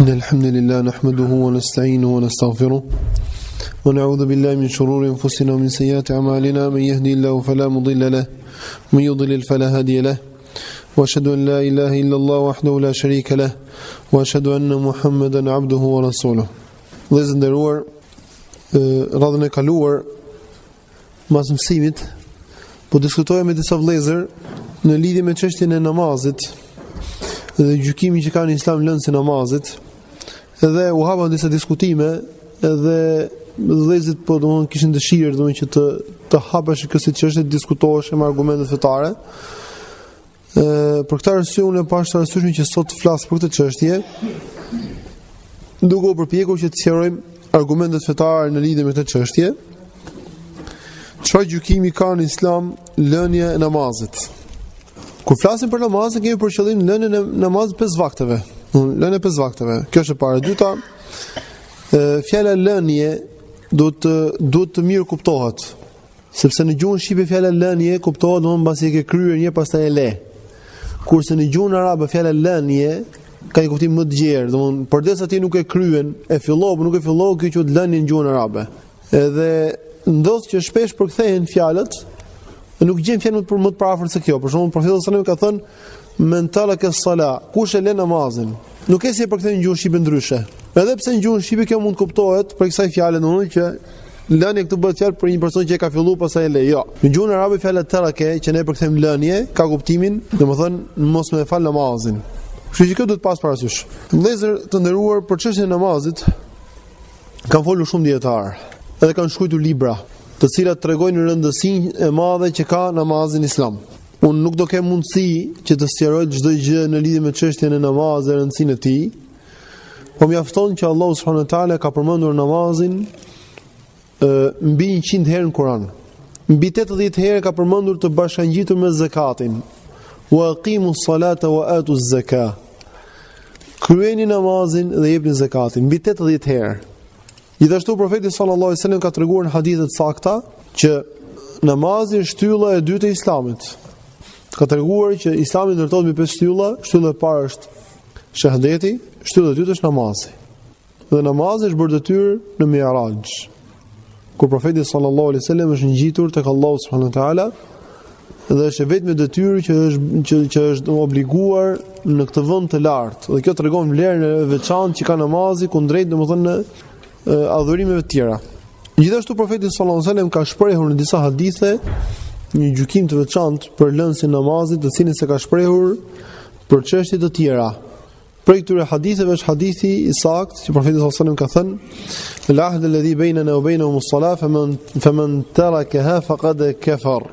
إن الحمد لله نحمده ونستعينه ونستغفره ونعوذ بالله من شرور أنفسنا ومن سيئات أعمالنا من يهدي الله فلا مضل له ومن يضلل فلا هادي له وأشهد أن لا إله إلا الله وحده لا شريك له وأشهد أن محمدا عبده ورسوله. Vëllezër nderuar, radhën e kaluar mas mësimit po diskutoja me disa vëllezër në lidhje me çështjen e namazit dhe gjykimin që ka në Islam lënës e namazit. Edhe u hapa disa diskutime, edhe vëllezërit po domthon kishin dëshirë domthon që të hapesh kësaj çështje, të diskutohesh me argumente fetare. Për këtë arsye unë e pash të arsyeshme që sot flas për këtë çështje, duke u përpjekur që të sqarojmë argumentet fetare në lidhje me këtë çështje. Çfarë gjykimi ka në Islam lënia e namazit? Kur flasim për namazin, kemi për qëllim lënien e namazit 5 vakteve. Lënia 5 vakteve. Kjo është e para. E dyta, fjala lënie duhet të mirë kuptohet. Sepse në gjuhën shqipe fjala lënie kuptohet domosdoshmë mbasi e ke kryer një pastaj e le. Kurse në gjuhën arabe fjala lënie ka një kuptim më të gjerë, domthonë përdesë ti nuk e kryen, e fillova, por nuk e fillova, kjo quhet lënie në gjuhën arabe. Edhe ndodh që shpesh përkthehen fjalët, nuk gjen fjalën më të parafort se kjo. Për shembull, profeti sallallahu alajhi wasallam ka thënë men talaka as-sala, kush e lë namazin. Nuk e si e përkthejnë në gjuhën shqipe ndryshe. Edhe pse në gjuhën shqipe kjo mund kuptohet për kësaj fjale, domthonë që lënia këtu bëhet fjalë për një person që e ka filluar pastaj e le. Jo. Në gjuhën arabe fjala tarake që ne përkthejmë lënie ka kuptimin, domethënë mos më fal namazin. Kështu që kjo duhet pas parasysh. Vëllezër të nderuar, për çështjen e namazit kanë folur shumë dietar, edhe kanë shkruar libra, të cilat tregojnë rëndësinë e madhe që ka namazi në Islam. Unë nuk do kem mundësi që të sqaroj çdo gjë në lidhje me çështjen e namazit dhe rëndësinë e tij. Po mjafton që Allahu subhanahu wa taala ka përmendur namazin mbi 100 herë në Kur'an. Mbi 80 herë ka përmendur të bashkangjitur me zakatin. Wa aqimus salata wa atuz zakah. Kryeni namazin dhe jepni zakatin mbi 80 herë. Gjithashtu profeti sallallahu alajhi wasallam ka treguar në hadithe të sakta që namazi është shtylla e dytë e Islamit. Ka treguar që Islami ndërtohet mbi 5 shtylla. Shtylla e parë është shahadeti, shtylla e dytë është namazi. Dhe namazi është bërë detyrë në Mi'raj, kur profeti sallallahu alajhi wasallam është ngjitur tek Allahu subhanahu wa taala dhe është vetëm detyrë që është obliguar në këtë vend të lartë. Dhe kjo tregon vlerën e veçantë që ka namazi kundrejt domethënë adhurimeve të tjera. Gjithashtu profeti sallallahu alajhi wasallam ka shprehur në disa hadithe një gjykim të veçantë për lënësin e namazit, të cilin se ka shprehur për çështje të tjera. Për këtyre haditheve është hadithi i saktë që profeti sallallahu alajhi wasallam ka thënë: "El-ahd alladhi baynana wa baynahum as-salah faman tarakaha faqad kafar."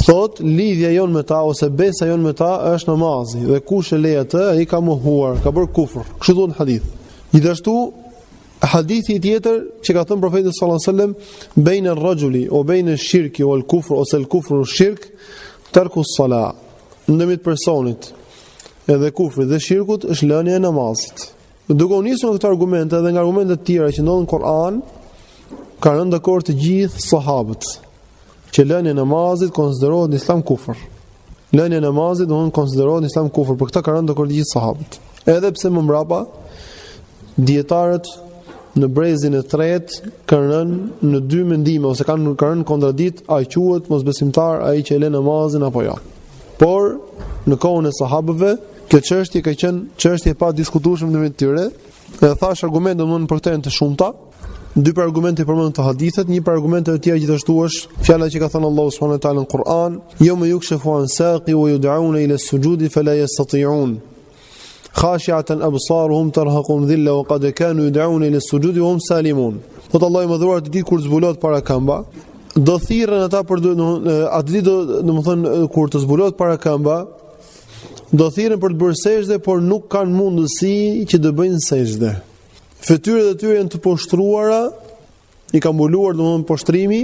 Thot, lidhja jon me ta ose besa jon me ta është namazi, dhe kush e le atë, ai ka mohuar, ka bërë kufër. Kështu thon hadith. Gjithashtu hadithi tjetër që ka thënë profeti sallallahu alajhi wasallam, "Baina ar-rajuli wa baina ash-shirki wal-kufr ose al-kufru wash-shirk tarku as-salah." Ndërmjet personit edhe kufrit dhe shirkut është lënia e namazit. Duke u nisur nga këto argumente dhe nga argumente të tjera që ndodhin në Kur'an, kanë rënë dakord të gjithë sahabët që lënia e namazit konsiderohet në Islam kufër. Lënia e namazit do të konsiderohet në Islam kufër, për këtë kanë rënë dakord të gjithë sahabët. Edhe pse më mbrapa dietarët në brezin e tretë kanë rënë në dy mendime ose kanë rënë kontradikt, a quhet mosbesimtar ai që e lë namazin apo jo. Por në kohën e sahabëve kjo çështje ka qenë çështje pa diskutueshme ndërmjet tyre. Dhe thash argumente domthonë për këtë janë të shumta. Dy për argumente përmendën të hadithet, një për argumente të tjera gjithashtu është fjala që ka thënë Allahu subhanahu wa taala në Kur'an: "Yawma yukshafu an saqi wa yud'auna ila as-sujudi fala yastati'un. Khashi'atan absaruhum tarhaquhum dhilla wa qad kanu yud'auna ila as-sujudi wa hum salimun." Po Allahu më dhuar të ditë kur zbulohet para këmba, do thirrën ata për atë ditë domethënë kur të zbulohet para këmba, do thirrën për të bërë sejdë, por nuk kanë mundësi që të bëjnë sejdë. Fytyrat e tyre janë të poshtruara, i ka mbuluar domethënë poshtrimi,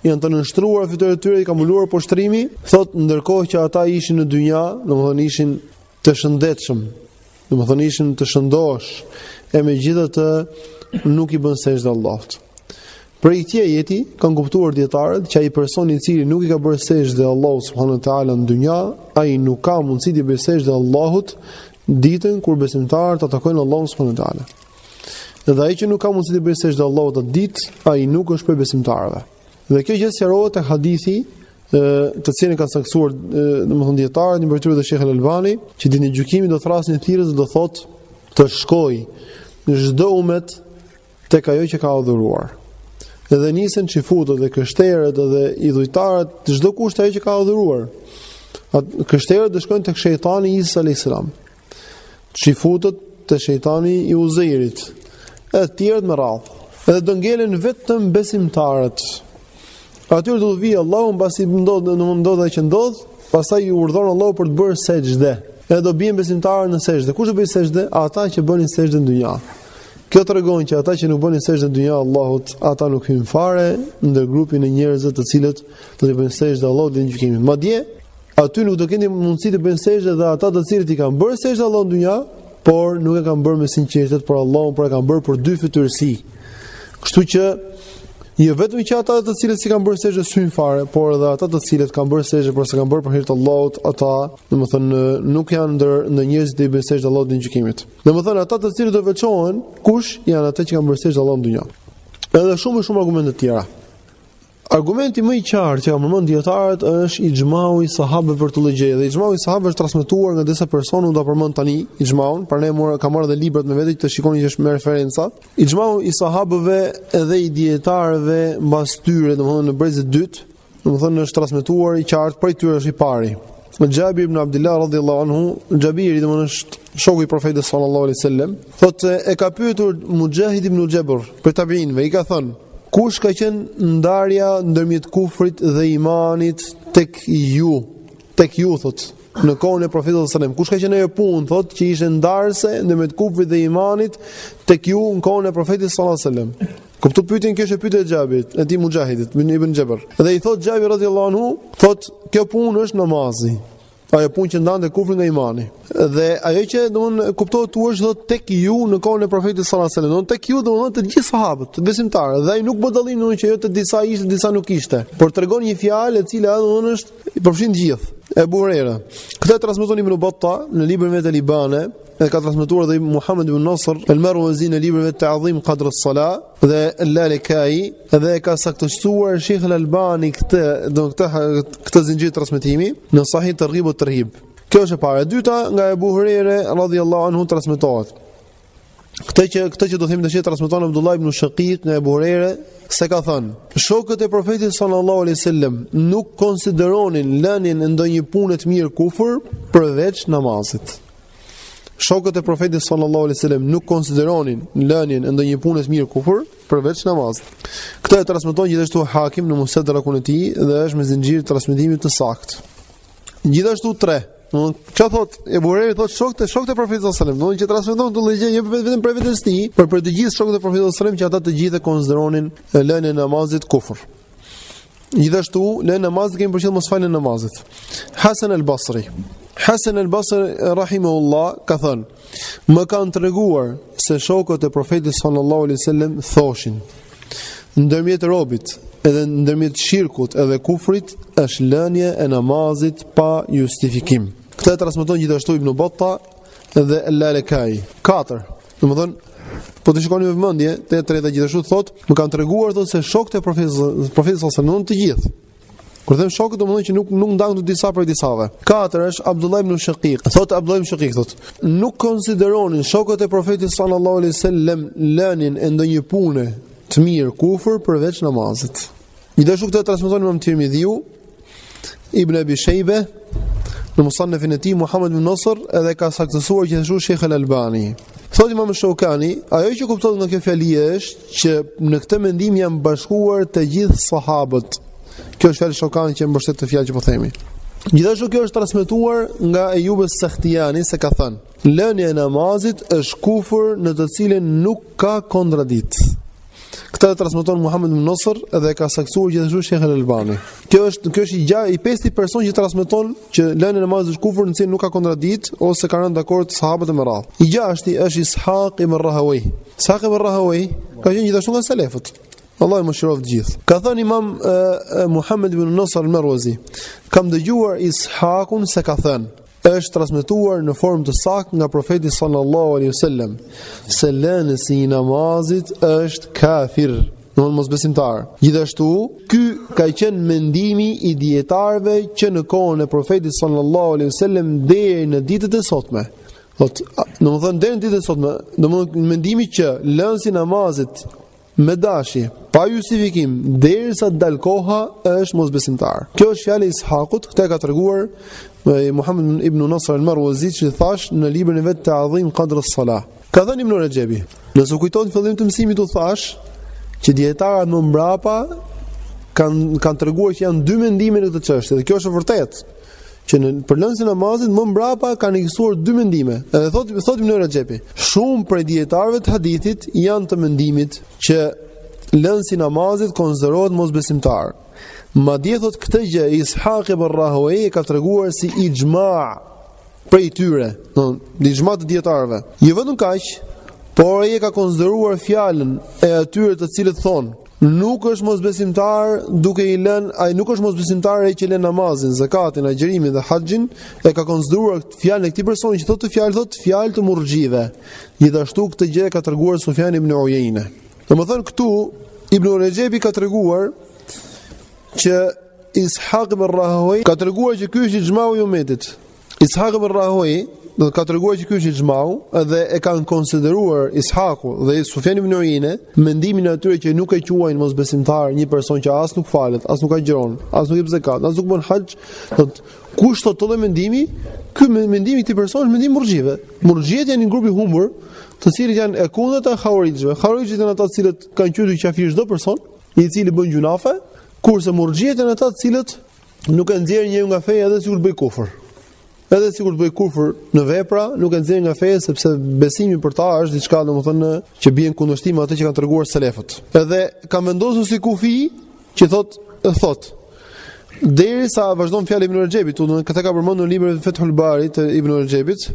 janë të nënshtruara fytyrat e tyre, i ka mbuluar poshtrimi, thotë ndërkohë që ata ishin në dynja, domethënë ishin të shëndetshëm, domethënë ishin të shëndosh, e megjithatë nuk i bën sejdë Allahut. Për këtë ajeti kanë kuptuar dietarët që ai person i cili nuk i ka bërë sejdë Allahut subhanuhu teala në dynja, ai nuk ka mundësi të bëjë sejdë Allahut ditën kur besimtarët atakojnë Allahun subhanahu wa taala. Dhe ai që nuk ka mundësi të bëjë sejdë Allahut atë ditë, ai nuk është për besimtarëve. Dhe kjo gjë sqarohet te hadithi të cilin ka saktuar domethënë dietarët në mbretëri të Sheikh Al-Albani, që ditën e gjykimit do thrasin thirrës do thotë të shkojë çdo umet tek ajo që ka adhuruar. Edhe nisen çifutët dhe kështerët dhe idhujtarët, çdo kusht ajo që ka adhuruar. Kështerët do shkojnë tek shejtani Isa alayhis salam. Çifutët te shejtani i Uzairit. E të tjerët me radhë. Edhe do ngelen vetëm besimtarët. Atyre do të vijë Allahu mbasi ndodh që ndodh, pastaj i urdhon Allahu për të bërë sejdë. Edhe do bien besimtarët në sejdë. Kush do bëjë sejdë? Ata që bënin sejdë në dynja. Kjo tregon që ata që nuk bënin sejdë në dynja Allahut, ata nuk hyn fare ndër grupin e njerëzve të cilët do të bëjnë sejdë Allahut në gjykimin. Madje aty nuk do keni mundësi të bëjnë sejdë dhe ata të cilët i kanë bërë sejdë Allahut në dynja, por nuk e kanë bërë me sinqeritet për Allahun, por e kanë bërë për dy fytyrësi. Kështu që jo vetëm që ata të cilët si kanë bërë sejdë syn fare, por edhe ata të cilët kanë bërë sejdë por se kanë bërë për hir të Allahut, ata, domethënë, nuk janë ndër njerëzit që i bëjnë sejdë Allahut në gjykimin. Domethënë, ata të cilët do veçohen, kush janë ata që kanë bërë sejdë Allahut në dynjë. Edhe shumë argumente të tjera. Argumenti më i qartë që ka përmendur dietarët është ixhmau i sahabëve për të gjë. Dhe ixhmau i sahabëve është transmetuar nga disa persona, u do përmend tani ixhmaun, por ne kam marrë edhe librat me vete që të shikoni që është me referenca. Ixhmau i sahabëve edhe i dietarëve mbas tyre, domethënë në brezit e dytë, domethënë është transmetuar i qartë, prej tyre është i pari. Jabir ibn Abdullah radhiyallahu anhu, Jabiri domethënë është shoku i profetit sallallahu alaihi wasallam, thotë e ka pyetur Mujahid ibn Jabr për tabiinëve, i ka thënë: kush ka qenë ndarja ndërmjet kufrit dhe imanit tek ju thotë, në kohën e profetit sallallahu alajhi wasallam? Kush ka qenë ajo punë thotë që ishte ndarëse ndërmjet kufrit dhe imanit tek ju në kohën e profetit sallallahu alajhi wasallam? Kuptu pyetjen, kjo është pyetja e Xhabirit, e ti Mujahidit ibn Jabr. Dhe i thotë Xhabir radhiyallahu anhu, thotë kjo punë është namazi. Ajo punë që ndante kufrin nga imani. Dhe ajo që domthonë kuptohet tu është thotë tek ju në kohën e profetit sallallahu alajhi wasallam. Tek ju domthonë të gjithë sahabët, të besimtarë. Dhe ai nuk bë dallim domthonë që jo të disa ishte, disa nuk ishte. Por tregon një fjalë e cila domthonë është i përfshin të gjithë. Ebu Huraira. Këtë e transmeton Ibn Battah në librin e Libane, e ka transmetuar dhe Muhammad ibn Nasr al-Marwazi në librin e Ta'zim Qadr as-Salah dhe al-Lalikai, dhe e ka saktësuar Sheikh Al-Albani këtë zinxhir transmetimi në Sahih Targhib wa Tarhib. Kjo është e para. E dyta nga Ebu Huraira radhiyallahu anhu transmetohet. Këtë që do themi tash transmeton Abdullah ibn Shaqiq nga Ebu Huraira se ka thënë: shokët e profetit sallallahu alaihi wasallam nuk konsideronin lënien e ndonjë pune të mirë kufër përveç namazit. Shokët e profetit sallallahu alaihi wasallam nuk konsideronin lënien e ndonjë pune të mirë kufër përveç namazit. Këtë e transmeton gjithashtu Hakim në Mustadrakun e tij dhe është me zinxhir transmetimi të saktë. Gjithashtu 3. Çfarë thotë Ebu Huraira? Thotë shokët e profetit sallallahu alaihi wasallam, domthonjë që transmeton këtë gjë jo vetëm për vetes tij, por për të gjithë shokët e profetit sallallahu alaihi wasallam, që ata të gjithë konsideronin lënien e namazit kufër. Gjithashtu lënia e namazit kemi përqendrim mos falën namazit. Hasan al-Basri rahimahullah ka thënë: më kanë treguar se shokët e profetit sallallahu alaihi wasallam thoshin: ndërmjet robit edhe ndërmjet shirkut edhe kufrit është lënia e namazit pa justifikim. Këtë e transmeton gjithashtu Ibn Battah dhe al-Lalikai. 4. Domethënë, po të shikoni me vëmendje, te treta gjithashtu thotë: më kanë treguar thotë se shokët e profetit sallallahu alaihi wasallam të gjithë. Kur them shokët, domethënë që nuk ndan të disa për disave. 4 është Abdullah ibn Shaqiq. Thotë Abdullah ibn Shaqiq thotë: nuk konsideronin shokët e profetit sallallahu alaihi wasallam lënien e ndonjë pune të mirë kufër përveç namazit. Gjithashtu këtë transmeton Imam Tirmidhiu, Ibn Abi Shaybe në Musannafin e tij, Muhammad ibn Nasr, edhe ka saktësuar gjithashtu Sheikh Al-Albani. Thotë Imam Shawkani, ajo që kuptohet nga kjo fjali është që në këtë mendim janë bashkuar të gjithë sahabët. Kjo është fjalë Shawkani që mbështet të fjalë që po themi. Gjithashtu kjo është transmetuar nga Ejub as-Sakhtiani se ka thënë: lënia e namazit është kufër në të cilën nuk ka kontradikt. Këtë e transmeton Muhammad ibn Nasr dhe ka saktuar gjithashtu Sheikh Al-Albani. Kjo është i pesti person që transmeton që lënia e namazit është kufër në cilën nuk ka kontradikt ose kanë rënë dakord sahabët e me radhë. I gjashti është Ishaq ibn Rahawi. Ishaq ibn Rahawi ka qenë gjithashtu nga selefët. Allah i mëshiroft gjithë. Ka thënë Imam Muhammad ibn Nasr al-Marwazi: kam dëgjuar Ishaqun se ka thënë: është transmetuar në formë të saktë nga profeti sallallahu alaihi wasallam se lënësi i namazit është kafir, domthonë mosbesimtar. Gjithashtu, ky ka qenë mendimi i dietarëve që në kohën e profetit sallallahu alaihi wasallam deri në ditët e sotme. Domthonë deri në ditët e sotme, domthonë mendimi që lënësi i namazit me dashje, pa justifikim, derisa dal koha, është mosbesimtar. Kjo është fjala e Ishaqut, këtë ka treguar Muhammad ibn Nasr al-Marwazi, që thash në librin e vet Ta'dhim Qadr as-Salah. Ka thënë Ibn Rajabi, nëse kujton fillim të mësimit u thash që dietarët më mbrapa kanë treguar që janë dy mendime në këtë çështje, dhe kjo është e vërtetë. Që për lënësin e namazit më mbrapa kanë ekzistuar dy mendime. Edhe thotë Ibn Rajabi, shumë prej dietarëve të hadithit janë të mendimit që lënësi i namazit konsiderohet mosbesimtar. Madje thotë këtë gjë Ishaq ibn Rahawayh ka treguar si ixhma prej tyre, ixhma të dietarëve. Jo vetëm kaq, por ai ka konsideruar fjalën e atyre të cilët thonë nuk është mosbesimtar duke i lënë, ai nuk është mosbesimtar ai që lën namazin, zakatin, agjërimin dhe haxhin, e ka konsideruar fjalën e këtij personi që thotë fjalë të murxhive. Gjithashtu këtë gjë ka treguar Sufjan ibn Uyayna. Domethënë këtu Ibn Rajabi ka treguar që Ishaq ibn Rahawayh ka treguar që ky është ixhmau i umetit. Ishaq ibn Rahawayh do ka treguar që ky është ixhmau, dhe e kanë konsideruar Ishaku dhe Sufjan ibn Uyayna mendimin e atyre që nuk e quajnë mosbesimtar një person që as nuk falet, as nuk agjeron, as nuk jep zakat, as nuk bën haxh, kush thotë të mendimi, ky mendimi i këtij personi është mendim murxhive. Murxhiet janë një grup i humbur, të cilët janë e kundërta e xhaurixhëve. Xhaurixhët janë ata të cilët kanë qenë kafir çdo person i cili bën gjunafe, kurse murxhiet janë ata të cilët nuk e nxjerrin njeriu nga feja edhe sikur të bëj kufër. Edhe sikur të bëj kufër në vepra, nuk e nxjerrin nga feja sepse besimi për ta është diçka domethënë që bien kundërshtim me atë që kanë treguar selefët. Edhe kanë vendosur si kufi që thotë derisa vazhdon fjalë Ibn Rajabit, këtë ka përmendur në librin Fathul Bari të Ibn Rajabit,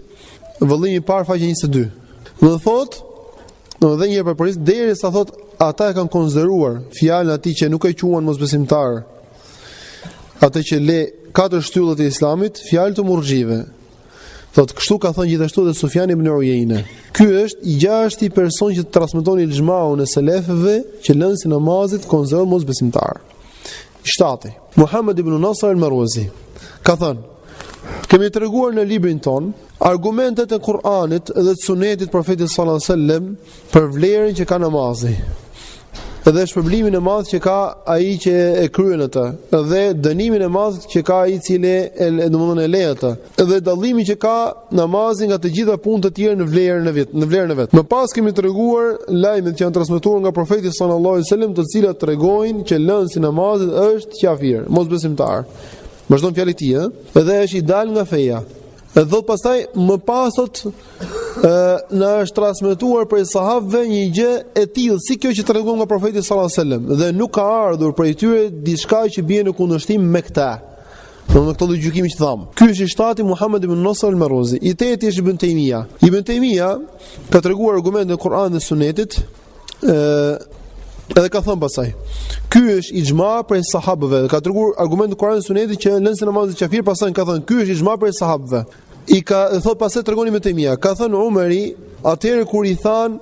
vëllimi i parë faqe 22. Do thotë, edhe një herë përporis, derisa thotë ata e kanë konsideruar fjalën atij që nuk e quajnë mosbesimtar, atë që le 4 shtyllët e Islamit, fjalë të murxhive. Thotë kështu ka thënë gjithashtu dhe Sufjan ibn Uyayna. Ky është i gjashti person që transmeton ixhmaun e selefëve që lënësi i namazit konsiderohet mosbesimtar. 7. Muhammad ibn Nasr al-Marwazi ka thënë: kemi treguar në librin ton argumentet e Kur'anit dhe të Sunetit Profetit sallallahu alajhi wasallam për vlerën që ka namazi. Edhe shpërblimin e madh që ka ai që e kryen atë, edhe dënimin e madh që ka ai i cili domthonë e le atë, edhe dallimin që ka namazi nga të gjitha punët e tjera në vlerën e vet. Më pas kemi treguar lajmet që janë transmetuar nga profeti sallallahu alajhi wasallam, të cilat tregojnë që lënësi i namazit është kafir, mosbesimtar. Vazhdon fjalë e tij, edhe është i dal nga feja. Edhe thot pastaj më pasot na është transmetuar prej sahabëve një gjë e tillë si kjo që tregon nga profeti sallallahu alajhi wasallam, dhe nuk ka ardhur prej tyre diçka që bie në kundërshtim me këtë. Në këtë gjykimi që tham. Ky është i 7 Muhammad ibn Nasr al-Marwazi. I 8 është Ibn Taymija. Ibn Taymija ka treguar argumente e Kur'anit dhe Sunetit, edhe ka thënë pasaj, ky është ixhma prej sahabëve. Ka treguar argumente e Kur'anit dhe Sunetit që lënësi i namazit kafir, pastaj ka thënë ky është ixhma prej sahabëve. I ka thot pastaj tregoni me Taymija. Ka thënë Umeri, atëherë kur i than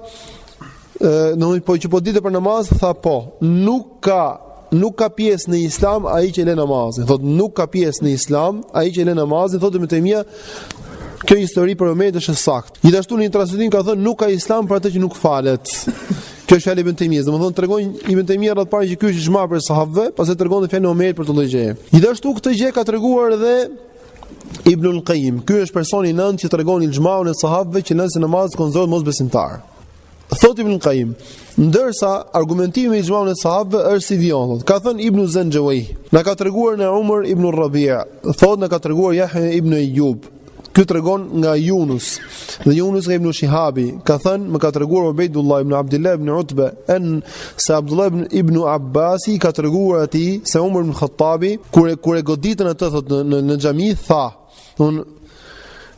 po që po ditë për namaz, tha po, nuk ka pjesë në Islam ai që lë namazin. Thot nuk ka pjesë në Islam ai që lë namazin, thotë me Taymija. Kjo histori për Omerit është saktë. Gjithashtu në një transmetim ka thënë nuk ka Islam për atë që nuk falet. Kjo është fjalë Ibn Taymijës. Domethënë tregon Ibn Taymija rreth parë që ky është ixhma për sahabëve, pastaj tregon fjalën e Omerit për të lloj gjëje. Gjithashtu këtë gjë ka treguar edhe Ibn al-Qayyim. Ky është personi i 9 që tregon ixhmaun e sahabëve që lënësi namaz konsiderohet mosbesimtar. Thot Ibn al-Qayyim, ndërsa argumentimi i ixhmaun e sahabëve është si vjen. Ka thënë Ibn Zanjawi, na ka treguar në Umar ibn Rabi', thot na ka treguar Yahya ibn Ayyub. Ky tregon nga Yunus, dhe Yunus nga Ibn Shihabi, ka thënë më ka treguar Ubaydullah ibn Abdullah ibn Utba se Abdullah ibn Abbasi ka treguar atij se Umar ibn Khattabi kur e goditën atë thot në xhami tha,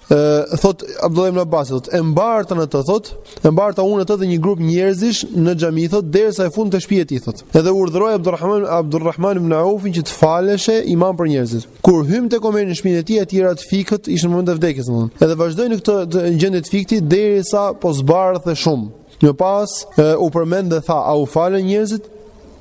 thot AbduRrahim Balla thot e mbartën atë thot e mbarta unë atë dhe një grup njerëzish në xhami thot derisa e fund të shtëpia e tij thot edhe urdhëroi AbduRrahman ibn Aufin që të faleshe imam për njerëzit kur hymte komer në shtëpinë e tij atyra të fikët ishin në moment të vdekjes domethënë edhe vazhdoi në këtë gjendje të fikti derisa po zbardhte shumë më pas u përmend dhe tha a u falën njerëzit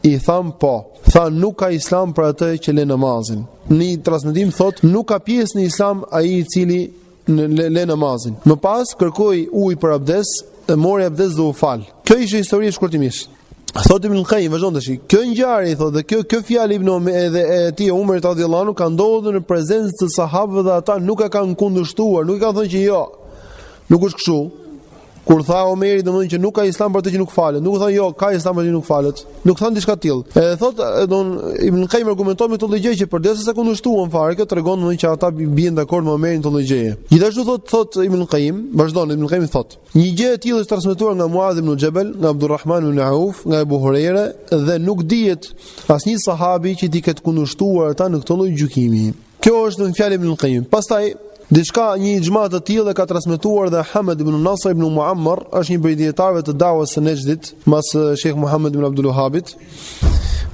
i tham po tha nuk ka islam për atë që le namazin në transmetim thot nuk ka pjesë në islam ai i cili në le namazin. Më pas kërkoi ujë për abdes, mori abdes dhe u fal. Kjo ishte historia shkurtimisht. Thotë Ibn Qayyim vazhdon tash. Kjo ngjarje thotë dhe kjo fjalë Ibn Omer edhe e tij Umerit radhiyallahu anhu ka ndodhur në prezencë të sahabëve dhe ata nuk e kanë kundërshtuar, nuk i kanë thënë që jo. Nuk është kështu. Kur tha Omeri domthonjë që nuk ka islam për atë që nuk falet, nuk thonë jo, ka islam për atë që nuk falet. Nuk thon diçka të tillë. Edhe thotë don Ibn Qayyim argumenton me këtë gjë që përdesë se kundërshtuan fare, kjo tregon domthonjë që ata bien dakord me Omerin këtë gjë. Gjithashtu thotë Ibn Qayyim, vazhdon Ibn Qayyim thotë, një gjë e tillë është transmetuar nga Muadh ibn Jabal, nga AbduRrahman ibn Auf, nga Abu Huraira dhe nuk dihet asnjë sahabi që t'i ketë kundërshtuar ata në këtë lloj gjykimi. Kjo është në fjalë Ibn Qayyim. Pastaj diçka një ixhma të tillë ka transmetuar dhe Hamad ibn Nasr ibn Muammar, është një prej dietarëve të Dawës së Nejdit, mas Sheikh Muhammad ibn Abdul Wahhabit,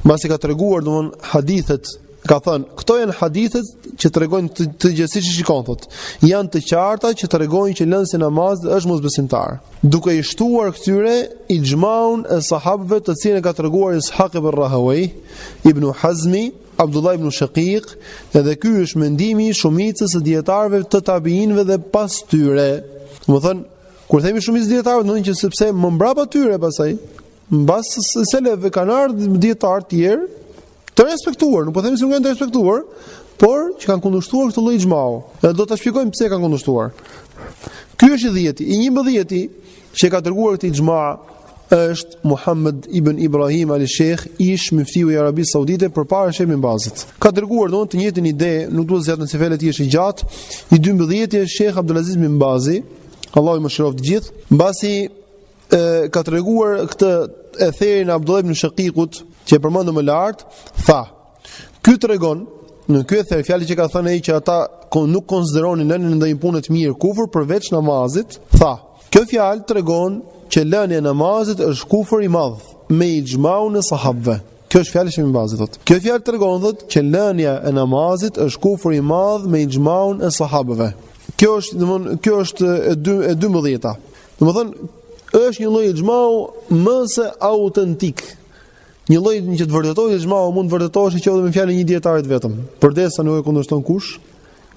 masi ka treguar domthon hadithet, ka thënë, këto janë hadithet që tregojnë të gjithësisht shikon thotë, janë të qarta që tregojnë që lënësi namazit është mosbesimtar. Duke i shtuar këtyre ixhmaun e sahabëve të cilën ka treguar Ishaq ibn Rahawayh, Ibn Hazmi, Abdullah ibn Shaqiq, edhe ky është mendimi i shumicës së dietarëve të tabiinëve dhe pas tyre. Domethënë, kur themi shumicë dietarëve, do të thonë që sepse më mbrapa tyre pasaj, mbas seleve kanë ardhur dietar të tjerë të respektuar, nuk po themi se nuk janë të respektuar, por që kanë kundërshtuar këtë lloj xhmau. Edhe do ta shpjegojmë pse kanë kundërshtuar. Ky është i 10-ti, i 11-ti që ka treguar këtë xhma është Muhammad ibn Ibrahim al-Sheikh, ish muftiu i Arabisë Saudite përpara Sheikh ibn Bazit. Ka treguar domosht të njëjtën ide, nuk duhet zgjat në sevelet i është i gjatë. I 12-ti është Sheikh Abdulaziz ibn Bazi, Allahu i mëshiroft të gjithë, mbasi ka treguar këtë etherin e Abdullah ibn Shaqiqut që e përmendëm më lart, tha, ky tregon në ky ether fjalë që ka thënë ai që ata nuk konsideronin lënien ndaj punë të mirë kufër përveç namazit, tha, kjo fjalë tregon që lënia e namazit është kufër i madh me ixhmaun e sahabëve. Kjo është fjalë e bazë thotë. Kjo fjalë tregon thotë që lënia e namazit është kufër i madh me ixhmaun e sahabëve. Kjo është domthon kjo është e 12-ta. Domthon është një lloj ixhmau më se autentik. Një lloj që të vërtetojë ixhmau mund të vërtetohesh edhe me fjalën e një dietarit vetëm, përdesë nuk e kundërshton kush.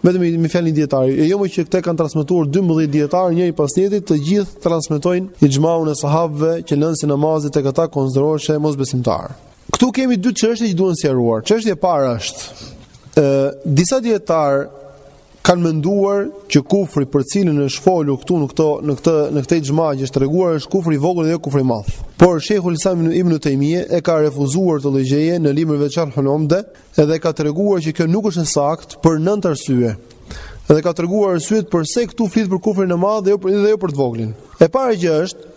Vetëm me fjalën e dietarit. E jo më që këte kanë transmetuar 12 dietarë njëri pas tjetrit, të gjithë transmetojnë ixhmaun e sahabëve që lënësi namazit tek ata konsiderohej mosbesimtar. Ktu kemi dy çështje që duhen sqaruar. Çështja e parë është disa dietarë kanë menduar që kufri për cilën është folur këtu në këtë ixhma që është treguar është kufri i vogël dhe jo kufri i madh. Por Sheikhul Islam Ibn Taymije e ka refuzuar të gjëje në librin veçantë Hulumde edhe ka treguar që kjo nuk është e saktë për 9 arsye. Edhe ka treguar arsyet pse këtu flit për kufrin e madh dhe jo për të voglin. E para gjë është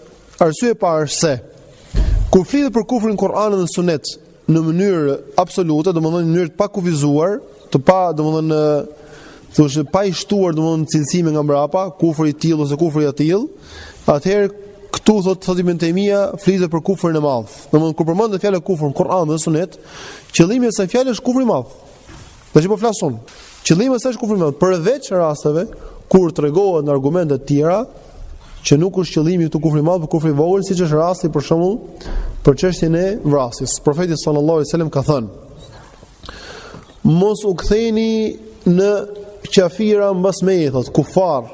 arsye e parë është se kur flitet për kufrin Kur'an dhe Sunet në mënyrë absolute, domethënë në mënyrë të pa kufizuar, të pa domethënë thoshë pa i shtuar domethënë cilësime nga mbrapa, kufri i tillë ose kufri i atill, atëherë këtu thotë Ibn Taymija flitet për kufrin e madh. Domethënë kur përmendet fjala kufër në Kur'an dhe Sunet, qëllimi i kësaj fjale është kufri i madh. Tash po flasun. Qëllimi i saj është kufri i madh, përveç rasteve kur tregohet në argumente të tjera që nuk është qëllimi këtu kufri i madh, por kufri i vogël, siç është rasti për shembull për çështjen e vrasjes. Profeti sallallahu alajhi wasallam ka thënë: Mos u ktheni në qafira mbas me thot kufar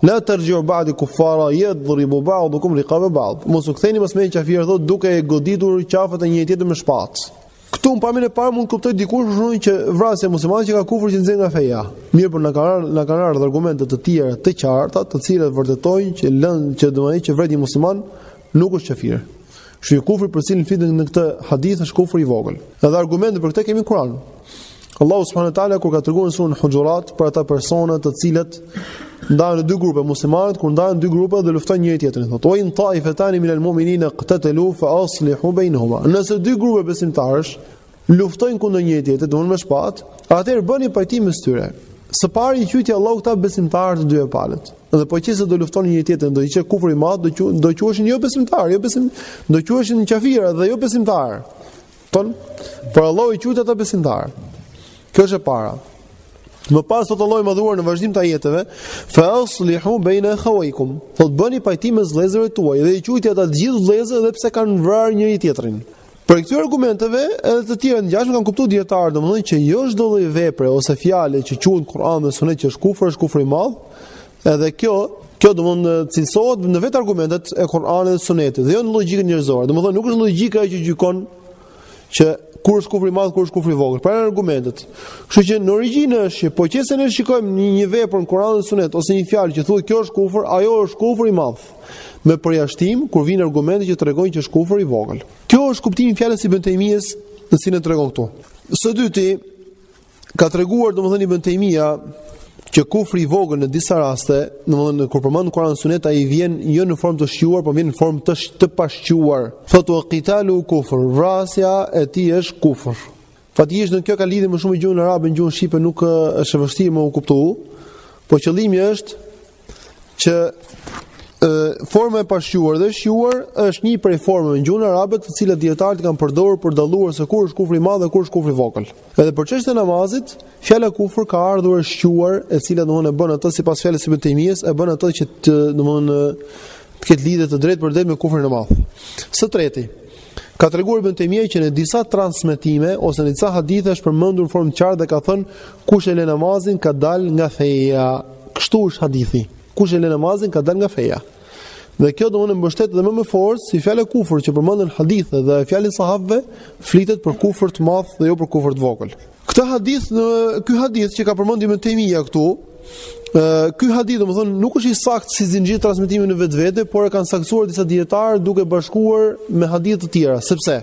la tarji'u ba'di kufara yadribu ba'dukum riqaba ba'd. Mos u ktheni mbas me qafira thot duke e goditur qafat e njëri tjetrit me shpatë. Këtu në pamjen e parë mund të kuptoj dikush që vrasja e muslimanit që ka kufër që nxjerr nga feja. Mirë, por na kanë ardhur argumente të tjera të qarta, të cilat vërtetojnë që domethënë që vreti musliman nuk është qafir. Kështu që kufri për cilin flitet në këtë hadith është kufri i vogël. Edhe argumente për këtë kemi në Kur'an. Allahu subhanahu wa taala kur ka treguar në surën Hujurat për ata persona të cilët ndahen në dy grupe muslimanët, kur ndahen në dy grupe dhe luftojnë njëri tjetrin, thotë: "O in ta'ifatani min al-mu'minina qatatalu fa aslihu bainahuma." Nëse dy grupe besimtarësh luftojnë kundër njëri tjetrit, domthonë me shpatë, atëherë bëni pajtim mes tyre. Së pari i quajti Allahu këta besimtarë të dyja palët. Dhe po qëse do luftonin njëri tjetrin, do i qe kufri i madh, do quheshin jo besimtarë, do quheshin kafirë dhe jo besimtarë. Por Allahu i quajti ata besimtarë. Kjo është e para. Më pas thot Allahu i madhuar në vazhdim të ajeteve, fa aslihu baina akhawaykum. Thot bëni pajtim me vëllezërët tuaj dhe i quajti ata të gjithë vëllezër edhe pse kanë vrarë njëri tjetrin. Për këtyre argumenteve, edhe të tjerë ngjashme kanë kuptuar dietarë, domethënë që jo çdo lloj vepre ose fjale që quhet Kur'an dhe Sunet që është kufër i madh, edhe kjo domethënë cilësohet në vetë argumentet e Kur'anit dhe Sunetit, dhe jo në logjikën njerëzore. Domethënë nuk është logjika që gjykon që kur është kufri i madh, kur është kufri i vogël, pra argumentet. Kështu që në origjinë është, po qëse ne shikojmë një vepër në Kur'an dhe Sunet ose një fjalë që thuhet kjo është kufër, ajo është kufri i madh. Me përjashtim kur vijnë argumente që tregojnë që është kufër i vogël. Kjo është kuptimi i fjalës Ibn Taymiyes, në cilën e tregon këtu. Së dyti, ka treguar domethënë Ibn Taymija që kufri i vogël në disa raste, domethënë kur përmend Kur'an dhe Sunet, ai vjen jo në formë të shquar, por vjen në formë të pashquar. Thotë qitalu kufr, vrasja e tij është kufër. Fatikisht në kjo ka lidhje më shumë me gjuhën arabe, në gjuhën shqipe nuk është e vështirë më u kuptu, por qëllimi është që forma e pashquar dhe shquar është një prej formave në gjuhën arabe të cilat dietarët kanë përdorur për dalluar se kur është kufri i madh dhe kur është kufri i vogël. Edhe për çështën e namazit, fjala kufër ka ardhur e shquar, e cila domthonë e bën atë sipas fjalës së Ibn Taymiyes, e bën atë që domthonë të ketë lidhje të drejtë për drejtë me kufrin e madh. Së treti, ka treguar Ibn Taymija që në disa transmetime ose në disa hadithe është përmendur në formë të qartë dhe ka thënë kush e lë namazin ka dalë nga feja. Kështu është hadithi. Kush e lë namazin ka dalë nga feja. Dhe kjo domosdoshmë mbështet edhe më me forcë si fjala kufër që përmenden në hadithe dhe fjala e sahabëve flitet për kufër të madh dhe jo për kufër të vogël. Ky hadith që ka përmendur Ibn Taymija këtu, ky hadith domethënë nuk është i saktë si zinxhir transmetimi në vetvete, por e kanë saktuar disa dietarë duke bashkuar me hadithe të tjera, sepse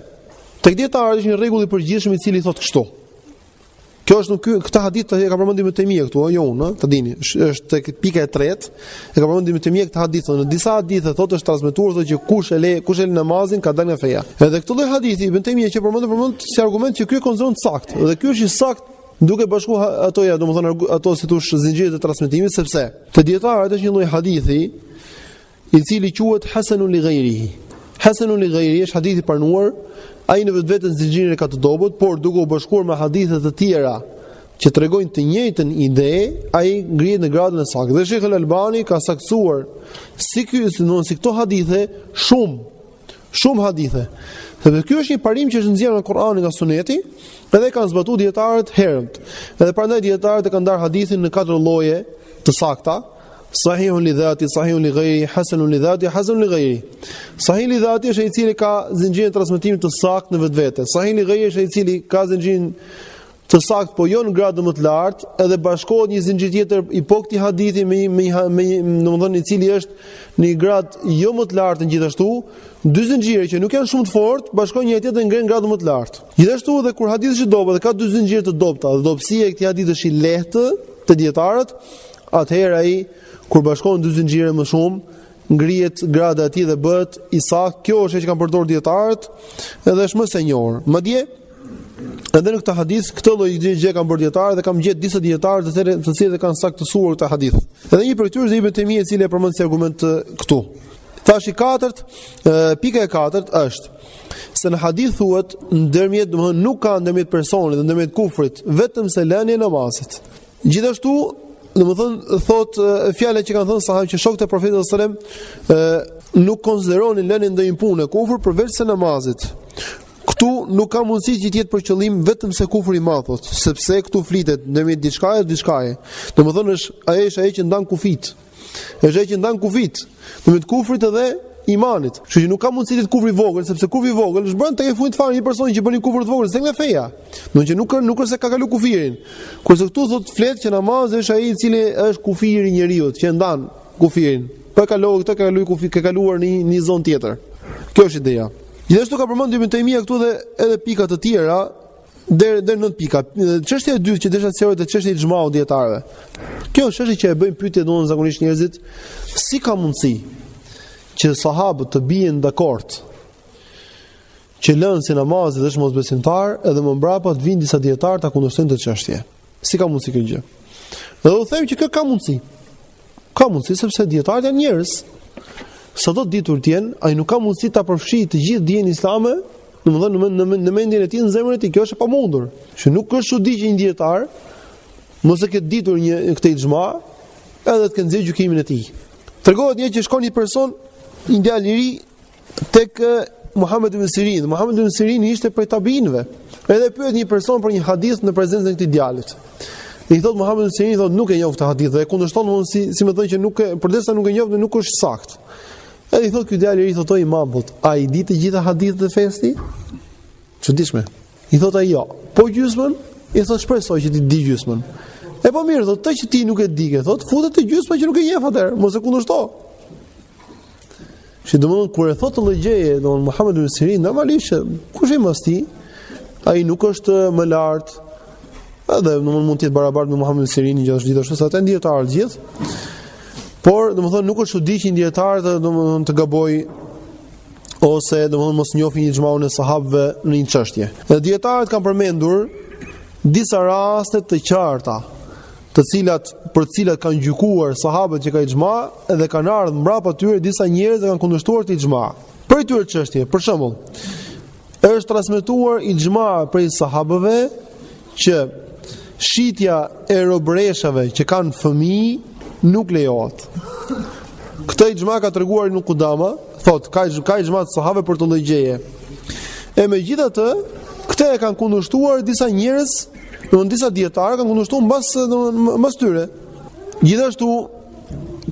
tek dietarët është një rregull i përgjithshëm i cili thotë kështu. Kjo është në këtë hadith që ka përmendur Ibn Taymija këtu, jo unë, ta dini, është tek pika e tretë, e ka përmendur Ibn Taymija këtë hadith, në disa hadithe thotë është transmetuar thotë që kush e lë namazin ka dalë nga feja. Edhe këtë lloj hadithi Ibn Taymija që përmend si argument që ky konsideron saktë, dhe ky është i saktë duke bashkuar atoja, domethënë ato si thosh zinxhiret e transmetimit, sepse te dietarët është një lloj hadithi i cili quhet hasanun li ghayrihi. Hasanun li ghayrihi është hadith i pranuar. Ai në vetveten zinxhirin e ka të dobët, por duke u bashkuar me hadithe të tjera që tregojnë të njëjtën ide, ai ngrihet në gradën e saktë. Dhe Sheikh Al-Albani ka saktuar si këto hadithe shumë hadithe. Sepse ky është një parim që është nxjerrë nga Kur'ani, nga Suneti, edhe kanë zbatuar dietarët herët. Edhe prandaj dietarët e kanë ndarë hadithin në 4 lloje të sakta. Sahihun li dhati, sahihun li ghayri, hasanun li dhati, hasanun li ghayri. Sahih li dhati është ai i cili ka zinxhirin e transmetimit të saktë në vetvete. Sahih li ghayri është ai i cili ka zinxhirin të saktë, po jo në gradë më të lartë, edhe bashkohet një zinxhir tjetër i po këtij hadithi me domethënë i cili është në një gradë jo më të lartë gjithashtu, dy zinxhire që nuk janë shumë të fortë, bashkojnë një tjetër në gradë më të lartë. Gjithashtu edhe kur hadithi është i dobët dhe ka dy zinxhire të dobta, dhe dobësia e këtij hadithi është i lehtë te dietarët, atëherë ai kur bashkohen dy zinxhire më shumë, ngrihet grada e tij dhe bëhet i saktë. Kjo është që kanë përdorur dietarët, edhe është më së njohur. Madje edhe në këtë hadith këtë lloj gjë kanë bërë dietarët dhe kam gjetë disa dietarë të cilët kanë saktësuar këtë hadith. Edhe një prej tyre është Ibn Taymija, i cili e përmend si argument këtu. Tash i katërt, pika e katërt është se në hadith thuhet ndërmjet, domethënë nuk ka ndërmjet personit dhe ndërmjet kufrit, vetëm se lënia e namazit. Gjithashtu domethënë thot fjalët që kanë thënë sahabët që shokët e Profetit sallallahu alajhi wasallam nuk konsideronin lënien ndonjë punë kufër përveç se namazit. Këtu nuk ka mundësi që të jetë për qëllim vetëm se kufri i madh, sepse këtu flitet ndërmjet diçkaje dhe diçkaje. Domethënë është ai që ndan kufit. Është ai që ndan kufit, ndërmjet kufrit edhe imanit. Kështu që nuk ka mundësi të jetë kufri i vogël, sepse kufri i vogël është bën tek fundit fare një person që bën kufër të vogël, s'e nga feja. Do të thotë nuk është se ka kalu kufirin. Kurse këtu thotë flet që namazi është ai i cili është kufiri i njeriu, që ndan kufirin. Po ka kaluar në një zonë tjetër. Kjo është ideja. Gjithashtu ka përmendur Ibn Taymija këtu edhe pika të tjera deri 9 pika. Çështja e dytë që desha të sqaroj është çështja e xhmaut dietarëve. Kjo është çështja që e bëjnë pyetje domosdoshmë zakonisht njerëzit, si ka mundësi që sahabët të bien dakord që lënë si namazit është mosbesimtar, edhe më mbrapa të vinë disa dietarë ta kundërshtojnë këtë çështje. Si ka mundësi kjo gjë? Dhe u them që kjo ka mundësi. Ka mundësi sepse dietarët janë njerëz. Sado ditur të jenë, ai nuk ka mundësi ta përfshijë të gjithë dijen islame, domethënë në mendjen e tij, në zemrën e tij, kjo është e pamundur. Që nuk është çudi që një dietar mos e ketë ditur këtë ixhma, edhe të kenë nxjerrë gjykimin e tij. Tregohet një që shkon një person, një djalë i ri tek Muhammed ibn Sirin. Muhammed ibn Sirin ishte prej tabiinëve. Edhe pyet një person për një hadith në prezencën e këtij djalit. I thot Muhammed ibn Sirin, thot nuk e njoh këtë hadith dhe e kundërshton domosdoshmë si më thonë që nuk e, përdesë nuk e njoh dhe nuk është sakt. Edhe i thot ky djalë i ri, thotë Imam, a i di të gjitha hadithet e festi? Çuditshme. I thot ai jo. Po gjysmën? I thot shpresoj që ti di gjysmën. E po mirë, thot, të që ti nuk e di ke, thot, futet te gjysma që nuk e njeh atëherë, mos e kundërshto. Shi domthon kur e thot të lëgjeje, domthon Muhammed ibn Sirin, normalisht kush i mos ti? Ai nuk është më lart. Edhe domthon mund të jetë barabart me Muhammed ibn Sirin gjithashtu sa ata dietarë të gjithë. Por domthon nuk është çudi që një dietar domthon të gaboj ose domthon mos njohë një xhmaun e sahabëve në një çështje. Dhe dietarët kanë përmendur disa raste të qarta, për të cilat kanë gjykuar sahabët që ka ixhma dhe kanë ardhur mbrapa tyre disa njerëz që kanë kundërshtuar të ixhma. Për këtyre çështje, për shembull, është transmetuar ixhma prej sahabëve që shitja e robreshave që kanë fëmijë nuk lejohet. Këtë ixhma ka treguar Ibn Qudama, thot ka ixhma të sahabëve për të lëgjeje. E megjithatë, këtë e kanë kundërshtuar disa njerëz, domthonë disa dietarë kanë kundërshtuar mbas tyre. Gjithashtu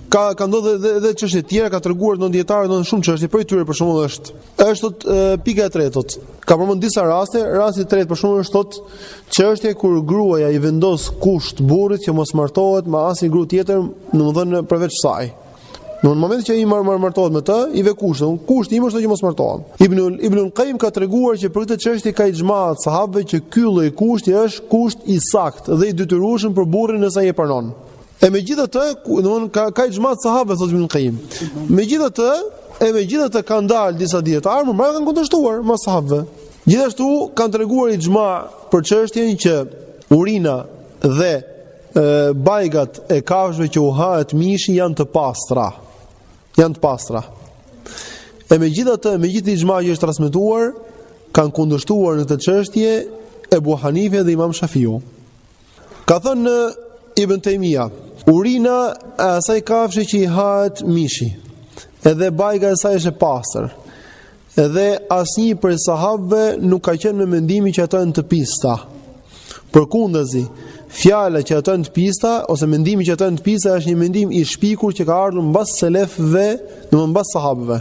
ka ndodhur edhe çështje tjera, ka treguar ndonjë dietarë ndonjë shumë çështje, për tyre për shembull është pika e tretë. Ka përmendur disa raste, rasti i tretë për shembull është çështje kur gruaja i vendos kusht burrit që mos martohet me asnjë grua tjetër, domethënë përveç saj. Në momentin që ai martohet me të, i ve kushti im është që mos martohen. Ibn Qayyim ka treguar që për këtë çështje ka ixhma të sahabëve që ky lloj kushti është kusht i saktë dhe i detyrueshëm për burrin nëse ai e pranon. E megjithatë, domthonë ka ixhma të sahabëve, thotë Ibn Qayyim. Megjithatë kanë dalë disa dietarë, më kanë kundërshtuar me sahabëve. Gjithashtu kanë treguar ixhma për çështjen që urina dhe bajgat e kafshëve që u hahet mishi janë të pastra. E megjithatë ixhma që është transmetuar kanë kundërshtuar në këtë çështje Ebu Hanife dhe Imam Shafiu. Ka thënë Ibn Taymija, urina e asaj kafshë që i hahet mishi, edhe bajga e saj është e pastër. Edhe asnjë prej sahabëve nuk ka qenë me mendimin që ato janë të pista. Përkundazi, fjala që ato janë të pista ose mendimi që ato janë të pista është një mendim i shpikur që ka ardhur mbas selefëve, domthonë mbas sahabëve.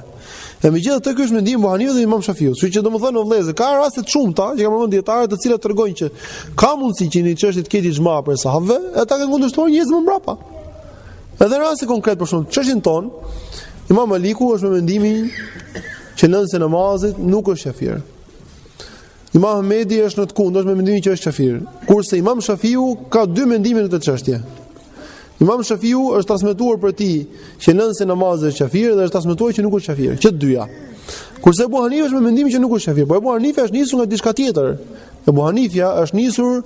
E megjithatë ky është mendimi i Abu Hanifës dhe Imam Shafiut. Kështu që domethënë vëllezër, ka raste të shumta që kanë përmendur dietarët të cilët tregojnë që ka mundësi që në çështje të ketë ixhma për sahabëve, ata kanë kundërshtuar njerëz më mbrapa. Edhe rasti konkret për shkak çështën tonë, Imam Maliku është me mendimin që nëse namazit nuk është kafir. Imam Ahmedi është në të kundërt me mendimin që është kafir. Kurse Imam Shafiu ka dy mendime në këtë çështje. Imam Shafiu është transmetuar për ti që nëse namazi është kafir dhe është transmetuar që nuk është kafir, që të dyja. Kurse Abu Hanifa është me mendimin që nuk është kafir, por Abu Hanifa është nisur nga diçka tjetër. Abu Hanifa është nisur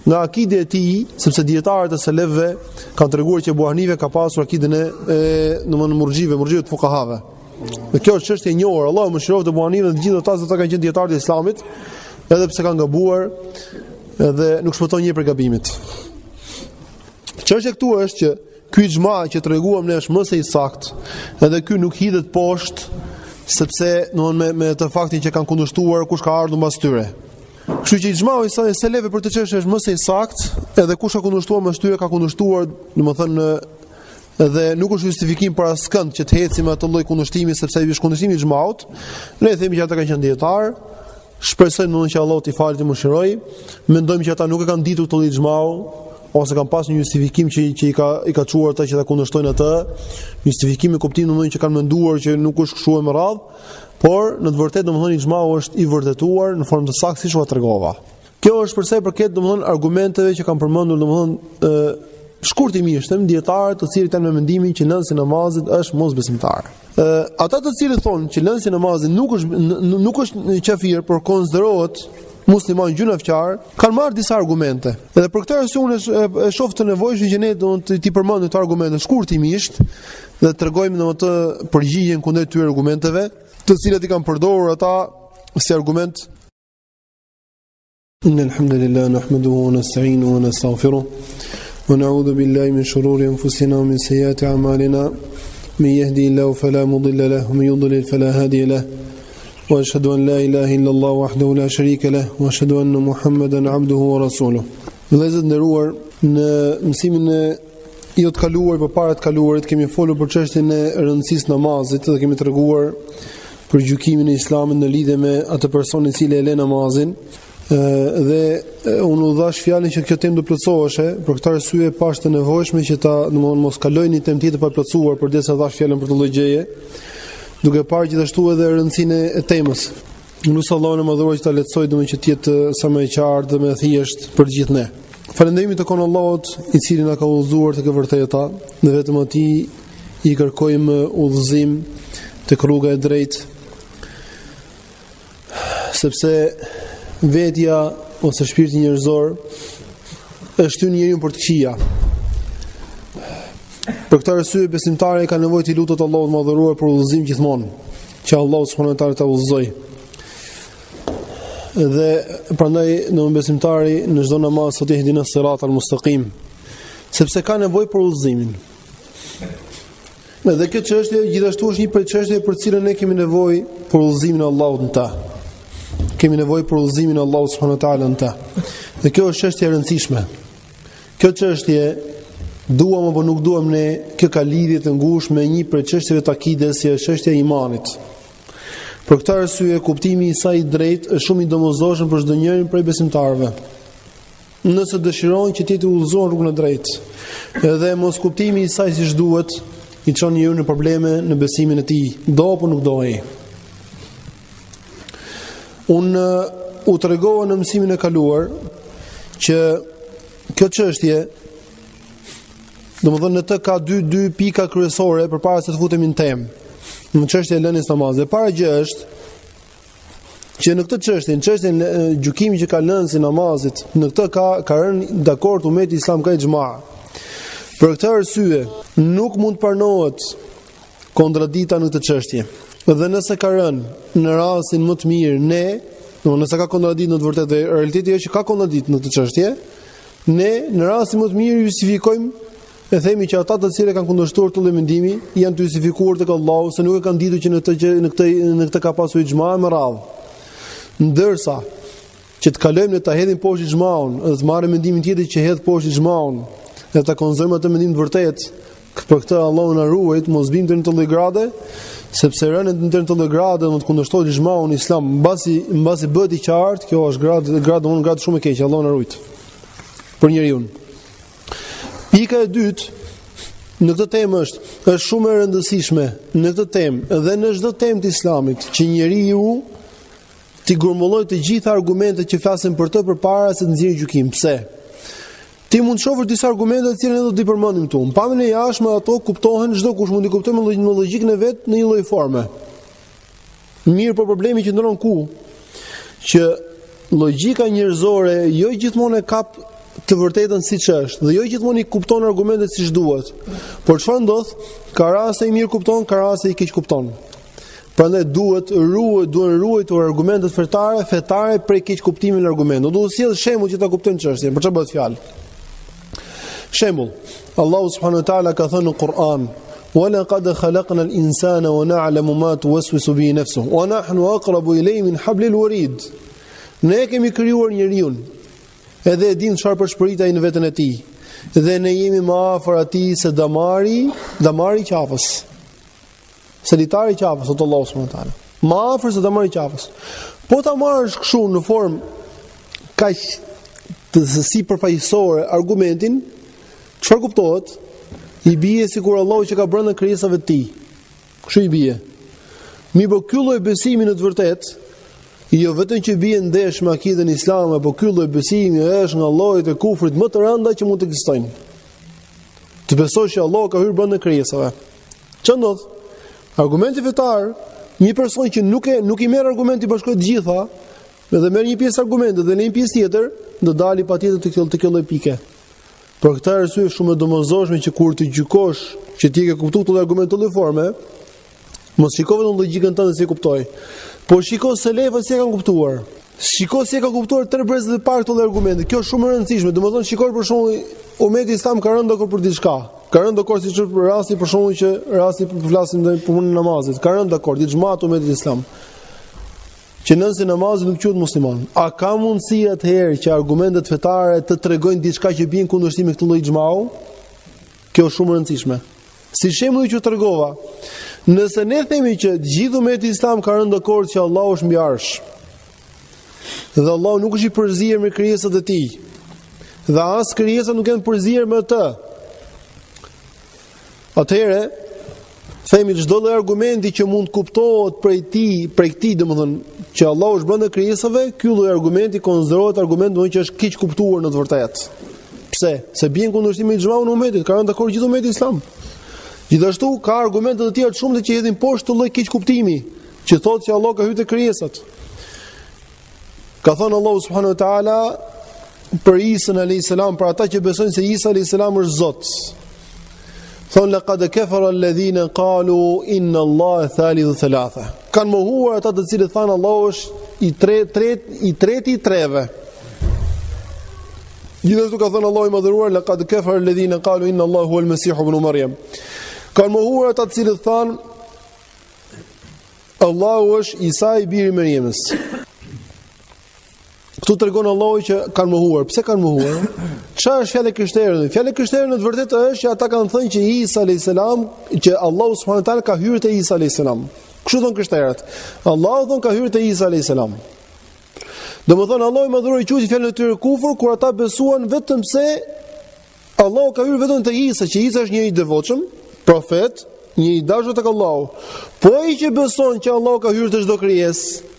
nga akide e tij, sepse dietarët e selefëve kanë treguar që Abu Hanifa ka pasur akiden e domthonë murxhive të fuqahave. Dhe kjo është çështje e njohur. Allahu mëshiroft Abu Hanifa dhe të gjithë ata që kanë qenë dietarë të Islamit, edhe pse kanë gabuar, edhe nuk shpëton një prej gabimit. Çështja këtu është që ky ixhma që treguam ne është më së saktë, edhe ky nuk hidhet poshtë, sepse domthonë me të faktin që kanë kundërshtuar kush ka ardhur mbas tyre. Kështu që ixhmau i selefëve për të çështje është më së saktë, edhe kush ka kundërshtuar mbas tyre ka kundërshtuar, domethënë edhe nuk është justifikim për askënd që të ecim atë lloj kundërshtimi, sepse ai është kundërshtimi i ixhmaut. Ne themi që ata kanë qenë dietar, shpresojmë domosdoshmë që Allahu t'i falë të mëshiroj. Mendojmë që ata nuk e kanë ditur këtë ixhmau, ose kanë pasur një justifikim që i ka çuar ata që ta kundërshtojnë atë, justifikim me kuptim domosdoshmë që kanë menduar që nuk është kështu e më radh, por në të vërtetë domosdoshmë ixhmau është i vërtetuar në formë të saktë siç u tregova. Kjo është për sa i përket domosdoshmë argumenteve që kanë përmendur domosdoshmë shkurtimisht dietarët të cilët kanë mendimin që lënsi namazit është mosbesimtar. Ata të cilët thonë që lënsi namazit nuk është kafir, por konsiderohet musliman gjunafçar, kanë marrë disa argumente. Edhe për këtë arsye unë e shoh të nevojshëm që ne do të përmendim këto argumente shkurtimisht dhe të tregojmë domethënë përgjigjen kundër këtyre argumenteve, të cilat i kanë përdorur ata si argument. Innal hamdalillah nahmaduhu wa nasta'inuhu wa nastaghfiruh wa na'udhu billahi min shururi anfusina wa min sayyiati a'malina. من يهدي الله فلا مضل له ومن يضلل فلا هادي له وأشهد أن لا إله إلا الله وحده لا شريك له وأشهد أن محمدا عبده ورسوله. Vëllezër nderuar, në mësimin e të kaluar, përpara të kaluarit, kemi folur për çështjen e rëndësisë namazit dhe kemi treguar për gjykimin e Islamit në lidhje me atë person i cili e lë namazin. Dhe unë u dhash fjalën që kjo temë do plotësoheshe, për këtë arsye pash të nevojshme që ta domthonë mos kaloj një temë tjetër pa plotësuar përderisa dhash fjalën për të lloj gjëje, duke parë gjithashtu edhe rëndësinë e temës. Nusë Allahun e madhuar që ta lehtësoj domthonë që të jetë sa më e qartë dhe më e thjeshtë për të gjithë ne. Falënderimi tek Allahut i cili na ka udhëzuar tek e vërteta dhe vetëm atij i kërkojmë udhëzim tek rruga e drejtë, sepse vetja ose shpirti njerëzor e shtyn njeriu për të këqija. Për këtë arsye besimtari ka nevojë të lutet Allahut të madhëruar për udhëzim gjithmonë, që Allahu subhanahu wa taala ta udhëzojë. Dhe prandaj në besimtari në çdo namaz sot ihdinas siratal mustaqim, sepse ka nevojë për udhëzimin. Dhe kjo çështje gjithashtu është një prej çështjeve për të cilën ne kemi nevojë për udhëzimin e Allahut në ta. Kemi nevojë për udhëzimin e Allahut subhanahu wa taala në ta. Dhe kjo është çështje e rëndësishme. Kjo çështje duam apo nuk duam ne, kjo ka lidhje të ngushtë me një prej çështjeve të akides, si është çështja e imanit. Për këtë arsye kuptimi i saj i drejtë është shumë i domosdoshëm për çdo njeri prej besimtarëve. Nëse dëshirojnë që të jetë udhëzuar rrugën e drejtë, edhe mos kuptimi i saj siç duhet, i çon njeriu në probleme në besimin e tij, do apo nuk do ai. Unë u tregova në mësimin e kaluar që kjo çështje, domethënë në të ka dy pika kryesore përpara se të futemi në temë. Në çështjen e lënies namazit. Para gjë është që në këtë çështje, në çështjen e gjykimit që ka lënë si namazit, në këtë ka rënë dakord ummeti islam ka ixhma. Për këtë arsye nuk mund të pranohet kontradikta në këtë çështje. Dhe nëse ka rënë në rastin më të mirë ne, nëse ka kontradiktë në të vërtetë, realiteti është që ka kontradiktë në këtë çështje, ne në rastin më të mirë justifikojmë e themi që ata të cilët kanë kundërshtuar këtë mendimi janë të justifikuar tek Allahu se nuk e kanë ditur që në këtë ka pasur ixhma me radhë. Ndërsa që të kalojmë ne ta hedhim poshtë ixhmaun, dhe të marrim mendimin tjetër që hedh poshtë ixhmaun, dhe ta konsiderojmë atë mendim të vërtetë, për këtë Allahu na ruajt, mos bim në të lloj grade, sepse rënë në të lloj grade do të kundërshtohet ixhmaun në Islam, mbasi bëhet i qartë, kjo është gradë shumë e keqe, Allahu na ruajt. Për njeriu. Pika e dytë në këtë temë është shumë e rëndësishme në këtë temë dhe në çdo temë të Islamit që njeriu t'i grumullojë të gjitha argumentet që flasin për të përpara se të nxjerrë gjykim. Pse? Ti mund të shohësh disa argumente të cilat ne do t'i përmendim këtu. Në pamjen e jashtme ato kuptohen, çdo kush mund t'i kuptojë me logjikën e vet në një lloj forme. Mirë, por problemi që ndron ku? Që logjika njerëzore jo gjithmonë e kap të vërtetën siç është, dhe jo gjithmonë i kupton argumentet siç duhet. Por çfarë ndodh? Ka raste i mirë kupton, ka raste i keq kupton. Prandaj duhen ruajtur argumentet fetare prej keq kuptimit të argumentit. Do të sjell shembull që ta kuptojnë çështjen. Për çfarë bëhet fjalë? Shembull, Allahu subhanahu wa taala ka thënë në Kur'an: "Wa laqad khalaqna al-insana wa na'lamu ma tuwaswisu bihi nafsuhu wa nahnu aqrabu ilayhi min hablil warid." Ne kemi krijuar njeriu, edhe e dim çfarë përshpërit ai në veten e tij, dhe ne jemi më afër atij se damari i qafës. Se litari i qafës, thot Allahu subhanahu wa taala. Më afër se damari i qafës. Po ta marrësh kështu në formë kaq të sipërfaqësore argumentin, çfarë kuptohet? I bie sikur Allahu që ka brenda krijesave të tij. Kështu i bie. Mirë, ky lloj besimi në të vërtetë jo vetëm që bie ndesh me akidën islame, por ky lloj besimi është nga llojet e kufrit më të rënda që mund të ekzistojnë. Të besosh që Allahu ka hyrë brenda krijesave. Ç'o ndodh? Argumenti fetar, një person që nuk i merr argumenti bashkë të gjitha, Edhe merr një pjesë argumente dhe në një pjesë tjetër do dali patjetër të kjo lloj pike. Për këtë arsye është shumë e domosdoshme që kur të gjykosh që ti ke kuptuar këtë argument të lloj forme, mos shiko vetëm logjikën tënde si e kuptoj, por shiko se selefët si e kanë kuptuar. Shiko si e ka kuptuar tre brezët e parë këto argumente. Kjo është shumë e rëndësishme. Domethënë shikoj për shembull ummeti islam ka rënë dakord për diçka. Ka rënë dakord siç është për rasti për shembull që rasti po flasim për punën e namazit. Ka rënë dakord ixhmat ummeti islam. Që nëse namazi nuk quhet musliman, a ka mundësi atëherë që argumentet fetare të tregojnë diçka që bien kundërshtim me këtë lloj xhmau? Kjo është shumë e rëndësishme. Si shembull që tregova, nëse ne themi që gjithë ummeti islam ka rënë dakord që Allahu është mbi arsh, dhe Allahu nuk është i përzier me krijesat e tij, dhe as krijesa nuk janë përzier me të, atëherë themi çdo lloj argumenti që mund kuptohet prej këtij, domethënë që Allahu është brenda krijesave, ky lloj argumenti konsiderohet argument që është keq kuptuar në të vërtetë. Pse? Se bien kundërshtim me xhmaun e umetit, ka rënë dakord gjithë ummeti islam. Gjithashtu ka argumente të tjera shumë që hedhin poshtë të lloj keq kuptimi, që thotë që Allahu ka hyrë te krijesat. Ka thënë Allahu subhanahu wa taala për Isa alayhis salam, për ata që besojnë se Isa alayhis salam është Zot. Thonë laqad kafara alladhina qalu inna Allaha thalithu thalatha. Kanë mohuar ata të cilët thanë Allahu është i treti i treve. Gjithashtu ka thënë Allahu i madhëruar laqad kafara alladhina qalu inna Allaha huwa al-Masih ibn Maryam. Kanë mohuar ata të cilët thanë Allahu është Isa i biri i Maryamës. Këtu tregon Allahu që kanë mohuar. Pse kanë mohuar? Çfarë është fjalë krishterë? Fjalë krishterë në të vërtetë është që ata kanë thënë që Isa alayhis salam, që Allahu subhanahu wa taala ka hyrë te Isa alayhis salam. Kështu thon krishterët. Allahu thon ka hyrë te Isa alayhis salam. Domethënë Allahu i madhëruar i quajti fjalën e tyre kufur kur ata besuan vetëm se Allahu ka hyrë vetëm te Isa, që Isa është një i devotshëm, profet, një i dashur tek Allahu. Po ai që beson që Allahu ka hyrë te çdo krijesë,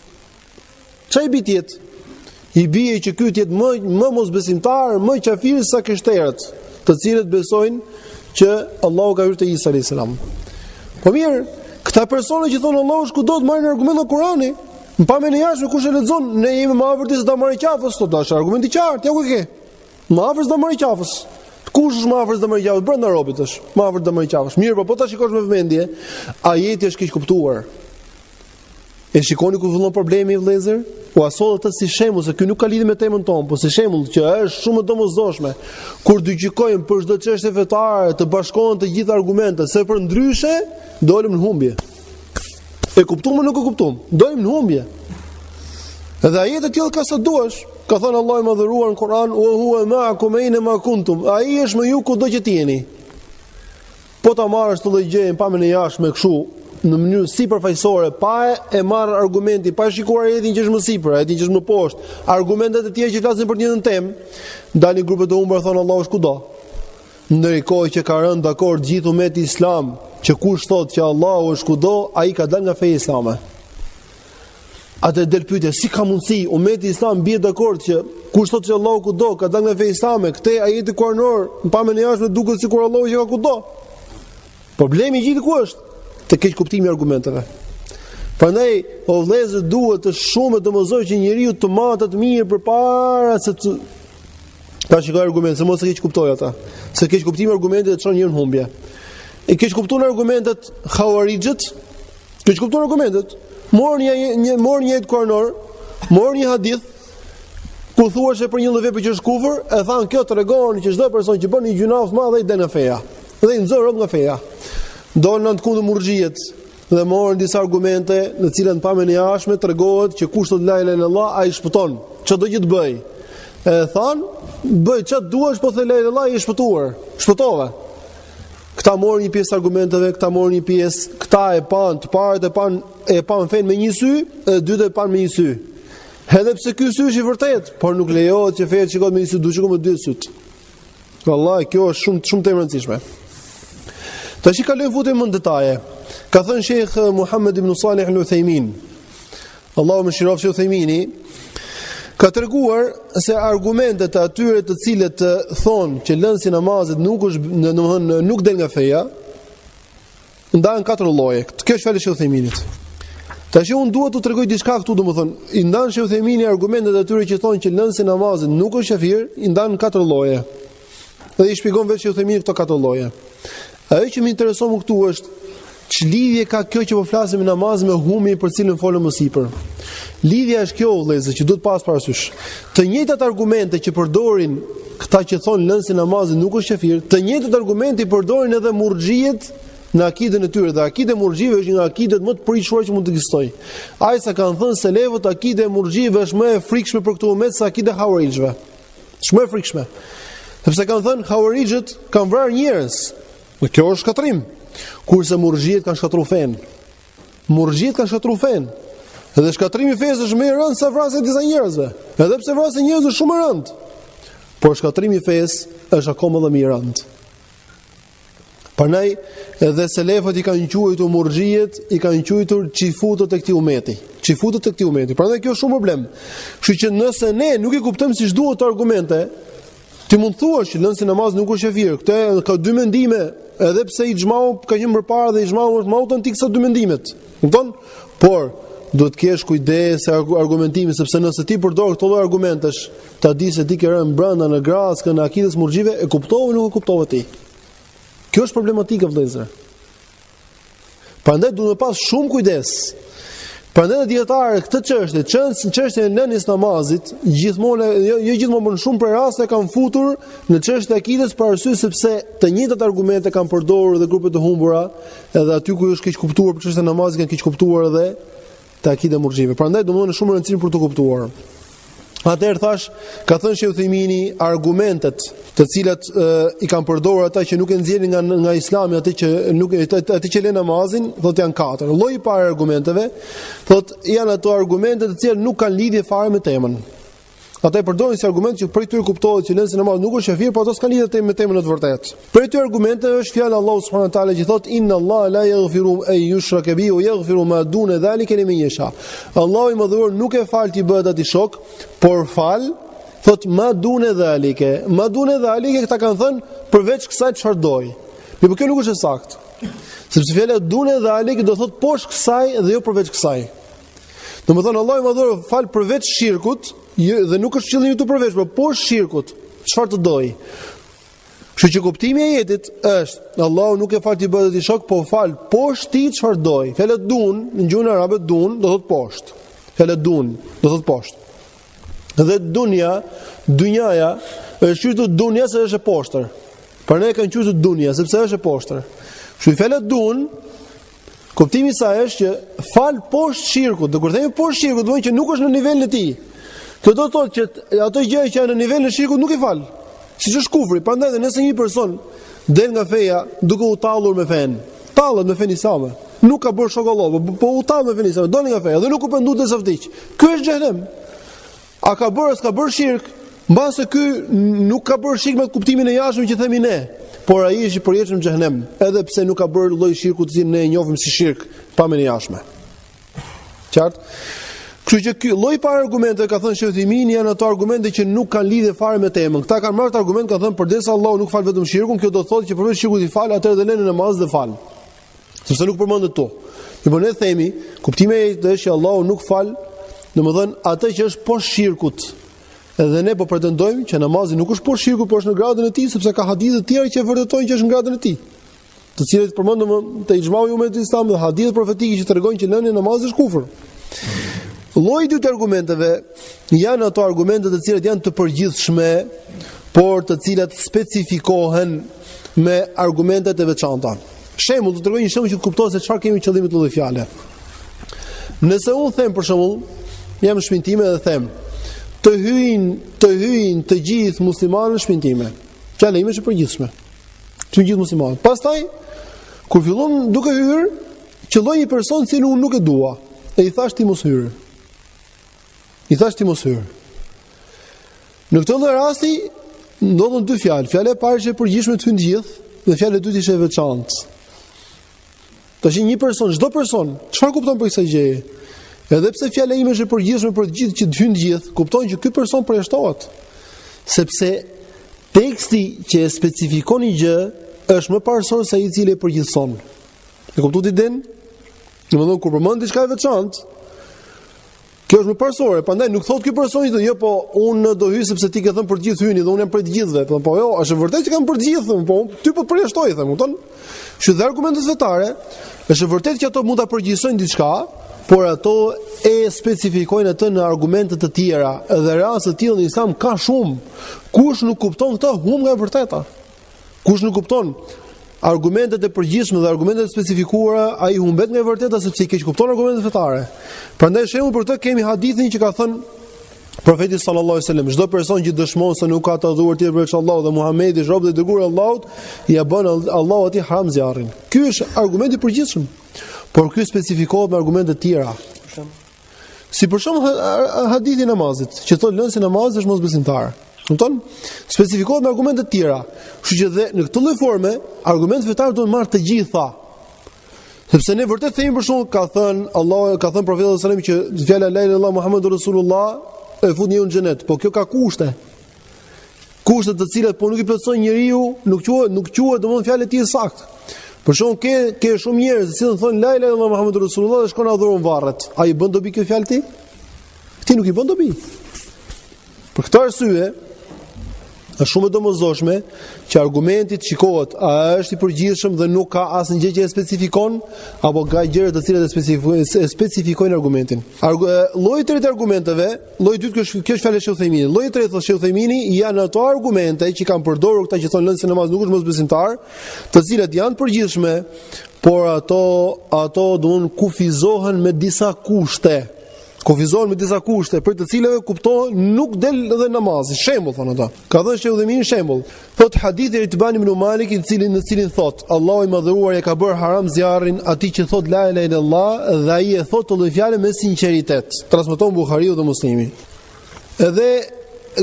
çai bitjet? I bie që ky të jetë më mosbesimtar, më qafir sa krishterët, të cilët besojnë që Allahu ka hyrë te Isa alayhis salam. Po mirë, këta persona që thonë Allahu është kudo të marrin argument nga Kurani, mpamën e jashtme kush e lexon, ne jemi më afër se do marrë qafës, thotë është argument i qartë, ja ku e ke. Më afër se do marrë qafës. Kush është më afër se do marrë qafës? Brenda robit është. Më afër se do marrë qafës. Mirë, po ta shikosh me vëmendje, ajeti është keq kuptuar. E shikoni ku fillon problemi i vëllezër? U asollet të si shembull, se ky nuk ka lidhje me temën tonë, po si shembull që është shumë e domosdoshme kur dy gjykojmë për çdo çështje fetare të bashkohen të gjitha argumentet, se për ndryshe dolëm në humbje. E kuptuam apo nuk e kuptuam? Dolëm në humbje. Edhe ajete të tilla ka sa duash. Ka thënë Allahu i madhëruar në Kur'an: "Wa huwa ma'akum ayna ma kuntum." Ai është me ju kudo që jeni. Po ta marrësh të lloj gjëje pa më në jashtme kështu, në mënyrë sipërfaqësore, pa e marr argumenti, pa shikuar ajetin që është më sipër, ajetin që është më poshtë, argumentet e tjera që flasin për të njëjtën temë, dalin grupe të humbura thonë Allahu është kudo. Ndërkohë që ka rënë dakord gjithë ummeti islam që kush thotë që Allahu është kudo, ai ka dalë nga feja islame. Atë del pyetja, si ka mundësi ummeti islam bie dakord që kush thotë që Allahu kudo, ka dalë nga feja islame? Këtë ajeti kuranor, pamën e jashtme duket sikur Allahu që ka kudo. Problemi i gjithë ku është? Të keq kuptimi i argumenteve. Prandaj, o vëllezër, duhet të shumë të domosdoshmë që njeriu të matet mirë përpara se të ta shikojë argumentet, se mos e keq kuptoj ata. Se keq kuptimi i argumentit çon njërin humbje. E keq kuptuan argumentet Khawarijët, keq kuptuan argumentet. Morën një ajet kuranor, morën një hadith ku thuhet për një lloj vepre që është kufër, e thanë kjo tregon që çdo person që bën një gjunaf të madh ai del nga feja. Dhe i nxorr rob nga feja. Donë në të kundë murxhijet dhe morën disa argumente në cilën pamën e jashtme tregohet që kush thot la ilaha illallah ai shpëton. Çdo gjë të bëj. E than, bëj çfarë duash, po the la ilaha illallah i shpëtuar. Shpëtove. Këta morën një pjesë argumenteve, këta morën një pjesë, këta e pan, të parët e pan fen me një sy, e dytë e pan me një sy. Edhe pse ky sy është i vërtet, por nuk lejohet që feja shikohet me një sy, duhet shikohet me dy syt. Vallahi kjo është shumë e rëndësishme. Tash i kalojmë futem në detaje. Ka thënë Sheikh Muhammad ibn Salih al-Uthaymin, Allahu më shirofsh Uthaymini, ka treguar se argumentet e atyre të cilët thonë që lënsi namazit nuk del nga feja, ndahen katër lloje. Kjo është fjalë e Uthayminit. Tash unë duhet t'u tregoj diçka këtu, domethënë, i ndan Sheikh Uthemini argumentet e tyre që thonë që lënsi i namazit nuk është kafir, i ndan në 4 lloje. Dhe i shpjegon vetë Sheikh Uthemini këto 4 lloje. Ajo që më intereson më këtu është ç'lidhje ka kjo që po flasim në namaz me humbin për cilën folëm më sipër. Lidhja është kjo, vëllezër, që duhet pas parasysh. Të njëjtat argumente që përdorin këta që thonë lënsi i namazit nuk është kafir, të njëjtat argumente i përdorin edhe murxhiet në akidën e tyre. Dhe akida e murxhive është një nga akidet më të pritshura që mund të ekzistojë. Ai sa kanë thënë se levët akida e murxhive është më e frikshme për këtë umet se akida e hawarijve. Është më e frikshme. Sepse kanë thënë hawarijët kanë vrarë njerëz. Dhe kjo është shkatrim. Kurse murxhiet kanë shkatruar fen. Murxhiet kanë shkatruar fen. Edhe shkatrimi i fesë është më i rëndë se vrasja e disa njerëzve. Edhe pse vrasja e njerëzve është shumë e rëndë. Por shkatrimi i fesë është akoma më i rëndë. Prandaj edhe selefët i kanë quajtur murxhiet, i kanë quajtur çifutët e këtij umeti. Çifutët e këtij umeti. Prandaj kjo është shumë problem. Kështu që nëse ne nuk i kuptojmë siç duhet të argumente, ti mund thuash që lënsi namaz nuk është kafir. Këtë ka dy mendime, edhe pse ixhmau ka qenë më parë dhe ixhmau është më autentik se dy mendimet. Kupton? Por duhet të kesh kujdes se argumentimi, sepse nëse ti përdor këto lloj argumentesh, ta di se ti ke rënë brenda në graskën e akidës murxhive, e kuptove nuk e kuptove ti. Kjo është problematika, vëllezër. Prandaj duhet të pas shumë kujdes. Prandaj dietarë këtë çështje e lënies namazit, gjithmonë jo gjithmonë, por në shumë për raste kanë futur në çështje e akidës për arsye sepse të njëjtat argumente kanë përdorur edhe grupet e humbura, edhe aty ku është keq kuptuar për çështjen e namazit kanë keq kuptuar edhe të akide murxhive. Prandaj domosdoshmë është shumë e rëndësishme për të kuptuar. Atëherë thash, ka thënë Sheikh Uthemini argumentet të cilat i kanë përdorur ata që nuk e nxjerrin nga Islami, atë që lën namazin, thotë janë 4. Lloji i parë argumenteve, thotë janë ato argumente të cilat nuk kanë lidhje fare me temën. Ata e përdorin si argument që prej tyre kuptohet që lënsi namaz nuk është kafir, por ato s'kan lidhje me temën në të vërtetë. Prej tyre argumenteve është fjala Allahu subhanahu wa taala që thotë inna Allah la yaghfiru an yushraka bihi wa yaghfiru ma duna dhalika liman yasha. Allahu i madhuar nuk e fal ti bëhet aty shok, por fal thot ma dune dhalike. Ma dune dhalike këta kanë thënë përveç kësaj çfarë doj. Por kjo nuk është e saktë. Sepse fjala dune dhalike do thot poshtë kësaj dhe jo përveç kësaj. Domethënë Allahu i madhuar fal përveç shirkut, dhe nuk është qëllimi këtu përveç, por poshtë shirkut, çfarë të doj. Kështu që kuptimi i ajetit është Allahu nuk e fal ti bëhet i shok, po fal poshtë ti çfarë doj. Fjala dun në gjuhën arabe dun do thot poshtë. Fjala dun do thot poshtë. Dhe dunjaja është qytet dunja se është e poshtër. Për ne kanë qytet dunja sepse është e poshtër. Kështu fjala dun kuptimi i saj është që fal poshtë shirkut. Do kur themi poshtë shirkut, do të thotë që nuk është në nivelin e tij. Kjo do të thotë që ato gjëra që janë në nivelin e shirkut nuk i fal. Siç është kufri. Prandaj edhe nëse një person del nga feja duke u tallur me fen, tallet me fen islam, nuk ka bërë shokollov, po u tall me fen islam, doli nga feja dhe nuk u penduat të vdiq. Ky është xhenem. A ka bërë, s'ka bërë shirk? Mbase ky nuk ka bërë shirk me kuptimin e jashtëm që themi ne, por ai është i përjetshëm në xhenem, edhe pse nuk ka bërë lloj shirku të cilin ne e njohim si shirk, pa më jashtme. Qartë? Kështu që ky lloj parë argumente ka thënë Sheikh Uthemini janë ato argumente që nuk kanë lidhje fare me temën. Këta kanë marrë argument, kanë thënë përdesë Allahu nuk fal vetëm shirkun, kjo do të thotë që përveç shirkut i fal, atëherë dhe lënë namaz dhe fal. Sepse nuk përmendet to. Po ne themi, kuptimi është që Allahu nuk fal, domethënë atë që është poshtë shirkut. Edhe ne po pretendojmë që namazi nuk është poshtë shirkut, por është në gradën e tij, sepse ka hadithe të tjera që vërtetojnë që është në gradën e tij. Të cilat përmendëm te ixhmau i umatit islam dhe hadithe profetike që tregojnë që lënia e namazit është kufër. Lloji i dytë argumenteve janë ato argumente të cilat janë të përgjithshme, por të cilat specifikohen me argumentet e veçanta. Shembull, do të tregoj një shembull që të kuptohet se çfarë kemi qëllim me këtë fjalë. Nëse unë them për shembull, jam në shtëpinë time dhe them, të hyjnë të gjithë muslimanët në shtëpinë time. Fjala ime është e përgjithshme. Të gjithë muslimanët. Pastaj kur fillon duke hyrë, qelloi një person që unë nuk e dua, e i thash ti mos hyr. Në këtë lloj rasti ndodhen dy fjalë. Fjala e parë është e përgjithshme të hyjnë të gjithë, dhe fjala e dytë është e veçantë. Tash një person, çdo person, çfarë kupton për kësaj gjëje? Edhe pse fjala ime është e përgjithshme për të gjithë që të hyjnë të gjithë, kupton që ky person përjashtohet. Sepse teksti që e specifikon një gjë është më parësor se ai i cili e përgjithson. E kuptuat idenë? Domethënë kur përmend diçka e veçantë, kjo është më parsore, prandaj nuk thotë ky personi jo po unë do hyj sepse ti ke thënë për të gjithë hyni dhe unë jam për të gjithëve. Po jo, është vërtet që kam për të gjithë, po ty po të përjashtoj them, kupton? Që dhe argumentet fetare, është vërtet që ato mund ta përgjigjësojnë diçka, por ato e specifikojnë atë në argumente të tjera. Dhe raste të tilla në Islam ka shumë. Kush nuk kupton këtë, humb nga e vërteta. Kush nuk kupton argumentet e përgjithshme dhe argumentet e specifikuara, ai humbet nga e vërteta sepse i keq kupton argumentet fetare. Prandaj shembull për këtë kemi hadithin që ka thënë Profeti sallallahu alajhi wasallam, çdo person që dëshmon se nuk ka të adhuruar tjetër veç Allahut dhe Muhamedi është rob dhe dërguar i Allahut, ja bën Allahu atij haram zjarrin. Ky është argumenti i përgjithshëm. Por ky specifikohet me argumente të tjera. Si për shembull hadithi i namazit, që thotë lënsi namazit është mosbesimtar. Kupton? Specifikohet me argumente të tjera. Kështu që dhe në këtë lloj forme, argumentet fetare duhen marrë të gjitha. Sepse ne vërtet themi për shembull ka thënë Allah, ka thënë profeti sallallahu alajhi wasallam që fjala la ilaha illallah Muhammadur Rasulullah e fut njeriu në xhenet, po kjo ka kushte. Kushte të cilat po nuk i plotëson njeriu, nuk quhet domosdoshmë fjalë e tij saktë. Për shembull ke shumë njerëz që thonë la ilaha illallah Muhammadur Rasulullah dhe shkon adhuron varret. Ai bën dobi kjo fjalë ti? Ti nuk i bën dobi. Për këtë arsye është shumë e domosdoshme që argumenti të shikohet a është i përgjithshëm dhe nuk ka asnjë gjë që e specifikon apo ka gjëra të cilat e specifikojnë argumentin. Lloji i tretë argumenteve, lloji i dytë kjo është fjalë e Sheikh Uthayminit. Lloji i tretë thotë Sheikh Uthaymin janë ato argumente që kanë përdorur këta që thonë lëndse namaz nuk është mosbesimtar, të cilat janë të përgjithshme, por ato domun kufizohen me disa kushte. Kufizohen me disa kushte për të cilave kuptohen nuk del edhe namazi. Shembull thonë ata. Ka dhënë Sheikh Uthaymin shembull. Thot hadithi i Itban ibn Malik në cilin thot Allahu i madhëruar e ka bërë haram zjarrin atij që thot la ilaha illallah dhe ai e thot këtë fjalë me sinqeritet. Transmeton Buhariu dhe Muslimi. Edhe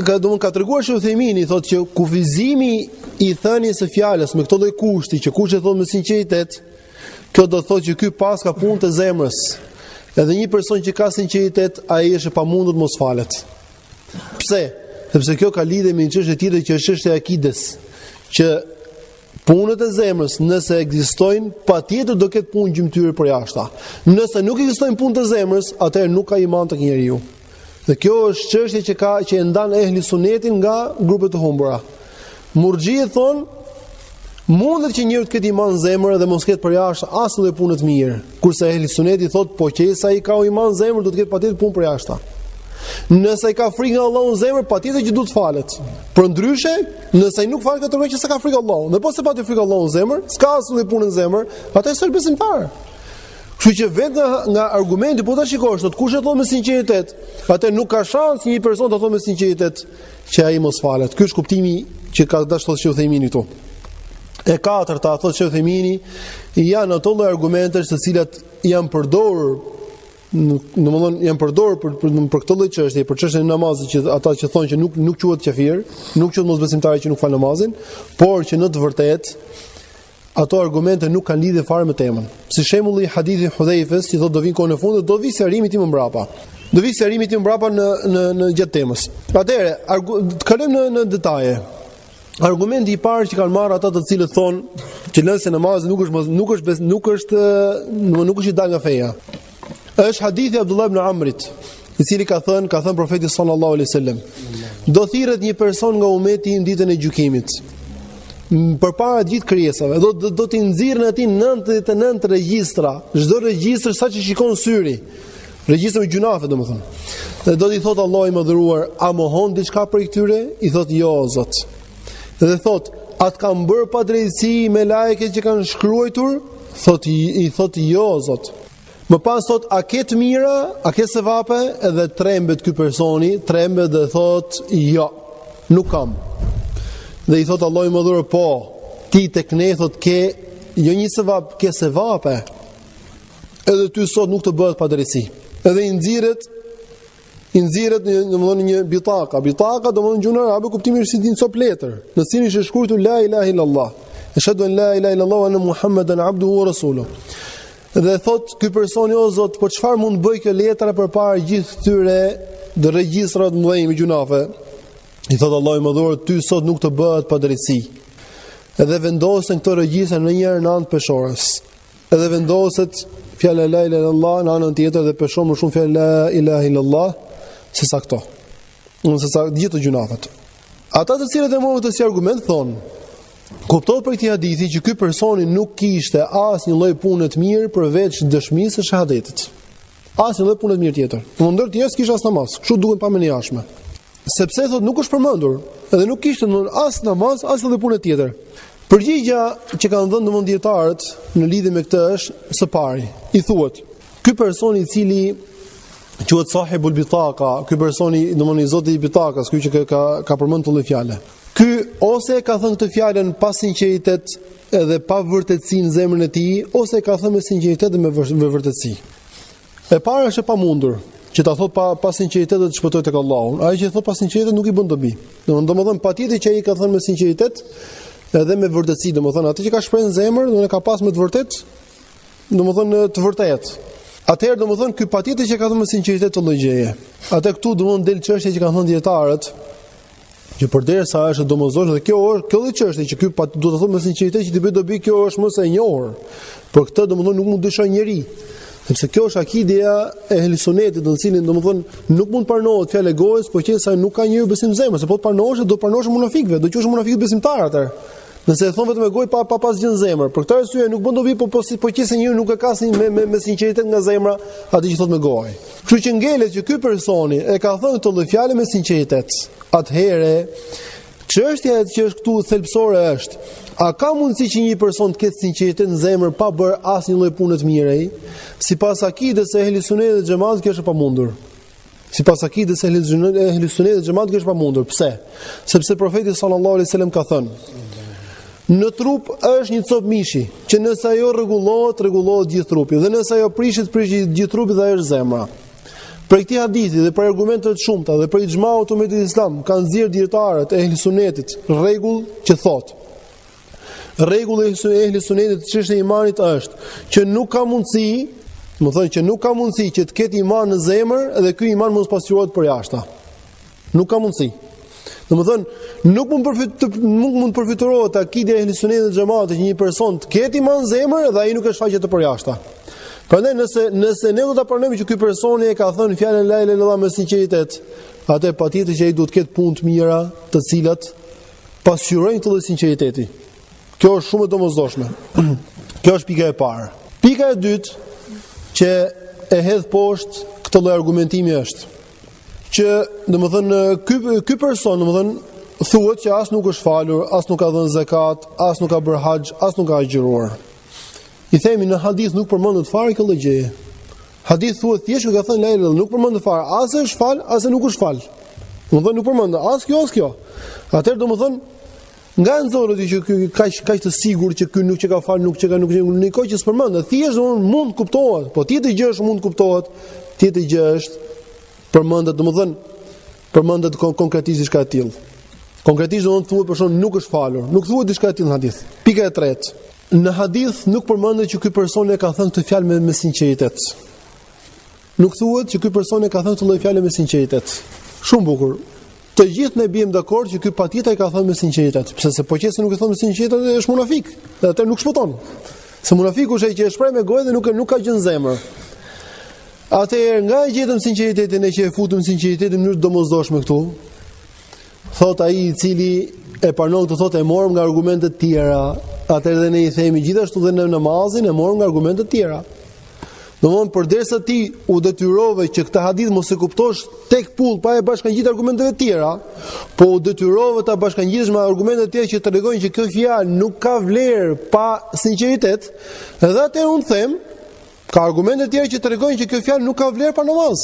ka treguar Sheikh Uthaymin thot që kufizimi i thënies së fjalës me këtë lloj kushti që kush e thot me sinqeritet, kjo do thotë që ky pas ka punë të zemrës. Edhe një person që ka sinqeritet, ai është e pamundur të mos falet. Pse? Sepse kjo ka lidhje me një çështje tjetër që është çështja e akides, që punët e zemrës, nëse ekzistojnë, patjetër do ketë punë gjymtyre për jashta. Nëse nuk ekzistojnë punët e zemrës, atëherë nuk ka iman tek njeriu. Dhe kjo është çështje që e ndan ehli sunetin nga grupet të humbura. Murxhiet thonë mundet që njeriu të ketë iman në zemër dhe mos ketë përjashtë asnjë punë të mirë. Kurse ehli suneti thotë po që sa i ka iman në zemër do të ketë patjetër punë përjashtë. Nëse ai ka frikë nga Allahu në zemër, patjetër që duhet të falet. Përndryshe, nëse ai nuk falet atë që s'ka frikë Allahu, dhe po se pati frikë Allahu në zemër, s'ka asnjë punë në zemër, atë është besimtar. Kështu që vetë nga argumenti po ta shikosh, thotë kush e thon me sinqeritet, atë nuk ka shans një person të thonë me sinqeritet që ai mos falet. Ky është kuptimi që ka dashur të thotë Uthaymin këtu. E katërta, thotë Sheikh Uthaymin, janë ato lloj argumentesh të cilat janë përdorur, domethënë janë përdorur për këtë lloj çështje, për çështjen e namazit, që ata që thonë që nuk quhet kafir, nuk quhet mosbesimtar që nuk fal namazin, por që në të vërtetë ato argumente nuk kanë lidhje fare me temën. Si shembulli i hadithit Hudhaifës, që thotë do vinë kohën e fundit, do vi sqarimi tim më mbrapa. Do vi sqarimi tim mbrapa në gjatë temës. Atëherë, të kalojmë në detaje. Argumenti i parë që kanë marrë ata të cilët thonë që lënse namazi nuk është i dalë nga feja. Është hadithi Abdullah ibn Amrit, i cili ka thënë profeti sallallahu alaihi wasallam, do thirret një person nga ummeti në ditën e gjykimit. Përpara të gjithë krijesave, do t'i nxirren atij 99 regjistra, çdo regjistër sa që shikon syri. Regjistër me gjunafe, domethënë. Dhe do t'i thotë Allahu i mëdhëruar, a mohon diçka prej këtyre? I thotë jo, Zot. Dhe thot, atë kanë bërë pa drejtësi me lajket që kanë shkruajtur? I thot jo, Zot. Më pas thot, a ke të mira, a ke sevape? Edhe trembet ky personi, trembet dhe thot jo, nuk kam. Dhe i thot Allahu i mëdhur, po, ti tek ne thot ke jo një sevap, ke sevape. Edhe ty sot nuk të bëhet pa drejtësi. Edhe i nxirret domethënë një bitaka. Bitaka domethënë në gjuhën arabe kuptimi është si një cop letër, në cilin është shkruar la ilaha illallah. Ashhadu an la ilaha illallah wa anna Muhammadan abduhu wa rasuluhu. Dhe thot ky personi, o Zot, po çfarë mund bëj kjo letra përpara gjithë këtyre të regjistrat mëdhenj me gjunafe? I thot Allahu i mëdhur, ty sot nuk të bëhet pa drejtësi. Edhe vendosen këto regjistra në një anë të peshorës. Edhe vendoset fjala la ilaha illallah në anën tjetër dhe peshon më shumë fjala la ilaha illallah se sa këto. Se sa gjithë gjunafat. Ata të cilët e morën këtë si argument thonë, kuptohet për këtë hadithi që ky personi nuk kishte asnjë lloj pune të mirë përveç dëshmisë së shahadetit. Asnjë lloj pune të mirë tjetër. Në ndër të jashtë kishte as namaz. Kështu duhet pa menjashme. Sepse thotë nuk është përmendur, edhe nuk kishte as namaz, as edhe punë tjetër. Përgjigja që kanë dhënë domosdietarët në lidhje me këtë është së pari. I thuhet, ky person i cili quhet sahibul bitaka, ky personi domosdoshmë zoti i bitakas, ky që ka përmendur këtë fjalë. Ky ose ka thënë këtë fjalën pa sinqeritet edhe pa vërtetësi në zemrën e tij, ose ka thënë me sinqeritet dhe me vërtetësi. E para është e pamundur që ta thot pa sinqeritet dhe të shpëtoj tek Allahu. Ai që thot pa sinqeritet nuk i bën dobi. Domethënë patjetër që ai ka thënë me sinqeritet edhe me vërtetësi, domethënë atë që ka shprehur në zemër, domethënë ka pas me të vërtetë, domethënë të vërtetë. Atëherë domethënë ky patjetër që ka thënë me sinqeritet të llogjeje. Atë këtu domethënë del çështja që kanë thënë dietarët, që përderisa është domosdoshme dhe kjo lloj çështje që ky duhet të thotë me sinqeritet që ti bëj dobi, kjo është më së e njohur. Por këtë domethënë nuk mund dyshoj njeri. Sepse kjo është akidja e Ehlusunetit, në cilin domethënë nuk mund pranohet fjalë gojës, por që sa nuk ka njeriu besim në zemër, se po të pranohesh do pranohesh munafikëve, do quhesh munafikë besimtar atë. Nëse e thon vetëm me gojë pa pas gjë në zemër. Për këtë arsye nuk bën dobi, po që se njeriu nuk e ka me sinqeritet nga zemra atë që thot me gojë. Kështu që ngelet që ky personi e ka thënë këtë lloj fjalë me sinqeritet. Atëherë çështja që është këtu thelbësore është, a ka mundësi që një person të ketë sinqeritet në zemër pa bërë asnjë lloj pune të mirë? Sipas akides së Ehlusunetit dhe Xhamatit kjo është e pamundur. Sipas akides së Ehlusunetit dhe Xhamatit kjo është e pamundur. Pse? Sepse profeti sallallahu alaihi wasallam ka thënë: në trup është një copë mishi, që nëse ajo rregullohet gjithë trupi, dhe nëse ajo prishet gjithë trupi dhe është zemra. Për këtë hadithi dhe për argumente të shumta dhe për ixhmaun të umatit islam kanë nxjerrë dietarët e Ehlusunetit rregull që thotë: rregulli e Ehlusunetit çështja e imanit është që nuk ka mundësi, që të ketë iman në zemër dhe ky iman mos pasqyrohet për jashtë. Nuk ka mundësi. Domethënë nuk mund përfituohet akidja e Ehlusunetit dhe Xhamatit që një person të ketë iman në zemër dhe ai nuk e shfaqet të përjashta. Prandaj nëse ne do ta pranojmë që ky personi e ka thënë fjalën la ilaha illallah me sinqeritet, atë patjetër që ai duhet të ketë punë të mira, të cilat pasqyrojnë këtë sinqeriteti. Kjo është shumë e domosdoshme. Kjo është pika e parë. Pika e dytë që e hedh poshtë këtë lloj argumentimi është që domethënë ky person domethënë thuhet që as nuk është falur, as nuk ka dhënë zakat, as nuk ka bërë haxh, as nuk ka agjëruar. I themi në hadith nuk përmendet fare këtë gjë. Hadith thuhet thjesht që ka thënë la ilaha illallah, nuk përmendet fare as është fal, as nuk është fal. Domethënë nuk përmendet as kjo as kjo. Atëherë domethënë nga nxorët që ky kaq të sigurt që ky nuk që ka fal, nuk që ka nikoj që s'përmendet. Thjesht domethënë mund kuptohet, po tjetër gjë është mund kuptohet, tjetër gjë është përmendet përmendet konkretisht diçka e tillë. Konkretisht domethënë thuhet për shkak nuk është falur, nuk thuhet diçka e tillë në hadith. Pika e tretë. Në hadith nuk përmendet që ky person e ka thënë këtë fjalë me sinqeritet. Nuk thuhet që ky person e ka thënë këtë lloj fjalë me sinqeritet. Shumë bukur. Të gjithë ne bijmë dakord që ky patjetër e ka thënë me sinqeritet, sepse po qesë nuk e thon me sinqeritet është munafik. Dhe atë nuk shpëton. Se munafiku është ai që e shpreh me gojë dhe nuk ka gjë në zemër. Atëherë nga e gjetëm sinqeritetin e që e futëm sinqeritetin në mënyrë domosdoshme këtu, thot ai i cili e pranon të thotë e morëm nga argumente të tjera. Atëherë dhe ne i themi gjithashtu dhe në namazin e morëm nga argumente të tjera. Domthonë përderisa ti u detyrove që këtë hadith mos e kuptosh tek pull pa e bashkangjitur argumenteve të tjera, po u detyrove ta bashkangjitesh me argumente të tjera që tregojnë që kjo fjalë nuk ka vlerë pa sinqeritet, edhe atë unë them ka argumente të tjera që tregojnë që kjo fjalë nuk ka vlerë pa namaz.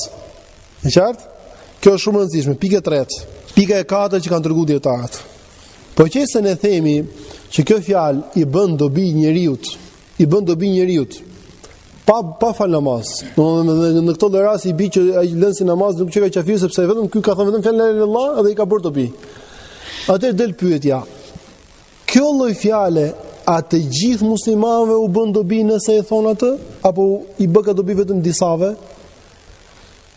Në qartë? Kjo është shumë e rëndësishme. Pika e tretë. Pika e katërt që kanë treguar dietarët. Po qëse ne themi që kjo fjalë i bën dobi njeriut, pa fal namaz. Në këtë rast i bi që ai lën si namaz nuk që ka qafir sepse vetëm ky ka thënë vetëm fjalën la ilaha illallah dhe i ka bërë dobi. Atë del pyetja. Kjo lloj fjale a të gjithë muslimanëve u bën dobi nëse e thon atë apo i bë ka dobi vetëm disave?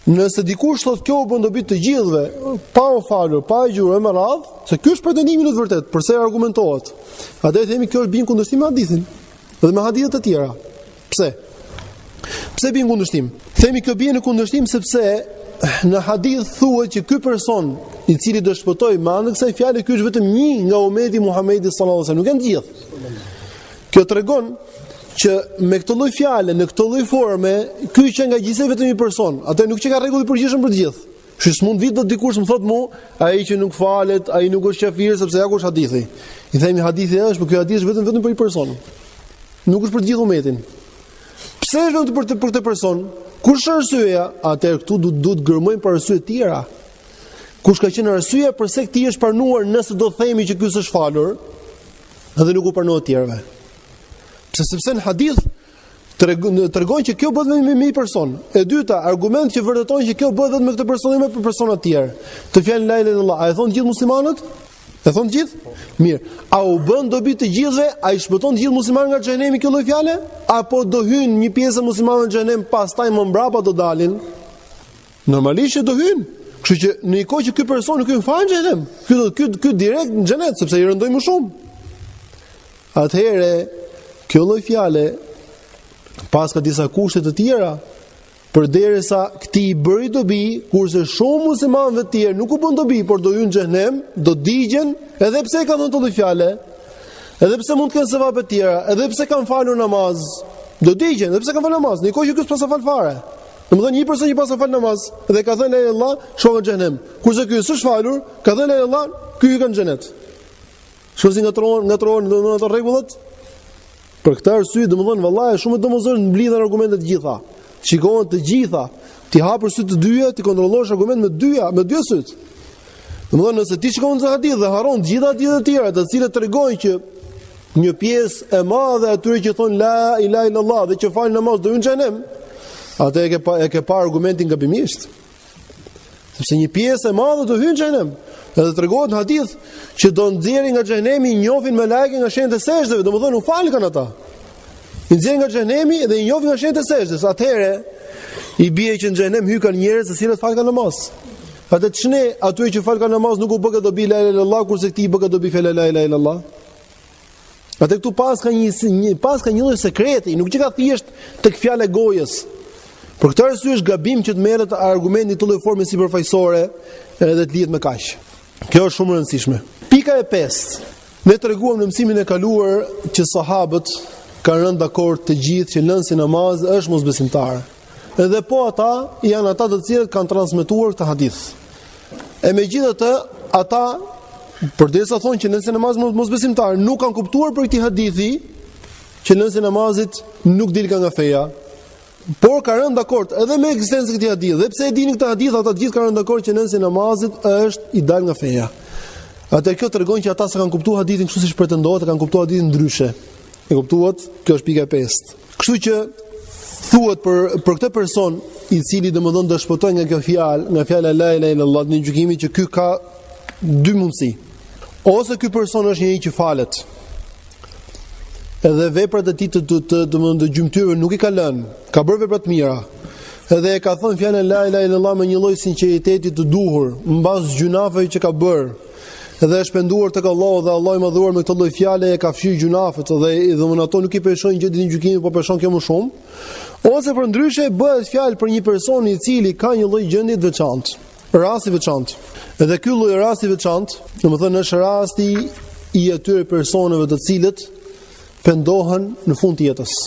Nëse dikush thotë kjo u bën dobi të gjithëve, pa u falur, pa agjëruar me radhë, se ky është pretendimi në të vërtetë, përse argumentohet. Atë themi kjo është bin kundërshtim me hadithin dhe me hadithe të tjera. Pse? Pse bie në kundërshtim? Themi kjo bie në kundërshtim sepse në hadith thuhet që ky person i cili do shpëtoj me anë të kësaj fjale, ky është vetëm një nga ummeti Muhamedit sallallahu alaihi wasallam, nuk janë të gjithë. Kjo tregon që me këtë lloj fjale, në këtë lloj forme, ky që nga gjithsej vetëm një person, atë nuk që ka rregull i përgjithshëm për të gjithë. Kështu s'mund vit do dikush më thotë mua, ai që nuk falet, ai nuk është kafir sepse ja ku është hadithi. I themi hadithi është, por ky hadith është vetëm për një person. Nuk është për të gjithë ummetin. Pse është vetëm për këtë person? Kush është arsyeja? Atëherë këtu duhet gërmojmë për arsye të tjera. Kush ka qenë arsyeja pse këtij është pranuar nëse do themi që ky s'është falur, edhe nuk u pranohet të tjerëve? Sepse në hadith tregon që kjo bëhet me një person. E dyta, argument që vërteton që kjo bëhet vetëm me këtë person dhe me persona të tjerë. Të fjalën la ilaha illallah, a e thon të gjithë muslimanët? E thon të gjithë? Mirë. A u bën dobi të gjithëve? A i shpëton të gjithë muslimanët nga xhenemi kjo lloj fjale? Apo do hyjnë një pjesë e muslimanëve në xhenem, pastaj më mbrapa do dalin? Normalisht do hyjnë. Kështu që në një kohë që ky person nuk hyn fare në xhenem, ky direkt në xhenet sepse i rëndoi më shumë. Atëherë kjo lloj fjale pas ka disa kushte të tjera, përderisa këtij i bëri dobi, kurse shumë muslimanëve të tjerë nuk u bën dobi, por do hyjnë në xhenem, do digjen, edhe pse ka thënë këtë fjalë, edhe pse mund të kenë sevape të tjera, edhe pse kanë falur namaz, do digjen, edhe pse kanë falur namaz, në kohë që ky s'pas fal fare. Domethënë një person që pas fal namaz dhe ka thënë la ilaha illallah, shkon në xhenem. Kurse ky s'është falur, ka thënë la ilaha illallah, ky hyn në xhenet. Shoqësi ngatrohen domethënë ato rregullat. Për këtë arsye, domethënë vallahi shumë domosdoshmë mblidhen argumente të gjitha. Shikohen të gjitha. Ti hapër sy të dyja, ti kontrollosh argument me dy syt. Domethënë nëse ti shikon në hadith dhe harron të gjitha hadithet e tjera, të cilët tregojnë që një pjesë e madhe atyre që thon la ilaha illallah dhe që falin namaz do hyjnë në xhenem, atë e ke pa argumentin gabimisht. Sepse një pjesë e madhe do hyjnë në xhenem. Edhe tregohet në hadith që do nxjerrin nga xhenemi njofin me lajke nga shenjtë e sejdave, domethënë u falën ata. I nxjerrin nga xhenemi dhe i njofin nga shenjtë e sejdës. Atëherë i bie që në xhenem hyj kanë njerëz të cilët falën namaz. Atë ç'ne aty që falën namaz nuk u bë dobi la ilaha illallah, kurse këtij i bë dobi fjalë la ilaha illallah. Atë këtu pas ka një lloj sekreti, nuk që ka thjesht tek fjala e gojës. Për këtë arsye është gabim që të merret argumenti të lloj forme sipërfaqësore edhe të lihet me kaq. Kjo është shumë e rëndësishme. Pika e 5. Ne treguam në mësimin e kaluar që sahabët kanë rënë dakord të gjithë që lënsi namaz është mosbesimtar. Edhe po ata janë ata të cilët kanë transmetuar këtë hadith. E megjithatë, ata përderisa thonë që lënsi namaz mosbesimtar, nuk kanë kuptuar për këtë hadithi që lënsi namazit nuk del nga feja. Por ka rënë dakord edhe me ekzistencën e këtij hadith. Dhe pse e dinin këtë hadith, ata të gjithë kanë rënë dakord që nëse namazit është i dal nga feja. Atë kjo tregon që ata s'kan kuptuar hadithin kështu siç pretendohet, kanë kuptuar hadithin ndryshe. E kuptuat? Kjo është pika e 5. Kështu që thuhet për këtë person i cili domodin do shpëtojë nga kjo fjalë, nga fjala la ilaha illallah në gjykimin që ky ka dy mundësi. Ose ky person është njëri që falet. Edhe veprat e tij të gjymtyrëve nuk i ka lënë, ka bërë vepra të mira. Edhe e ka thënë fjalën la ilaha illallah me një lloj sinqeriteti të duhur, mbas gjunafeve që ka bërë. Edhe është penduar tek Allahu dhe Allahu i madhuar me këtë lloj fjale e ka fshirë gjunafet dhe domon ato nuk i peshojnë gjë ditën e gjykimit, por peshon kjo më shumë. Ose për ndryshe bëhet fjalë për një person i cili ka një lloj gjendje të veçantë, rasti i veçantë. Edhe ky lloj rasti i veçantë, domethënë është rasti i atyre personave të cilët pendohen në fund të jetës.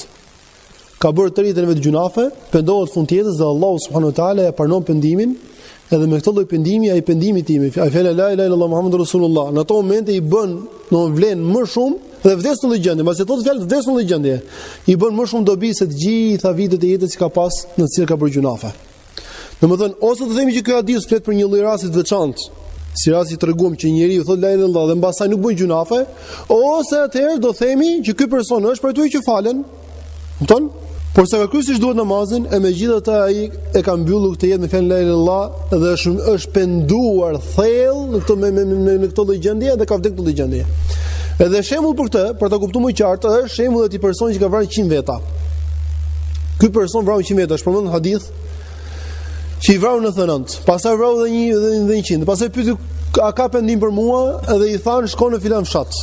Ka bërë të rritën e vetë gjunafe, pendohet fund të jetës dhe Allahu subhanahu wa taala e pranon pendimin, edhe me këtë lloj pendimi ai pendimi tim, ai fjalë la ilaha illallah muhammedur rasulullah, në ato momente i bën në vlen më shumë dhe vdes në gjendje, mbas e thotë fjalë vdes në gjendje, i bën më shumë dobi se të gjitha vitet e jetës që ka pas në cilë ka bërë gjunafe. Domethënë, ose të themi që ky hadith flet për një lloj rasti të veçantë, si rasti treguam që njeriu thot la ilaha illallah dhe mbasaj nuk bën gjunafe, ose atëherë do themi që ky person është për ato që falen. Kupton? Por sa ka kryer siç duhet namazin, e megjithatë ai e ka mbyllur këtë jetë me fjalën la ilaha illallah dhe është penduar thellë në këtë lloj gjendje dhe ka vdekur këtë lloj gjendje. Edhe shembull për këtë, për ta kuptuar më qartë, është shembulli i atij personi që ka vrarë 100 veta. Ky person vrau 100 veta, është përmendur në hadith që i vrau 99, pastaj vrau edhe 100, pastaj pyeti a ka pendim për mua dhe i thanë shkon në filan fshat.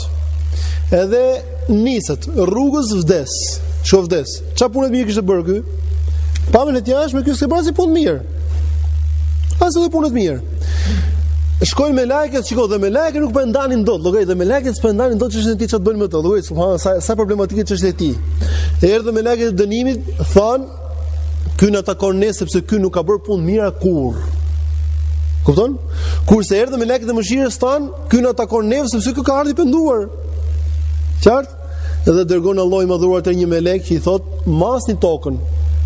Edhe niset rrugës vdes. Ço vdes. Çfarë punë mirë kishte bërë ky? Pamjen e jashtme ky s'ka bërë si punë mirë. As edhe punë të mirë. Shkojnë me lajket, shikoj dhe me lajket nuk po ndanin dot, llogarit dhe me lajket s'po ndanin dot ç'është ti ç'të bën me to. Llogarit, subhanallahu, sa problematike ç'është e ti. Erdhë me lajket e dënimit, thon, ky na takon ne sepse ky nuk ka bërë punë mira kurr. Kupton? Kurse erdhë me lajket e mëshirës, thon, ky na takon ne sepse ky ka ardhi penduar. Qartë? Edhe dërgon Allahu i madhuar te një melek që i thot, masni tokën.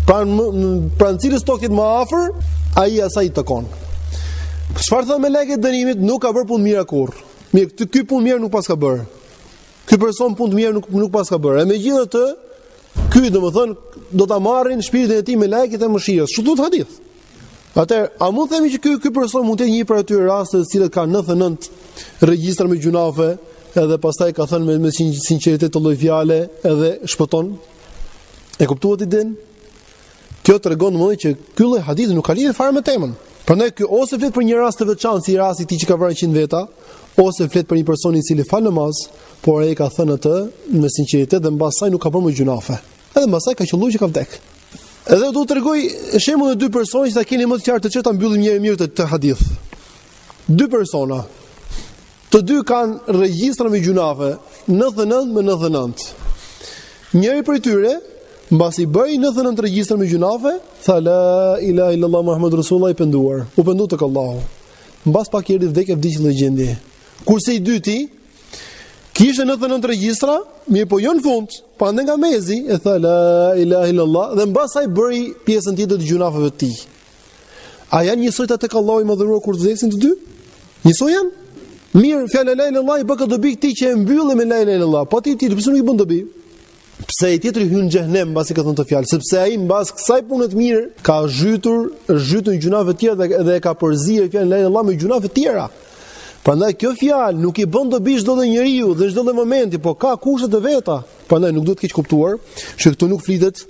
Pranë cilës tokë më afër, ai asaj takon. Çfarë thon me lekët dënimit, nuk ka bërë punë mira kurr. Mirë, ky punë mirë nuk pas ka bërë. Ky person punë mirë nuk pas ka bërë. E megjithatë, ky domethënë do ta marrin shpirtin e tij me lekët e mëshirës. Kështu thot hadith. Atëherë, a mund të themi që ky person mund të jetë një për atyre raste të cilët ka 99 regjistra me gjunafe, edhe pastaj ka thënë me sinqeritet të lloj fjale, edhe shpëton? E kuptuat idenë? Kjo tregon domosdoshmë që ky lloj hadithi nuk ka lidhje fare me temën. Prandaj ky ose flet për një rast të veçantë si rasti i tij që ka vrarë 100 veta, ose flet për një person i cili fal namaz, por ai ka thënë atë me sinqeritet dhe mbas saj nuk ka bërë më gjunafe. Edhe mbas saj ka qelluar që ka vdek. Edhe do të tregoj shembull e dy persona që ta keni më të qartë të çeta mbyllim njëri mirë të hadith. Dy persona. Të dy kanë regjistra me gjunafe, 99 me 99. Njëri prej tyre mbasi bëri 99 regjistra me gjunafe, tha la ilaha illallah muhammedur rasulullah, i penduar. U pendu tek Allahu. Mbas pak erdhi vdekja, vdiq në gjendje. Kurse i dyti kishte 99 regjistra, mirë po jo në fund, prandaj nga mezi e tha la ilaha illallah dhe mbas ai bëri pjesën tjetër të gjunafeve të tij. A janë njësoj tek Allahu i madhëruar kur vdesin të dy? Njësoj janë? Mirë, fjala la ilaha illallah i bë këtë dobi ti që e mbyll me la ilaha illallah, po ti pse nuk i bën dobi? Pse i tjetri hyn në xhenem mbasi ka thënë të fjalë, sepse ai mbas kësaj pune të mirë ka zhytur gjunafe të tjera dhe ka përzier fjalën la ilaha illallah me gjunafe të tjera. Prandaj kjo fjalë nuk i bën dobi çdo lloj njeriu dhe çdo lloj momenti, po ka kushtet e veta. Prandaj nuk duhet keq kuptuar, që këtu nuk flitet,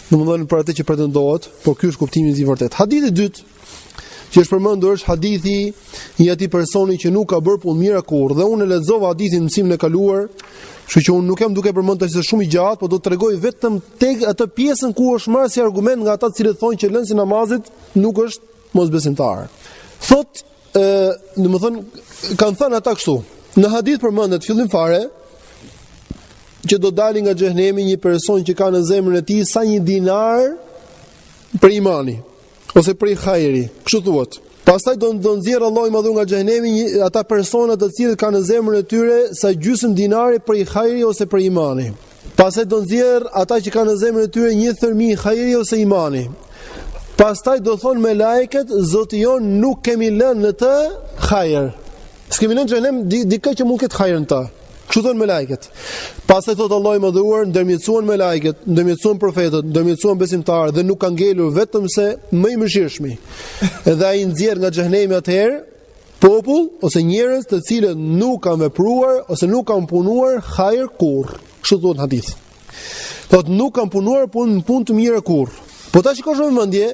domethënë për atë që pretendohet, por ky është kuptimi i vërtet. Hadithi i dytë që është përmendur është hadithi i atij personi që nuk ka bërë punë mira kurrë, dhe unë lexova hadithin mësimin e kaluar. Kështu që unë nuk jam duke përmendur se shumë i gjatë, por do të tregoj vetëm tek atë pjesën ku është marrë si argument nga ata të cilët thonë që lënsi namazit nuk është mosbesimtar. Thotë, domethënë kanë thënë ata kështu. Në hadith përmendet fillim fare që do dalë nga xhehenemi një person që ka në zemrën e tij sa një dinar për imani ose për hajri. Kështu thuhet. Pastaj do nxjerr Allahu i madhuar nga xhehenemi ata persona të cilët kanë në zemrën e tyre sa gjysmë dinari për hajri ose për imani. Pastaj do nxjerr ata që kanë në zemrën e tyre një thërmi hajri ose imani. Pastaj do thonë me lajket, Zoti jon nuk kemi lënë në të hajër. S'kemi lënë xhenem dikë që mund ketë hajër në të. Kështu thonë me lajket. Pastaj thot Allahu i madhuar, ndërmjetësuan me lajket, ndërmjetësuan profetët, ndërmjetësuan besimtarët dhe nuk kanë ngelur vetëm se më i mëshirshmi. Edhe ai nxjerr nga xhehenemi atëherë popull ose njerëz të cilët nuk kanë vepruar ose nuk kanë punuar hajër kurr. Kështu thot hadith. Thot nuk kanë punuar punë të mira kurr. Po ta shikosh me mendje,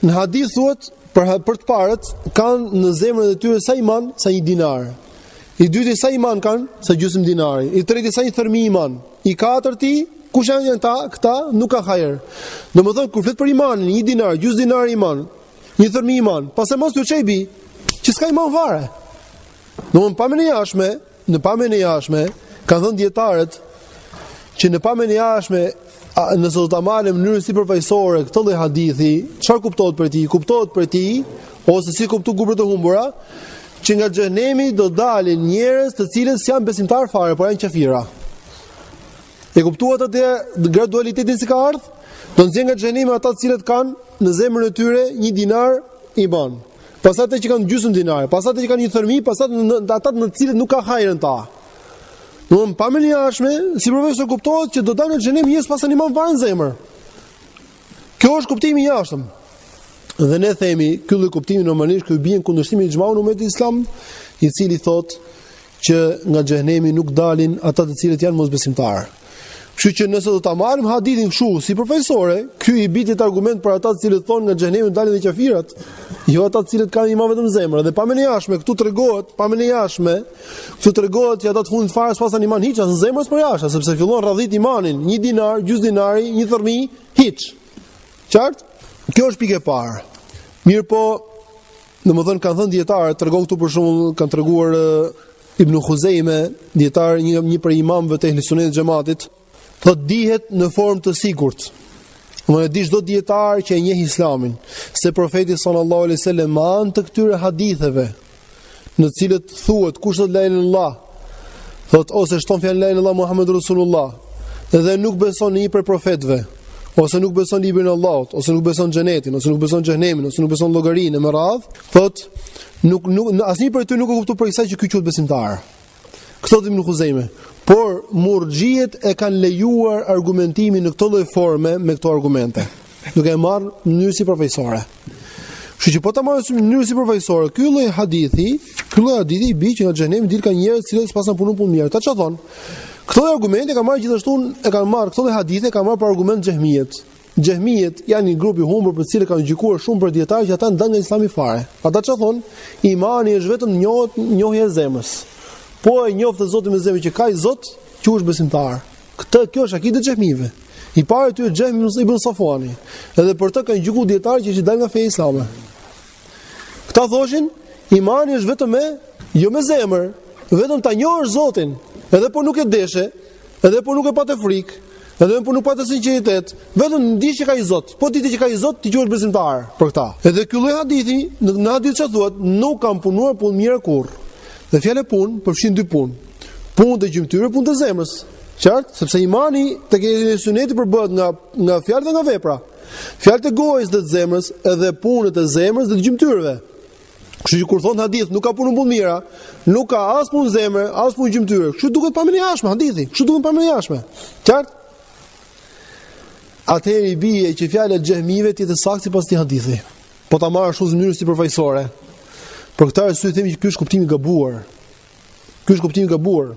në hadith thuhet për të parët kanë në zemrën e tyre sa iman, sa një dinar. I dyti sa iman kanë, sa gjysmë dinari. I treti sa një thërmi iman. I katërti, kush janë këta, nuk ka hajër. Domethënë kur flet për imanin, një dinar, gjysmë dinar iman, një thërmi iman, pastaj mos t'u çejbi, që s'ka iman fare. Domethënë në pamjen e jashtme, kanë thënë dietarët që në pamjen e jashtme, nëse do ta marrim në mënyrë sipërfaqësore këtë lloj hadithi, çfarë kuptohet për ti? Kuptohet për ti ose si kuptu gubrat e humbura, që nga xhenemi do dalin njerëz të cilët janë besimtar fare, por janë qafira. E kuptuat atë gradualitetin si ka ardhur? Do nxjerr nga xhenemi ata të cilët kanë në zemrën e tyre një dinar iman. Pastaj ata që kanë gjysmë dinar, pastaj ata që kanë një thërmi, pastaj ata në të cilët nuk ka hajrin ta. Domthon pa më jashtme, si profesor kuptohet që do dalin në xhenem njerëz pas iman fare në zemër. Kjo është kuptimi i jashtëm. Dhe ne themi, ky lloj kuptimi normalisht ky bien kundërshtimin e xhmaun umetit islam, i cili thotë që nga xhehenemi nuk dalin ata të cilët janë mosbesimtarë. Kështu që nëse do ta marrim hadithin kështu si profesore, ky i bitet argument për ata të cilët thonë nga xhehenemi dalin edhe qafirat, jo ata të cilët kanë iman vetëm në zemër. Dhe pa më jashtme, këtu tregohet, këtu tregohet që ata të fundit fare s'pasan iman hiç as në zemër as për jashtë, sepse fillon radhit imanin, një dinar, gjysmë dinari, një thërmi, hiç. Qartë? Kjo është pikë e parë. Mirë po, domethënë kanë thënë dietarë, tregon këtu për shembull, kanë treguar Ibn Hoxhë, dietar një prej imamëve të Ehlis Xhamatit, thotë dihet në formë të sigurt. Më e di çdo dietar që e njeh Islamin, se profeti sallallahu alaihi wasallam me anë të këtyre haditheve, në të cilët thuhet kush thot la ilaha illallah, thot ose shton fjalën la ilaha illallah Muhammedur Rasulullah, dhe nuk beson në një prej profetëve, ose nuk beson në librin e Allahut, ose nuk beson xhenetin, ose nuk beson xhenemin, ose nuk beson llogarinë me radh, thot nuk asnjë prej tyre nuk e kupton për kësaj që ky quhet besimtar. Këto Ibn Hoxhë. Por murxhiet e kanë lejuar argumentimin në këtë lloj forme me këto argumente, duke e marrë në mënyrë si profesore. Kështu që po ta marrësh në mënyrë si profesore, ky lloj hadithi i bi që nga xhenemi dil ka njerëz që s'pasan punon punë mirë. Ta çfarë thon? Këto argumente kanë marrë gjithashtu, këto lloj hadithe kanë marrë për argument xehmijet. Xehmijet janë një grup i humbur për të cilët kanë gjykuar shumë për dietarë që ata ndan nga Islami fare. Ata çfarë thon? Imani është vetëm njohja e zemrës. Po e njoft të Zotin me zemër që ka i Zot, quhesh besimtar. Kjo është akide xehmive. I parë ty Xehmi ibn Safuani. Edhe për të kanë gjykuar dietarë që ishin dalë nga feja islame. Këta thoshin, imani është vetëm jo me zemër, vetëm ta njohësh Zotin, edhe po nuk e deshe, edhe po nuk e patë frikë, edhe po nuk patë sinqeritet, vetëm ndiq që ka i Zot. Po ti që ka i Zot, ti quhesh besimtar për këtë. Edhe ky lloj hadithi, në hadith çfarë thuhet, nuk kanë punuar punë mirë kurrë. Dhe fjalë punë përfshin dy punë. Punë të gjymtyrë, punë të zemrës. Qartë? Sepse imani tek suneti përbohet nga fjalët dhe nga vepra. Fjalët e gojës dhe të zemrës, edhe punët e zemrës dhe të gjymtyrëve. Kështu që kur thon hadith, nuk ka punë mira, nuk ka as punë zemre, as punë gjymtyre. Kështu duket pa menjashme hadithi. Kështu duket pa menjashme. Qartë? Atëherë i bie që fjalët e xehmive ti të saktë sipas këtij hadithi. Po ta marrësh në mënyrë si përfaqësore. Për këtë arsye themi që ky është kuptimi i gabuar. Ky është kuptimi i gabuar.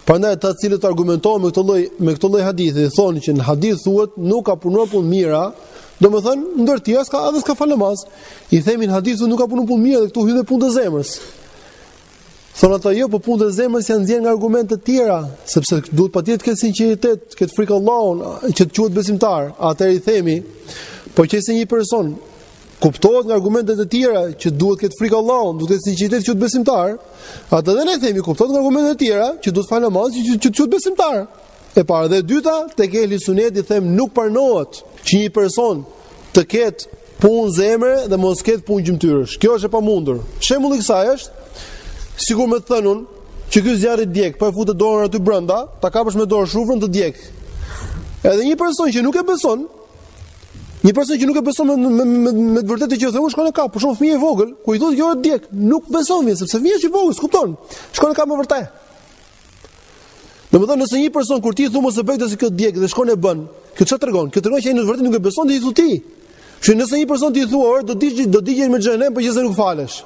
Prandaj ata të cilët argumentojnë me këtë lloj hadithi, thonë që në hadith thuhet nuk ka punuar punë mira, domethënë ndër tjerë s'ka fal namaz. I themi në hadith nuk ka punuar punë mira dhe këtu hyn dhe punë të zemrës. Thonë ata jo, po punët e zemrës janë nxjerrë nga argumente të tjera, sepse duhet patjetër të ketë sinqeritet, të ketë frikë Allahun, që të quhet besimtar. Atëherë i themi, po që se një person kuptohet nga argumentet e tjera që duhet këtë frikë Allahun, duhet këtë sinqeritet që të besimtar, atë dhe ne themi kuptohet nga argumentet e tjera që duhet fal namaz që të besimtar. E para dhe e dyta, tek ehli suneti them nuk pranohet që një person të ketë punë zemre dhe mos ketë punë gjymtyrësh. Kjo është e pamundur. Shembulli i kësaj është sikur më thënun që ky zjarri djeg, po e futet dorën aty brenda, ta kapësh me dorë shufrën të djeg. Edhe një person që nuk e beson me të vërtetë që thon shkon e ka, por shumë fëmijë i vogël, ku i thotë kjo është djeg, nuk beson vjen sepse fëmia është i vogël, s'kupton. Shkon e ka me vërtet. Domethënë nëse një person kur ti thua mos e bëj se kjo djeg dhe shkon e bën, kjo çfarë tregon? Kjo tregon që ai në vërtetë nuk e beson dhe i thu ti. Që nëse një person ti thua, "Or do digjesh me xhenem, por që se nuk falesh."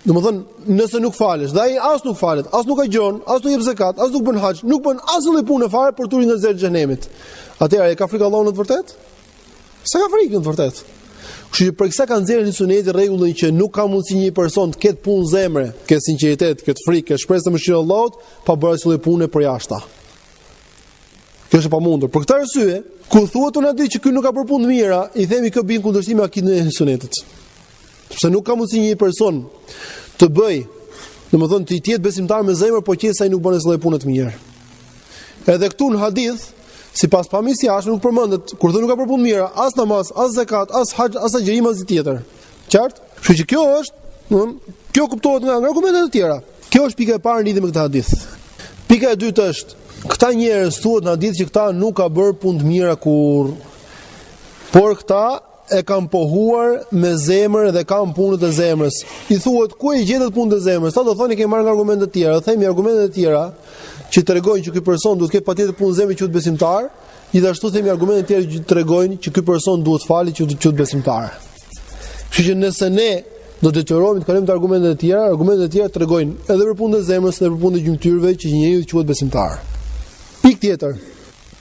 Domethënë, nëse nuk falesh, dhe ai as nuk falet, as nuk agjon, as nuk jep zakat, as nuk bën haxh, nuk bën asnjë punë fare për turin nga zerë xhenemit. Atëherë ai ka frikë Allahut në të vërtetë? Sa ka frikë në të vërtetë? Kështu që për kësaj kanë nxjerrë në suneti rregullin që nuk ka mundësi një person të ketë punë zemre, të ketë sinqeritet, të ketë frikë, të shpresë të mëshirën e Allahut pa bërë asnjë punë për jashtë. Kjo është e pamundur. Për këtë arsye, kur thuhet unë aty që ky nuk ka bërë punë mira, i themi kë bin kundërshtim me akidën e sunetit. Sepse nuk ka mundësi një person të bëj, domethënë të jetë besimtar me zemër, por që ai nuk bën asnjë punë të mirë. Edhe këtu në hadith, sipas pamjes së jashtme nuk përmendet kur thonë nuk ka bërë punë mira, as namaz, as zakat, as haxh, as agjerim as tjetër. Qartë? Kështu që kjo është, kjo kuptohet nga argumentet e tjera. Kjo është pika e parë në lidhje me këtë hadith. Pika e dytë është, këta njerëz thuhet në hadith që këta nuk ka bërë punë të mira kurrë. Por këta e kanë pohuar me zemër dhe kanë punët e zemrës. I thuhet ku e gjetet punët e zemrës? Ata do thonë që marrin nga argumente të tjera. Themi argumente të tjera që tregojnë që ky person duhet të ketë patjetër punë zemre që të besimtar, gjithashtu themi argumente të tjera që tregojnë që ky person duhet të falë që të qetë besimtar. Kështu që nëse ne do të detyrohemi të kalojmë te argumentet e tjera tregojnë edhe për punën e zemrës dhe për punën e gjymtyrëve që njeriu të quhet besimtar. Pikë tjetër.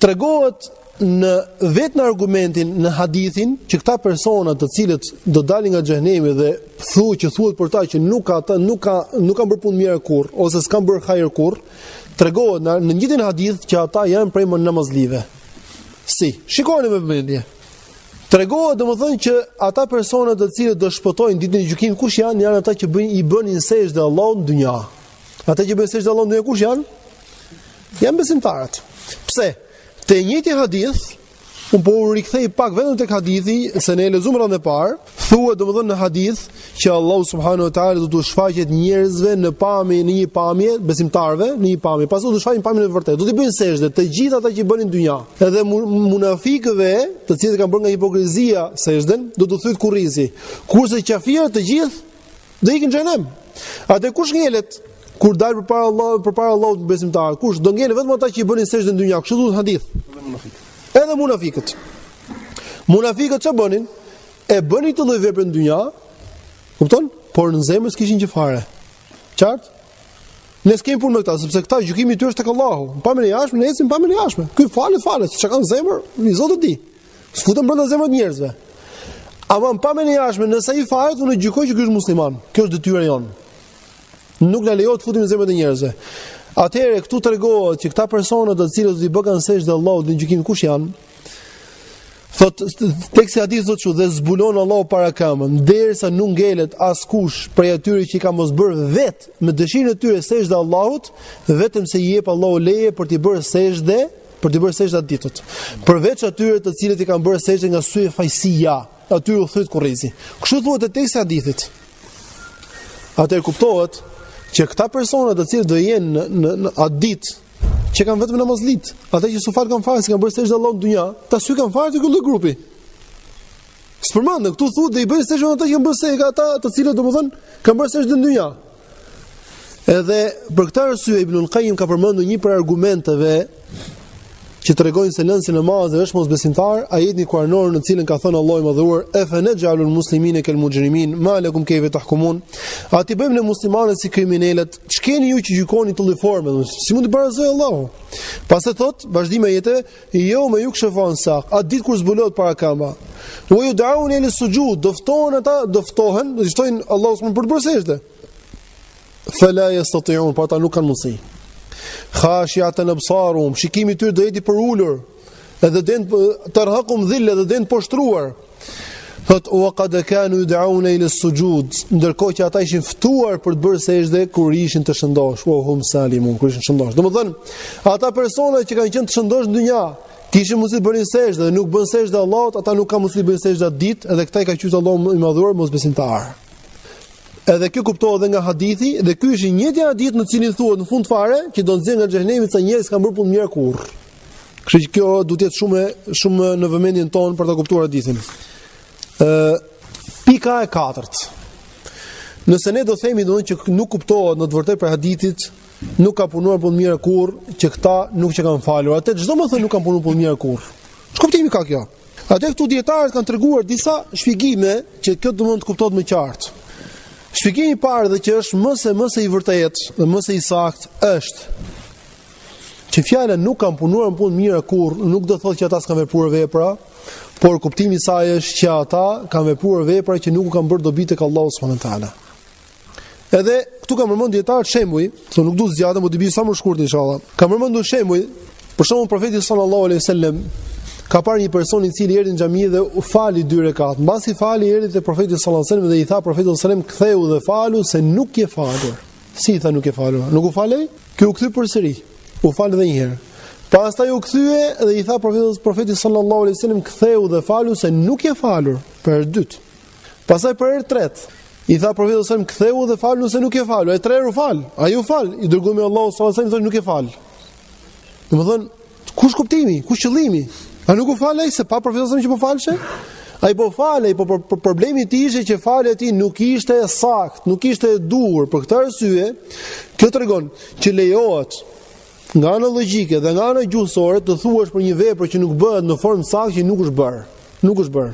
Tregohet në argumentin në hadithin që këta persona të cilët do dalin nga xhenemi dhe thuhet për ta që nuk kanë bërë punë mirë kurrë ose s'kan bërë hajër kurrë, tregohet në njëjtin hadith që ata janë prej namazlive. Si, shikoni me vëmendje. Tregohet domethënë që ata persona të cilët do shpëtojnë ditën e gjykimit kush janë ata që bënin sejdë Allahut në dynja. Ata që bëjnë sejdë Allahut në dynja kush janë? Janë besimtarët. Pse? Te njëjti hadith, un po u rikthej pak vetëm tek hadithi, se ne e lexuam rreth e parë, thuhet domethënë në hadith që Allahu subhanahu wa taala do t'u shfaqet njerëzve në një pamje, besimtarëve në një pamje, pastaj do të shfaqin pamjen e vërtetë. Do t'i bëjnë sejdë të gjithë ata që bënin dynja. Edhe munafikëve, të cilët kanë bërë nga hipokrizia sejdën, do t'u thyet kurrizi. Kurse qafirët të gjithë do ikin në xhenem. Atë kush ngelet kur dal përpara Allahut besimtar? Kush do ngelet? Vetëm ata që bënin sejdë në dynja. Kështu thuhet hadith. Edhe munafikët. Munafikët ç'a bënin? E bënin të lloj vepre në dynja, kupton? Por në zemër s'kishin që fare. Qartë? Ne s'kemi punë me këta, sepse këta gjykimi i tyre është tek Allahu. Pamën e jashtme, ne ecim pamën e jashtme. Ky falet, çka kanë në zemër, i Zoti di. S'futen brenda zemrës të njerëzve. Ama pamën e jashtme, nëse ai falet, unë gjykoj që ky është musliman. Kjo është detyra jonë. Nuk na lejohet të futim në zemrën e njerëzve. Atëherë këtu tregohet që këta persona të cilët do i bëkan sejdë Allahut në gjykim kush janë? Thot teksti hadith thotë dhe zbulon Allahu para kamën, derisa nuk ngelet askush prej atyre që i ka mos bërë vetë me dëshirën e tyre sejdë Allahut, vetëm se i jep Allahu leje për t'i bërë sejdë atë ditët. Përveç atyre të cilët i kanë bërë sejdë nga sy e fajësia, atyre u thyet kurrizi. Kështu thuhet te teksti hadithit. Atëherë kuptohet që këta persona të cilët do jenë në atë ditë që kanë vetëm namazit, ata që sufal kanë fare, kanë bërë sejdë Allahut në dynja, ta sy kanë fare të ky grupi. S'përmendën, këtu thotë i bëjnë sejdë ata që kanë bërë sejdë, ata të cilët domethënë kanë bërë sejdë në dynja. Edhe për këtë arsye Ibnul Qayyim ka përmendur një për argumenteve që tregojnë se lënsi namazit është mosbesimtar, ajetin kuranor në cilën ka thënë Allahu i Madhëruar efanaj'alul muslimina kal mujrimin ma lakum kayfa tahkumun. A ti bëjmë ne muslimanët si kriminalët? Ç'keni ju që gjykoni të lloj forme? Si mund të barazoj Allahu? Pastaj thot, vazhdimi i jetës, jo me ju kshefon sa, atë ditë kur zbulohet para kama. Wa yud'auna ila sujud, doftohen ata, do ftojnë Allahu për të bërë sejdë. Fala yastati'un, por ata nuk kanë mundësi. Khashiatan absarum, shikimi i tyre do jeti për ulur, edhe den tarhaqum dhilla, edhe den poshtruar. Thot wa qad kanu yud'auna ila as-sujud, ndërkohë që ata ishin ftuar për të bërë sejdë kur ishin të shëndosh, wa hum salimun, kur ishin të shëndosh. Domethënë, ata persona që kanë qenë të shëndosh në dynja, kishin mundësi të bënin sejdë dhe nuk bën sejdë Allahut, ata nuk kanë mundësi të bëjnë sejdë atë ditë, edhe këta i ka qytet Allahu i Madhuar mosbesimtar. Edhe kjo kuptohet edhe nga hadithi, dhe ky është një hadith në cilin thuhet në fund fare që do nxjerrë nga xhehenemi sa njerëz kanë bërë punë mirë kurr. Kështu që kjo duhet të jetë shumë në vëmendjen tonë për ta kuptuar hadithin. Pika e katërt. Nëse ne do themi domthonjë që nuk kuptohet në të vërtetë për hadithit, nuk ka punuar punë mirë kurr, që këta nuk që kanë falur, atë çdo më thënë nuk kanë punuar punë mirë kurr. Ç'kuptimi ka kjo? Atë këtu dietarët kanë treguar disa shpjegime që kjo do mund të kuptohet më qartë. Shpjegimi i parë dhe që është më se i vërtetë dhe më se i saktë është që fjala nuk kanë punuar në punë mirë kurrë, nuk do thotë që ata s'kan vepruar vepra, por kuptimi i saj është që ata kanë vepruar vepra që nuk u kanë bërë dobi tek Allahu subhanahu wa taala. Edhe këtu kam përmendur dietar shembuj, thonë nuk duhet zgjatem, po të bëj sa më shkurt inshallah. Kam përmendur shembuj, për shembull profeti sallallahu alaihi wasallam ka parë një person i cili erdhi në xhami dhe u fali 2 rekat. Mbasi fali erdhi te profeti sallallahu alajhi wasallam dhe i tha profetit sallallahu alajhi wasallam ktheu dhe falu se nuk je falur. Si i tha nuk je falur? Nuk u falej? Ky u kthy përsëri. U fal edhe një herë. Pastaj u kthye dhe i tha profetit sallallahu alajhi wasallam ktheu dhe falu se nuk je falur për herë dytë. Pastaj për herë tretë i tha profetit sallallahu alajhi wasallam ktheu dhe falu se nuk je falur. E tre herë u fal. Ai u fal. I dërguami Allahu sallallahu alajhi wasallam thonë nuk je fal. Domethënë kush kuptimi? Kush qëllimi? A nuk u falej se pa profetin që po falshe? Ai po falej, po problemi i tij ishte që falja e tij nuk ishte e saktë, nuk ishte e duhur. Për këtë arsye, kjo tregon që lejohet nga ana logjike dhe nga ana gjuhësore të thuash për një vepër që nuk bëhet në formë saktë që nuk është bërë. Nuk është bërë.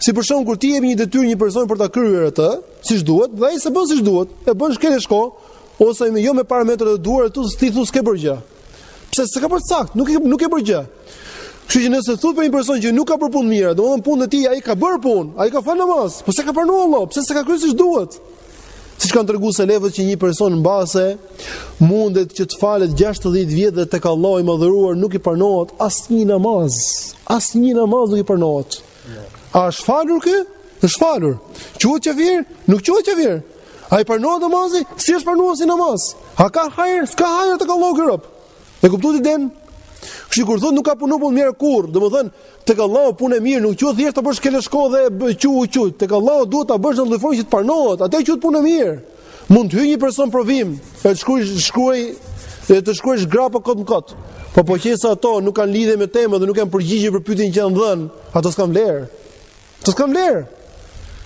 Si për shembull kur ti jep një detyrë një person për ta kryer atë, siç duhet, dhe ai se bën siç duhet, e bën shkelë shko, ose jo me parametrat e duhur, ti thu s'ke bërë gjë. Pse s'ka bërë saktë, nuk e bërë gjë. Kështu që nëse thot për një person që nuk ka bërë punë mirë, domethënë punën e tij ai ka bërë punë, ai ka fal namaz, po s'e ka pranuar Allah, pse s'e ka kryer siç duhet? Siç kanë treguar selefët që një person mbase mundet që të falet 60 vjet dhe tek Allahu i Madhëruar nuk i pranohet asnjë namaz. Asnjë namaz nuk i pranohet. A është falur ky? Është falur. Quhet kafir? Nuk quhet kafir. Ai pranon namazin, si është pranuar si namaz? A ka hajër? S'ka hajër tek Allahu ky rob. E kuptuat den? Kështu kur thotë nuk ka punë mirë kurr, domethënë tek Allahu punë mirë nuk quhet thjesht ta bësh keleshko dhe quj. Tek Allahu duhet ta bësh në lloj forme që të pranohet, atë quhet punë mirë. Mund të hyjë një person provim, të shkruaj grapa kot. Po qesa ato nuk kanë lidhje me temën dhe nuk kanë përgjigje për pyetjen që janë dhënë, ato s'kan vlerë. Ato s'kan vlerë.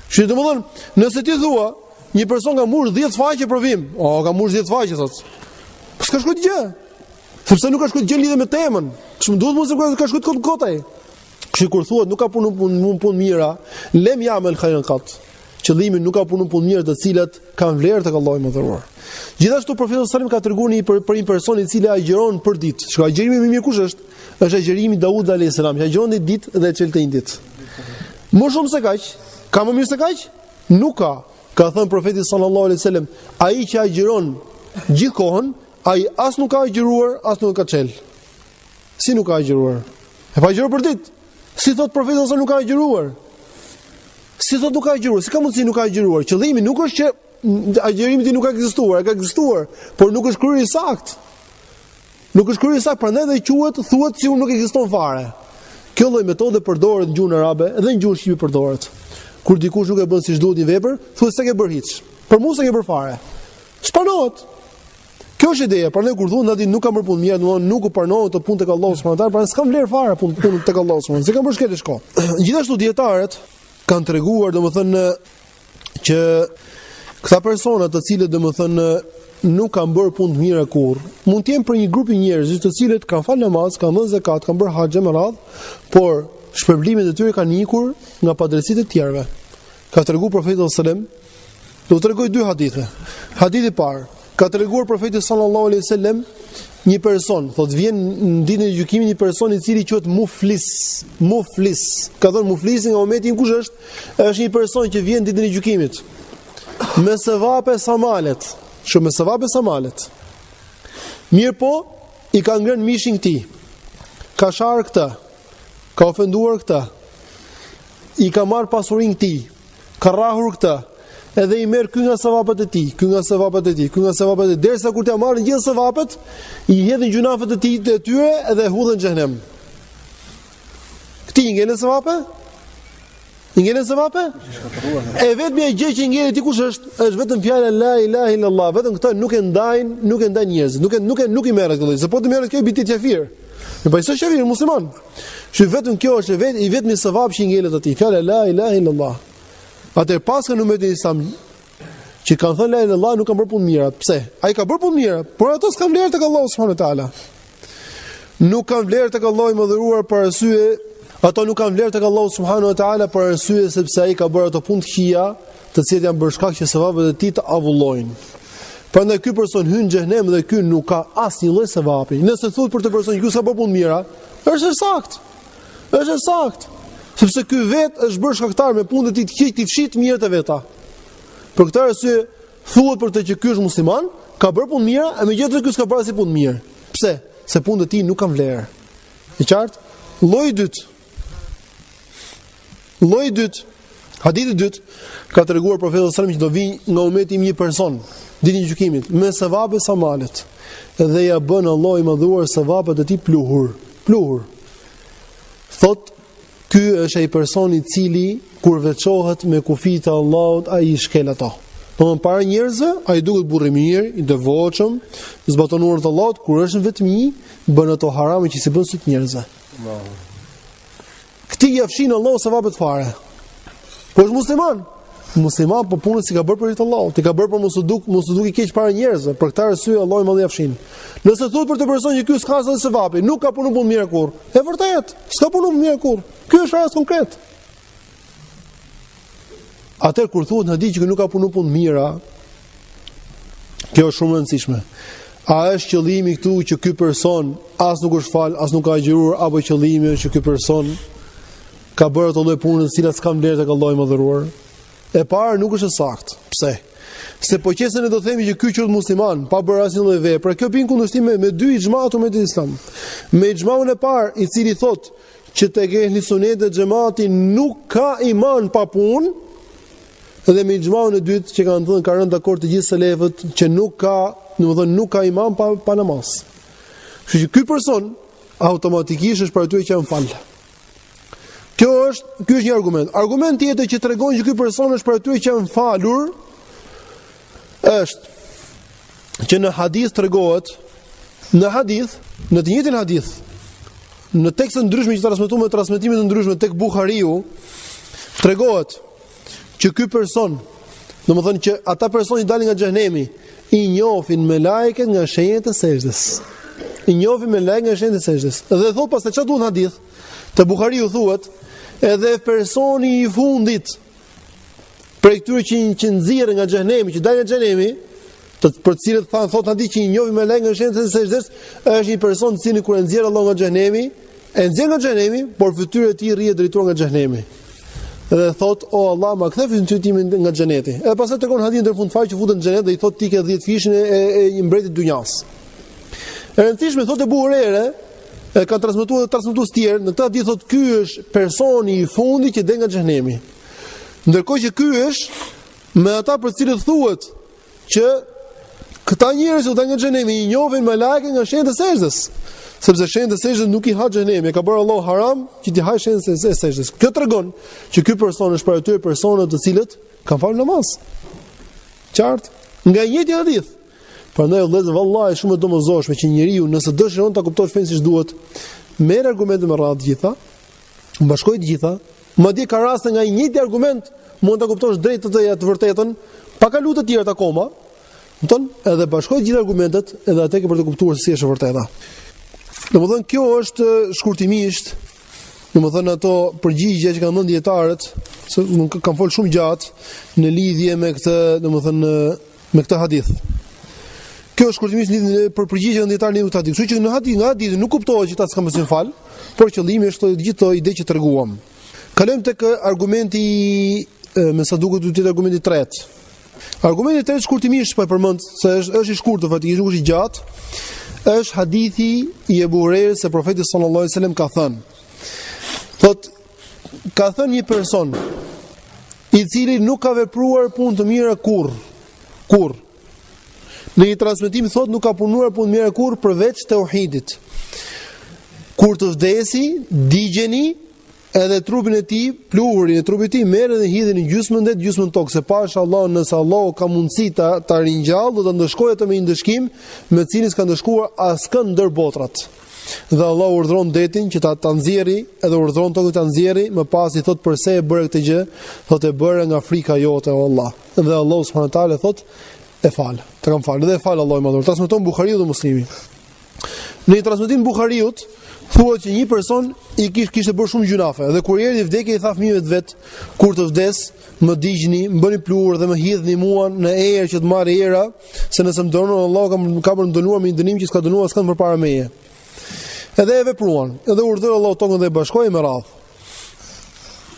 Kështu domethënë, nëse ti thua një person ka mbush 10 faqe provim, ka mbush 10 faqe thotë. Po s'ka shkruar gjë. Sepse nuk ka shkruar gjë lidhje me temën. Ç'm duhet mos e ka shkruar kot ai. Kështu kur thuhet nuk ka punë mira, lem ya'mal khayran qat. Qëllimi nuk ka punë mirë të cilat kanë vlerë tek Allahu më dhëruar. Gjithashtu profeti sallallahu alajhi wasallam ka treguar për një person i cili agjeron për ditë. Shkoj agjerimi më mirë kush është? Është agjerimi Daud alayhis salam, që agjeron ditë dhe çeltej ditë. Më shumë se kaq, ka më mirë se kaq? Nuk ka. Ka thënë profeti sallallahu alajhi wasallam, ai që agjeron gjithë kohën, ai as nuk ka agjeruar, as nuk ka çel. Si nuk ka agjeruar? E pa agjeruar për ditë. Si thot profeti sallallahu alajhi wasallam nuk ka agjeruar? Si thot nuk ka agjeruar? Si ka mundësi nuk ka agjeruar? Qëllimi nuk është që agjerimi ti nuk ka ekzistuar, ka ekzistuar, por nuk është kryer i saktë. Nuk është kryer i saktë, prandaj dhe thuhet si nuk ekziston fare. Kjo lloj metode përdoret në gjuhën arabe dhe në gjuhën shqipe përdoret. Kur dikush nuk e bën siç duhet një vepër, thuhet se ke bërë hiç. Për mua se ke bërë fare. S'pranohet. Kjo është ideja, prandaj kur thonë aty nuk ka bërë punë mirë, domthonë nuk u pranohet të punë tek Allahu subhanahu wa taala, prandaj s'ka vlerë fare punë tek Allahu subhanahu wa taala. Se ka bërë shkëtë shko. Gjithashtu dietarët kanë treguar domethënë që këta persona të cilët domethënë nuk kanë bërë punë të mira kurrë, mund të jenë për një grup i njerëzish të cilët kanë falë namaz, kanë dhënë zakat, kanë bërë haxh me radh, por shpërblimet e tyre kanë ikur nga padrejtitë e tjerëve. Ka treguar profeti sallallahu alajhi wasallam, do të tregoj dy hadithe. Hadithi i parë, ka treguar profeti sallallahu alajhi wasallam një person, thotë vjen në ditën e gjykimit një person i cili quhet muflis. Ka thënë muflisi nga ummeti kush është? Është një person që vjen ditën e gjykimit me sevape samalet. Shumë me sevape samalet. Mirë po, i ka ngrënë mishin këtij. Ka sharë këtë. Ka ofenduar këtë. I ka marrë pasurinë këtij. Ka rrahur këtë. Edhe i merr ky nga sevapet e tij, ky nga sevapet e tij, ky nga sevapet e tij, derisa kur t'ia marrin gjithë sevapet, i hedhin gjunafet e tij të tyre edhe hudhen në xhenem. Këti ngelen sevape? Ngelen sevape? E vetmja gjë që ngelet ti kush është vetëm fjala la ilaha illallah, vetëm këtë nuk e ndajnë njerëzit, nuk i merret këtë, se po të merret kjo i biti kafir. Ne po ishte kafir musliman. Që vetëm kjo është i vetmi sevap që ngelet atij, fjala la ilaha illallah. Atër pas kanë umetin islam që kanë thënë la ilaha illallah nuk kanë bërë punë mira. Pse? Ai ka bërë punë mira, por ato s'kan vlerë tek Allahu subhanahu wa taala. Nuk kanë vlerë tek Allahu i mëdhëruar për arsye, ato nuk kanë vlerë tek Allahu subhanahu wa taala për arsye sepse ai ka bërë ato punë të këqija, të cilat janë bërë shkak që sevapet e tij të avullojnë. Prandaj ky person hyn në xhenem dhe ky nuk ka asnjë lloj sevapi. Nëse thuhet për të person që ky sa bë punë mira, është saktë. Është saktë. Sepse ky vetë është bërë shkaktar me punën e tij të keq, të fshit mirët e veta. Për këtë arsye thuhet për të që ky është musliman, ka bërë punë mira, e megjithatë ky s'ka bërë asnjë punë mirë. Pse? Se punët e tij nuk kanë vlerë. E qartë? Lloji i dytë. Hadithi i dytë ka treguar profeti sallallahu alajhi wasallam që do vinë nga ummeti një person ditën e gjykimit me sevape samalet dhe ja bën Allahu i madhuar sevapet e tij pluhur. Thot ky është ai person i cili kur veçohet me kufijtë e Allahut ai i shkel ato. Domthon para njerëzve ai duket burr i mirë, i devotshëm, zbaton urdhrat e Allahut, kur është në vetmi bën ato harame që si bën sot njerëzve. Këti ja fshin Allahu sevapet fare. Po është musliman po punën si ka bërë për Allahut, ti ka bërë për mos u duk i keq para njerëzve, për këtë arsye Allahu i madh ja fshin. Nëse thotë për të person që ky s'ka asnjë sevapi, nuk ka punë mirë kurr. E vërtet, s'ka punë mirë kurr. Ky është rast konkret. Atë kur thuhet në hadith që nuk ka punë mira, kjo është shumë e rëndësishme. A është qëllimi këtu që ky person as nuk është fal, as nuk ka agjëruar, apo qëllimi është që ky person ka bërë ato lloj punës të cilat s'kan vlerë tek Allahu i madhëruar? E para nuk është saktë. Pse? Se po qesën e do themi që ky qoftë musliman, pa bërë asnjë lloj vepre, kjo bën kundërshtim me dy ixhmaut me Islam. Me ixhmaun e parë, i cili thotë që tek ehli sunet dhe xhamati nuk ka iman pa punë, dhe me ixhmaun e dytë që kanë rënë dakord të gjithë selefët që nuk ka iman pa namaz. Kështu që ky person automatikisht është për atyre që janë fal. Ky është një argument. Argument tjetër që tregon që ky person është për atyre që janë falur është që në hadith tregohet, në të njëjtin hadith, në tekste të ndryshme që transmetohen me transmetime të ndryshme tek Buhariu, tregohet që ky person, domethënë që ata personi që dalin nga xhenemi i njohin me lajket nga shenjat e sejdës. I njohin me lajket nga shenjat e sejdës. Dhe thot pastaj çfarë duhet hadith? Te Buhariu thuhet, edhe personi i fundit për këtyre që nxirren nga xhenemi, që dalin nga xhenemi, për të cilët thot hadith që i njohin me lajket nga shenjat e sejdës, është një person i cili kur e nxjerr Allah nga xhenemi, e nxjerr nga xhenemi, por fytyra e tij rrihet drejtuar nga xhenemi. Dhe thot, o Allah, ma kthe fytyrën time nga xheneti. E pastaj tregon hadithin në fund fare që futet në xhenet dhe i thot ti ke 10 fishin e një mbretit dunjas. E rëndësishme thotë Buhariu, ka transmetuar tjerë, në këtë hadith thot ky është personi i fundit që del nga xhenemi. Ndërkohë që ky është me ata për cilët thuhet që këta njerëz që dalin nga xhenemi i njohin me lajke nga shenjat e sejdës. Sepse shenjat e sejdës nuk i ha xhenemi, ka bërë Allahu haram që ti haj shenjat e sejdës. Kjo tregon që ky person është për atyre personat të cilët kanë falur namaz. Qartë, nga një hadith. Prandaj vëllezër, vallahi shumë e domosdoshme që njeriu nëse dëshiron ta kuptojë fenë siç duhet, merr argumente me radhë të gjitha, bashkoj të gjitha, madje ka raste nga një njëjti argument mund ta kuptosh drejt të vërtetën, pa kalu të tjerat akoma. Kupton? Edhe bashkoj të gjitha argumentet, edhe atë ke për të kuptuar se si është e vërteta. Domethënë kjo është shkurtimisht, domethënë ato përgjigje që kanë dhënë dietarët, se nuk kanë folur shumë gjatë në lidhje me këtë, domethënë me këtë hadith. Kjo është shkurtimisht lidhje për përgjigjen e dietarëve në këtë hadith. Kështu që në hadith nuk kuptohet që ta s'ka mësim fal, por qëllimi është të gjithë ide që treguam. Kalojmë tek argumenti, me sa duket do të jetë argumenti i tretë. Argumenti i tretë shkurtimisht po e përmend se është i shkurtër fatikisht, nuk është i gjatë. Është hadithi i Abu Hurairës se profeti sallallahu alajhi wasallam ka thënë. Ka thënë një person i cili nuk ka vepruar punë të mira kurr. Në një transmetim thotë nuk ka punuar punë të mira kurr përveç tauhidit. Kur të vdesi, digjeni edhe trupin e tij, pluhurin e trupit të tij merren dhe hidhen në gjysmën det, gjysmën tokë, se pash Allah nëse Allah ka mundësi ta ringjallë, do ta ndëshkojë atë me një ndëshkim me cilin s'ka ndëshkuar askënd ndër botrat. Dhe Allah urdhëron detin që ta nxjerrë, edhe urdhëron tokën ta nxjerrë, më pas i thot pse e bëre këtë gjë, thotë e bëre nga frika jote o Allah. Dhe Allah subhanahu wa taala thot e fal. Të kam fal, dhe e fal Allahu më dhur. Transmeton Buhariu dhe Muslimi. Në transmetim Buhariut thuhet që një person i kishte bërë shumë gjunafe dhe kur erdhi vdekja i tha fëmijëve të vet, kur të vdes, më digjni, më bëni pluhur dhe më hidhni mua në erë që të marr era, se nëse më dënon Allahu ka për më dënuar me një dënim që s'ka dënuar askënd përpara meje. Edhe e vepruan, edhe urdhëroi Allahu tokën dhe e bashkoi me radhë.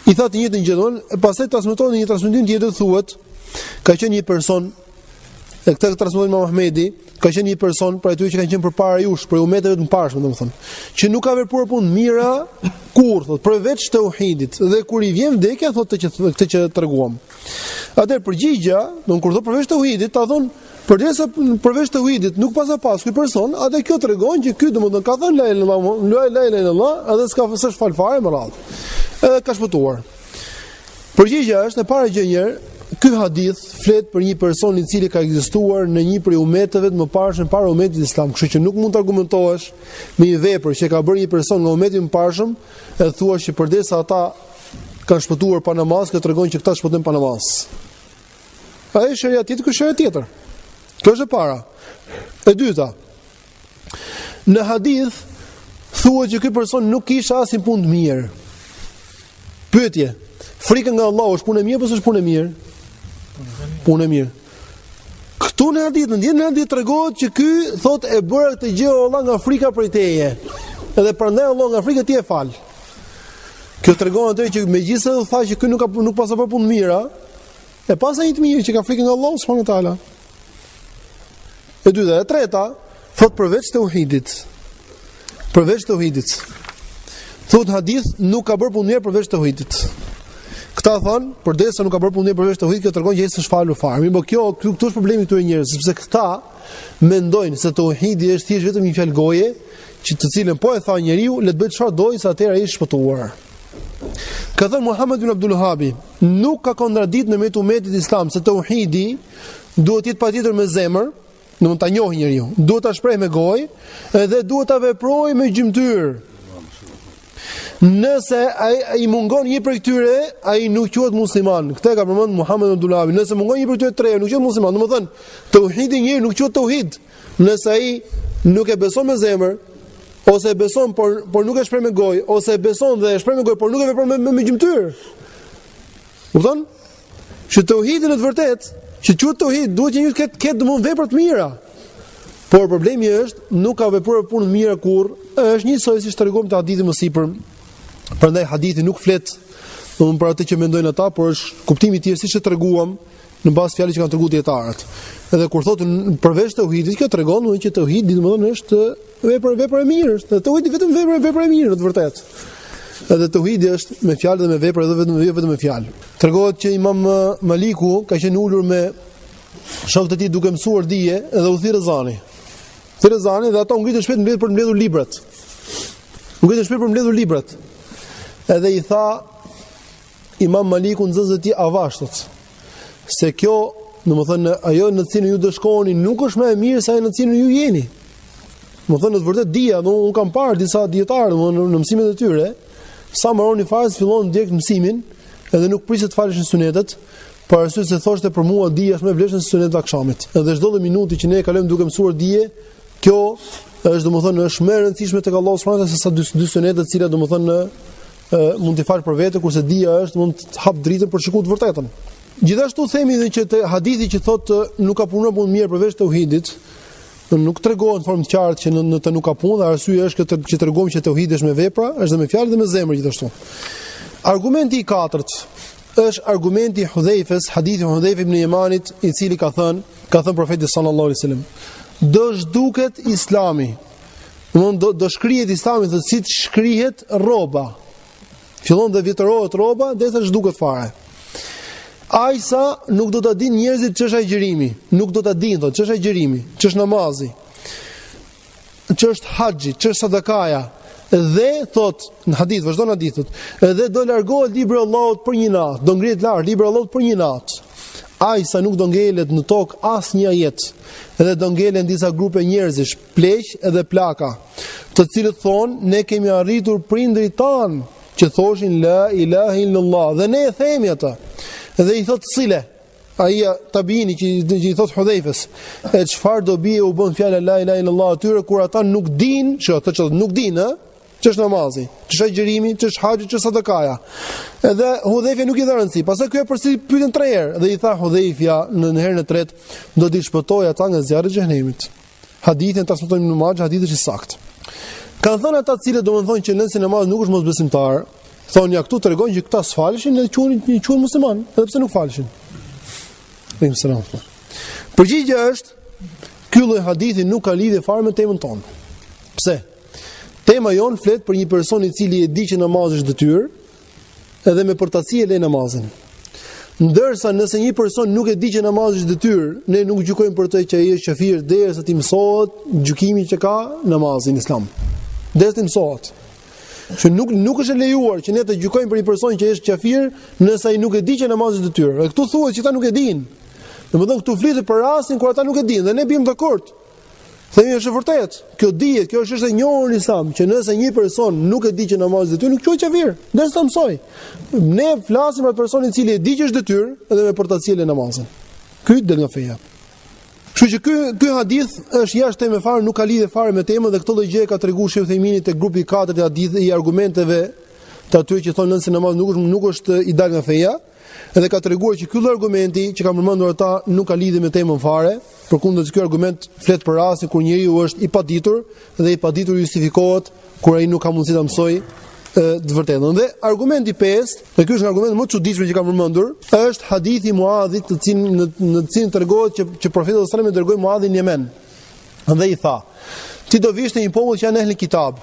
I tha të njëjtën gjë, pastaj transmeton në një transmetim tjetër thuhet, ka qenë një person, e këtë transmeton Imam Ahmedi, ka qenë një person për atyre që kanë qenë përpara jush, për umeteve të mëparshme, domethënë, që nuk ka vepruar punë mira kurrë, thotë, përveç tauhidit. Dhe kur i vjen vdekja, thotë këtë që treguam. Atë përgjigja, don kur thotë përveç tauhidit, ta thon përderisa përveç tauhidit nuk pas ky person, atë kjo tregon që ky domethënë ka thënë la ilaha illallah, edhe s'ka fal fare më radh. Edhe ka shpëtuar. Përgjigja është e para gjë njëherë, ky hadith flet për një person i cili ka ekzistuar në një prej umeteve të mëparshëm para umetit islam, kështu që nuk mund të argumentohesh me një vepër që ka bërë një person nga umeti i mëparshëm, e thuash që përdesa ata kanë shpëtuar pa namaz, që tregon që këta shpëtojnë pa namaz. Ai është sheria tjetër, kjo sheria tjetër. Kjo është e para. E dyta. Në hadith thuhet që ky person nuk kishte asnjë punë të mirë. Pyetje. Frika nga Allahu është punë e mirë apo është punë e mirë? Punë e mirë. Këtu në hadith tregohet që ky thotë e bëra këtë gjë Allah nga frika prej teje. Edhe prandaj Allah nga frika ti e fal. Kjo tregon atë që megjithëse u tha që ky nuk pas apo punë mira, e pas ai të mirë që ka frikë nga Allahu subhanahu wa taala. E dyta, e treta, thotë përveç tauhidit. Përveç tauhidit. Thot hadith nuk ka bërë punë mirë përveç tauhidit. Këta thonë, përdesa nuk ka bërë punë mirë përveç tauhidit, kjo tregon që ai s'është falur fare. Mirë, këtu është problemi këtyre njerëzve, sepse këta mendojnë se tauhidi është thjesht vetëm një fjalë goje, që të cilën po e tha njeriu, le të bëj çfarë dojë, sa atëherë ai është shpëtuar. Ka thënë Muhammed ibn AbduRrahim, nuk ka kontradikt në mes umetit islam se tauhidi duhet të jetë patjetër me zemër, domthonë ta njohë njeriu, duhet ta shprehë me gojë, edhe duhet ta veprojë me gjymtyr. Nëse ai mungon një prej këtyre, ai nuk quhet musliman. Këtë ka përmend Muhammed ibn AbduRrahim. Nëse mungon një prej këtyre tre, nuk quhet musliman. Domethënë, tauhidi njeriu nuk quhet tauhid. Nëse ai nuk e beson me zemër, ose e beson por nuk e shpreh me gojë, ose e beson dhe e shpreh me gojë por nuk e vepron me gjymtyr. Kupton? Që tauhidi në të vërtetë, që quhet tauhid, duhet që njëri të ketë domosdoshmë vepra të mira. Por problemi është nuk ka vepruar punë të mira kurrë. Është njësoj siç tregom te hadithi më sipër. Prandaj hadithi nuk flet domthonë për atë që mendojnë ata, por është kuptimi i tij siç e treguam në bazë fjalës që kanë treguar dietarët. Edhe kur thotë përveç tauhidit, kjo tregon domthonë që tauhidi domthonë është vepra e mirë, është tauhidi vetëm vepra e mirë në të vërtetë. Edhe tauhidi është me fjalë dhe me vepra, edhe vetëm me fjalë. Tregohet që Imam Maliku ka qenë ulur me shokët e tij duke mësuar dije edhe u thirrë Zani. Dhe ata u ngritën shpejt për mbledhur librat. Edhe i tha Imam Maliku nxënësve të tij avashtot se kjo, domethënë ajo në cilën ju do shkoni nuk është më e mirë se ajo në cilën ju jeni. Domethënë në të vërtetë dija, un kam parë disa dietarë domethënë në mësimet e tyre, sa mbaroni fare fillon direkt mësimin, edhe nuk priset të faleshin sunetet, për arsye se thoshte për mua dija është më e vlefshme se sunetet e akşamit. Edhe çdo minutë që ne e kalojmë duke mësuar dije, kjo është domethënë është më e rëndësishme tek Allahu subhanahu wa taala se sa dy sunetet të cilat domethënë mund të fal për vete, kurse dija është mund të hap dritën për shikuar të vërtetën. Gjithashtu themi edhe që te hadithi që thotë nuk ka punuar punë mirë përveç tauhidit, nuk tregon në formë të qartë që në të nuk ka punë, dhe arsyeja është që tregojmë që tauhidi është me vepra, është dhe me fjalë dhe me zemër gjithashtu. Argumenti i katërt është argumenti i Hudhaifës, hadithi i Hudhaifës ibn Yamanit, i cili ka thënë profeti sallallahu alaihi wasallam, do zhduket Islami. Do shkrihet Islami, thotë si shkrihet rroba. Fillon dhe vjetërohet rroba derisa zhduket fare. Ajsa nuk do ta dinë njerëzit ç'është agjërimi, nuk do ta dinë thotë ç'është agjërimi, ç'është namazi, ç'është haxhi, ç'është sadakaja. Dhe thot në hadith, vazhdon hadithut, edhe do largohet libri i Allahut për një natë, do ngrihet lart libri i Allahut për një natë. Ajsa nuk do ngelet në tokë asnjë jetë, edhe do ngelen disa grupe njerëzish, pleq edhe plaka, të cilët thonë ne kemi arritur prindrit tan që thoshin la ilaha illallah, dhe ne e themi atë. Dhe i thot cile, ai tabiini që i thot Hudhaifës, e çfarë do bie u bën fjala la ilaha illallah atyre kur ata nuk dinë, ç'është nuk dinë, ç'është namazi, ç'është agjërimi, ç'është haxhi, ç'është sadakaja. Edhe Hudhaifja nuk i dha rëndësi. Pastaj ky e përsëri pyetën 3 herë dhe i tha Hudhaifja në herën e tretë, do t'i shpëtoj ata nga zjarri i xhenemit. Hadithin transmetojmë në Namazit, hadithi është i saktë. Kanë thënë ata të cilët domethënë që nëse namazi nuk është mosbesimtar, thonë ja këtu tregojnë që këta s'faleshin dhe quhen musliman, edhe pse nuk faleshin. Përgjigjja është, ky lloj hadithi nuk ka lidhje fare me temën tonë. Pse? Tema jon flet për një person i cili e di që namazi është detyrë, edhe me përtatësi e lë namazin. Ndërsa nëse një person nuk e di që namazi është detyrë, ne nuk gjykojmë për të që ai është kafir derisa të mësohet gjykimi që ka namazi në Islam. Derisa të mësohet. Që nuk është e lejuar që ne të gjykojmë për një person që është kafir nëse ai nuk e di që namazi është detyrë. Dhe këtu thuhet që ata nuk e dinë. Domethënë këtu flitet për rastin kur ata nuk e dinë dhe ne bim dakord. Themi është vërtet. Kjo dihet, kjo është e njohur në Islam që nëse një person nuk e di që namazi është detyrë, nuk quhet kafir, derisa ta mësoj. Ne flasim për personin i cili e di që është detyrë edhe me përtatësi e namazin. Ky del nga feja. Kështu që ky hadith është jashtë temës fare, nuk ka lidhje fare me temën dhe këtë lloj gjë ka treguar Sheikh Uthaymin te grupi i 4 i hadithit i argumenteve të atyre që thonë se namazi nuk është i dal nga feja, edhe ka treguar që ky lloj argumenti që kanë përmendur ata nuk ka lidhje me temën fare, përkundër ky argument flet për rastin kur njeriu është i paditur dhe i paditur justifikohet kur ai nuk ka mundësi ta mësojë të vërtetën. Dhe argumenti 5, dhe ky është një argument më i çuditshëm që kam përmendur, është hadithi Muadhit, në të cilin tregohet që profeti sallallahu alajhi wasallam e dërgoi Muadhin në Yemen. Dhe i tha: "Ti do vishte një popull që janë ehli kitab.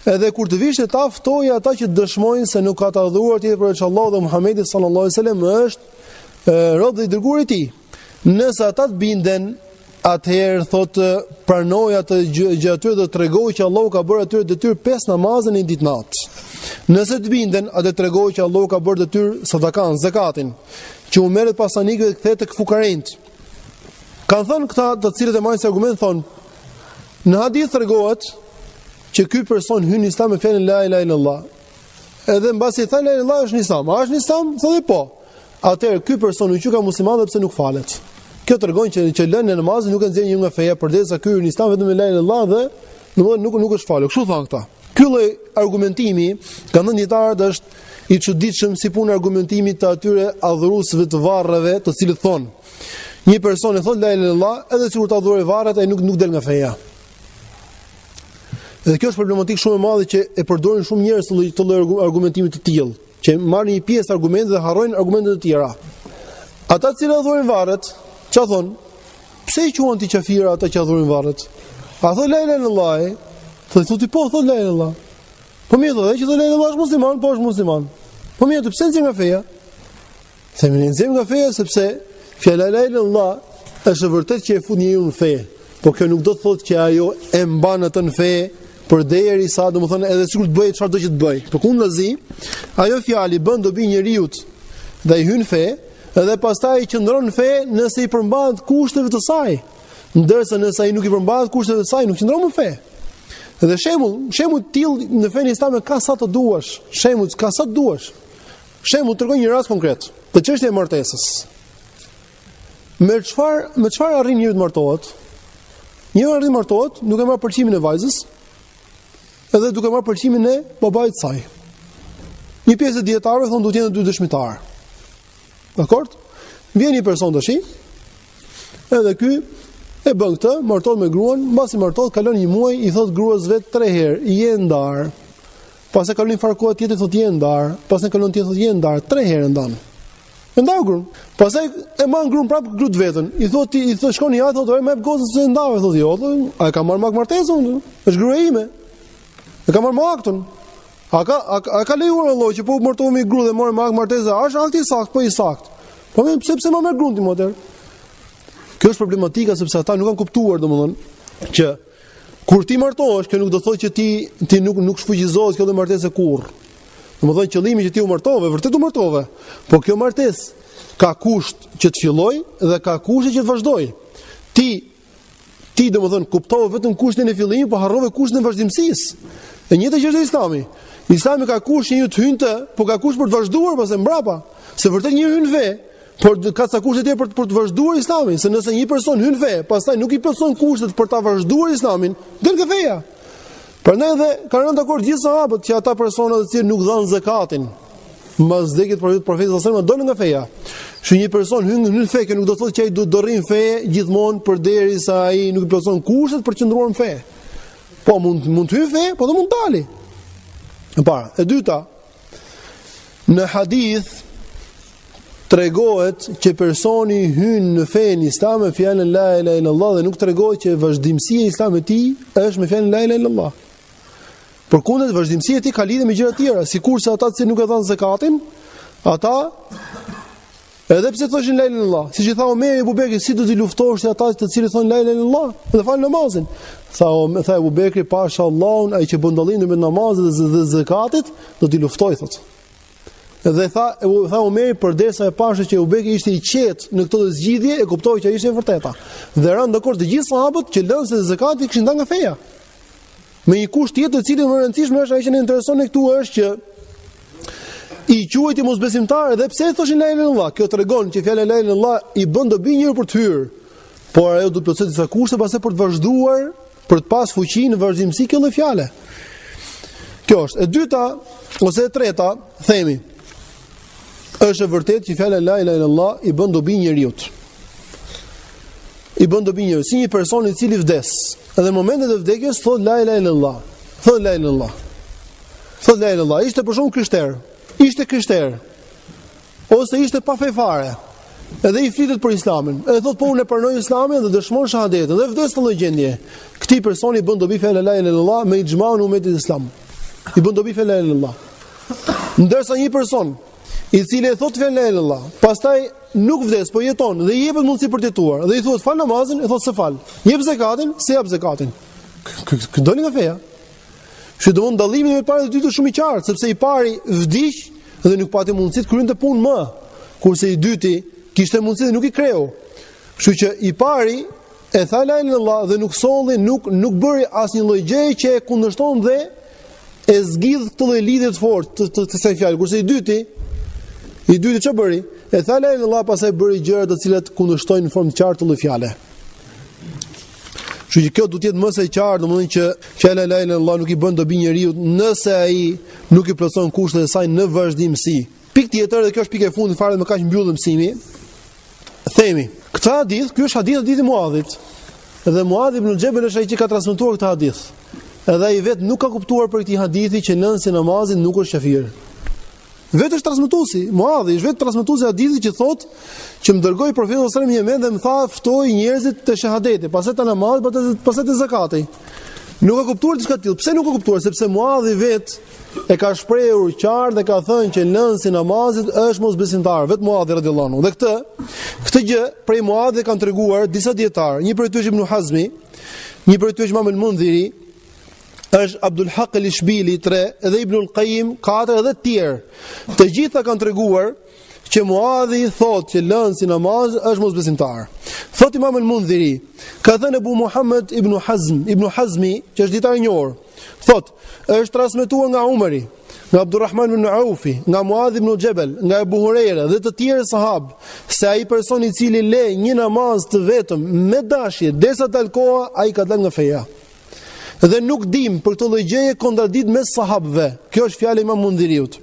Edhe kur të vishte ta ftoi ata që dëshmojnë se nuk ka të adhuruar tjetër përveç Allahut dhe Muhamedit sallallahu alaihi wasallam është rob dhe i dërguar i tij. Nëse ata të binden, atëherë thotë pranoj atë gjë aty dhe tregoj që Allahu ka bërë atyre detyrë 5 namazën në ditë natë. Nëse të binden, atë tregoj që Allahu ka bërë detyrë sadakan, zakatin, që u merret pasanikëve dhe kthehet tek fukarint. Kanë thënë këta të cilët e marrin si argument thonë, në hadith tregohet që ky person hyn në Islam me fjalën la ilaha illallah. Edhe mbasi tha la ilaha illallah është në Islam. A është në Islam? Thonë po. Atëherë ky person u quka musliman dhe pse nuk falet. Kjo tregon që lënia e namazit nuk e nxjerr një nga feja përderisa ky hyn në Islam vetëm me la ilaha illallah dhe domethënë nuk është falur. Kështu thon këta. Ky lloj argumentimi, kanë thënë dietarët, është i çuditshëm si punë argumentimit të atyre adhuruesve të varreve, të cilët thonë një person e thot la ilaha illallah, edhe sikur ta adhurojë varret, ai nuk del nga feja. Dhe kjo është problematik shumë e madhe që e përdorin shumë njerëz të lloj argumentimi të tillë, që marrin një pjesë argumente dhe harrojnë argumente të tjera. Ata të cilët adhurojnë varret, çfarë thon? Pse i quhen ti kafira ata që adhurojnë varret? A thon la ilaha illallah? Thotë po, thot la ilaha illallah. Po mirë, thotë që la ilaha illallah është musliman, po është musliman. Po mirë, pse nxjerr nga feja? Themi nxjerr nga feja sepse fjala la ilaha illallah është vërtet që e fut njeriu në fe. Po kjo nuk do të thotë që ajo e mban atë në fe përderisa, domethënë edhe sikur të bëjë çfarë do që të bëj. Përkundazi, ajo fjalë bën dobi njeriu dhe i hyn fe, edhe pastaj qëndron në fe nëse i përmbahet kushteve të saj. Ndërsa nëse ai nuk i përmbahet kushteve të saj, nuk qëndron në fe. Dhe shembull till në fenë islame ka sa të duash. Shembull ka sa të duash. Shembull tregon një rast konkret të çështjes së martesës. Me çfarë arrin njeriu të martohet? Njeriu arrin të martohet duke marrë pëlqimin e vajzës, edhe duke marrë pëlqimin e babait të saj. Një pjesë e dietarëve thonë duhet të jenë dy dëshmitar. Dakor? Vjen një person tash, edhe ky e bën këtë, martohet me gruan, mbasi martohet, kalon një muaj, i thot gruas vet 3 herë, je ndar. Pastaj kalon një farë tjetër, thotë je ndar. Pastaj kalon tjetër, thotë je ndar, 3 herë ndan. E ndau gruan. Pastaj e marr gruan prapë grut vetën. I thotë shkoni ja, thotë më jep gozën se ndau, thotë jo, a ka marr mak martesën? Është gruaja ime. E ka marr maktun. A ka lejuar Allah që po martohemi gruan dhe marr mak martesë, është akti i saktë, po i saktë. Po pse më merr gruan ti motor? Kjo është problematika sepse ata nuk kanë kuptuar domethënë që kur ti martohesh, kjo nuk do thotë që ti nuk shfuqizohesh kjo martesë kurrë. Domethënë qëllimi që ti u martove, vërtet u martove, po kjo martesë ka kusht që të filloj dhe ka kushte që të vazhdoj. Ti domethënë kuptove vetëm kushtin e fillimit, po harrove kushtin e vazhdimësisë. E njëjta gjë është Islami. Islami ka kusht që ju të hynte, po ka kusht për të vazhduar pastaj mbrapa. Se vërtet një hyn ve, por ka ca kushte tjetër për të vazhduar Islamin, se nëse një person hyn fe, pastaj nuk i plotson kushtet për ta vazhduar Islamin, del nga feja. Prandaj edhe kanë rënë dakord gjithë sahabët që ata persona të cilët nuk dhanë zakatin, mbas vdekjes profetit sallallahu alajhi wasallam dolën nga feja. Që një person hyn fe, që nuk do të thotë që ai do të rrin fe gjithmonë përderisa ai nuk i plotson kushtet për të qëndruar në fe. Po mund të hyjë fe, po do mund të dali. E para, e dyta, në hadith tregohet që personi hyn në fenë islam me fjalën la ilaha illallah dhe nuk tregohet që vazhdimësia e islamit të tij është me fjalën la ilaha illallah. Përkundër vazhdimësia e tij ka lidhje me gjëra të tjera, sikurse ata që nuk e dhanë zakatin, ata edhe pse thoshin la ilaha illallah, siç i tha Omeri Abu Bekrit, si do t'i luftosh ata të cilët thonë la ilaha illallah dhe falin namazin. Tha Abu Bekri, pasha Allahun, ai që bën dallim ndërmjet namazit dhe zakatit, do t'i luftoj thotë. Dhe tha Omeri përderisa e pashë që Ubeki ishte i qetë në këtë zgjidhje, e kuptoi që ishte e vërteta. Dhe ranë dakord të gjithë sahabët që lënë se zakati kishin dhënë nga feja. Me një kusht tjetër i cili më rëndësishëm është ai që ne intereson ne këtu është që i quajti mosbesimtar edhe pse thoshin la ilaha illallah. Kjo tregon që fjala la ilaha illallah i bën dobi njëri për të hyrë, por ajo duhet të plotësoj disa kushte pastaj për të vazhduar, për të pas fuqi në vazhdimsi kjo lloj fjale. Kjo është. E dyta ose e treta, themi, është e vërtetë që fjala la ilaha illallah i bën dobi njeriu. I bën dobi njeriu, si një person i cili vdes, edhe në momentin e vdekjes thot la ilaha illallah. Thot la ilaha illallah. Thot la ilaha illallah, ishte për shumë krishter. Ishte krishter. Ose ishte pa fe fare. Edhe i flitet për Islamin. Edhe thot po unë e pranoj Islamin dhe dëshmon shahadetin dhe vdes në lloj gjendje. Këtij personi bën dobi fjala la ilaha illallah me ixhmaun e ummetit islam. i bën dobi fe la ilaha illallah. Ndërsa një person i cili e thot fe la ilaha illallah, pastaj nuk vdes, po jeton dhe i jepet mundësi për të jetuar, dhe i thuhet fal namazin, e thot se fal. Jep zakatin, se jep zakatin. Doli nga feja. Që do ndallimin me parë të dytë shumë i qartë, sepse i pari vdiq dhe nuk pati mundësi të kryente punë më, kurse i dyti kishte mundësi dhe nuk i kreu. Kështu që i pari e tha la ilaha illallah dhe nuk solli, nuk bëri asnjë lloj gjëje që e kundërshton dhe e zgjidh këtë lloj lidhje të fortë të kësaj fjalë. Kurse i dyti ç'a bëri? E tha la ilaha illallah, pastaj bëri gjëra të cilat kundërshtojnë në formë të qartë lloj fjale. Kështu që kjo duhet të jetë më së qartë, domethënë që fjala la ilaha illallah nuk i bën dobi njeriu nëse ai nuk i plotson kushtet e saj në vazhdimsi. Pikë tjetër, dhe kjo është pikë e fundit fare, më kaq mbyllim mësimi. Themi, këtë hadith, ky është hadithi i Muadhit. Dhe Muadh ibn Jabal është ai që ka transmetuar këtë hadith. Edhe ai vetë nuk ka kuptuar për këtë hadithi që nënsi namazit nuk është kafir. Vetë është transmetuesi, Muadhi është vetë transmetuesi hadithit që thotë që më dërgoi profeti sallallahu alajhi wasallam në Yemen dhe më tha ftoi njerëzit të shahadeti, pastaj të namazit, pastaj të zakatit. Nuk ka kuptuar diçka të tillë. Pse nuk ka kuptuar? Sepse Muadhi vetë e ka shprehur qartë dhe ka thënë që nënsi namazit është mosbesimtar, vetë Muadhi radhiyallahu anhu. Dhe këtë gjë prej Muadhi kanë treguar disa dietar. Një prej tyre Ibn Hazmi, një prej tyre Imam al-Mundhiri, është AbduRrahim Balla 3 dhe Ibn al-Qayyim 4 dhe të tjerë. Të gjitha kanë treguar që Muadhi thotë që lënsi namaz është mosbesimtar. Thot Imam al-Mundhiri, ka thënë Abu Muhammad Ibn Hazmi, që është dietar i njohur, thotë, është transmetuar nga Umari, nga AbduRrahman ibn Aufi, nga Muadh ibn Jabal, nga Abu Huraira dhe të tjerë sahabë, se ai person i cili le një namaz të vetëm me dashje derisa dal koha, ai ka dalë nga feja. Dhe nuk dim për këtë lloj gjëje kontradikt mes sahabëve. Kjo është fjala e Imam Mundhiriut.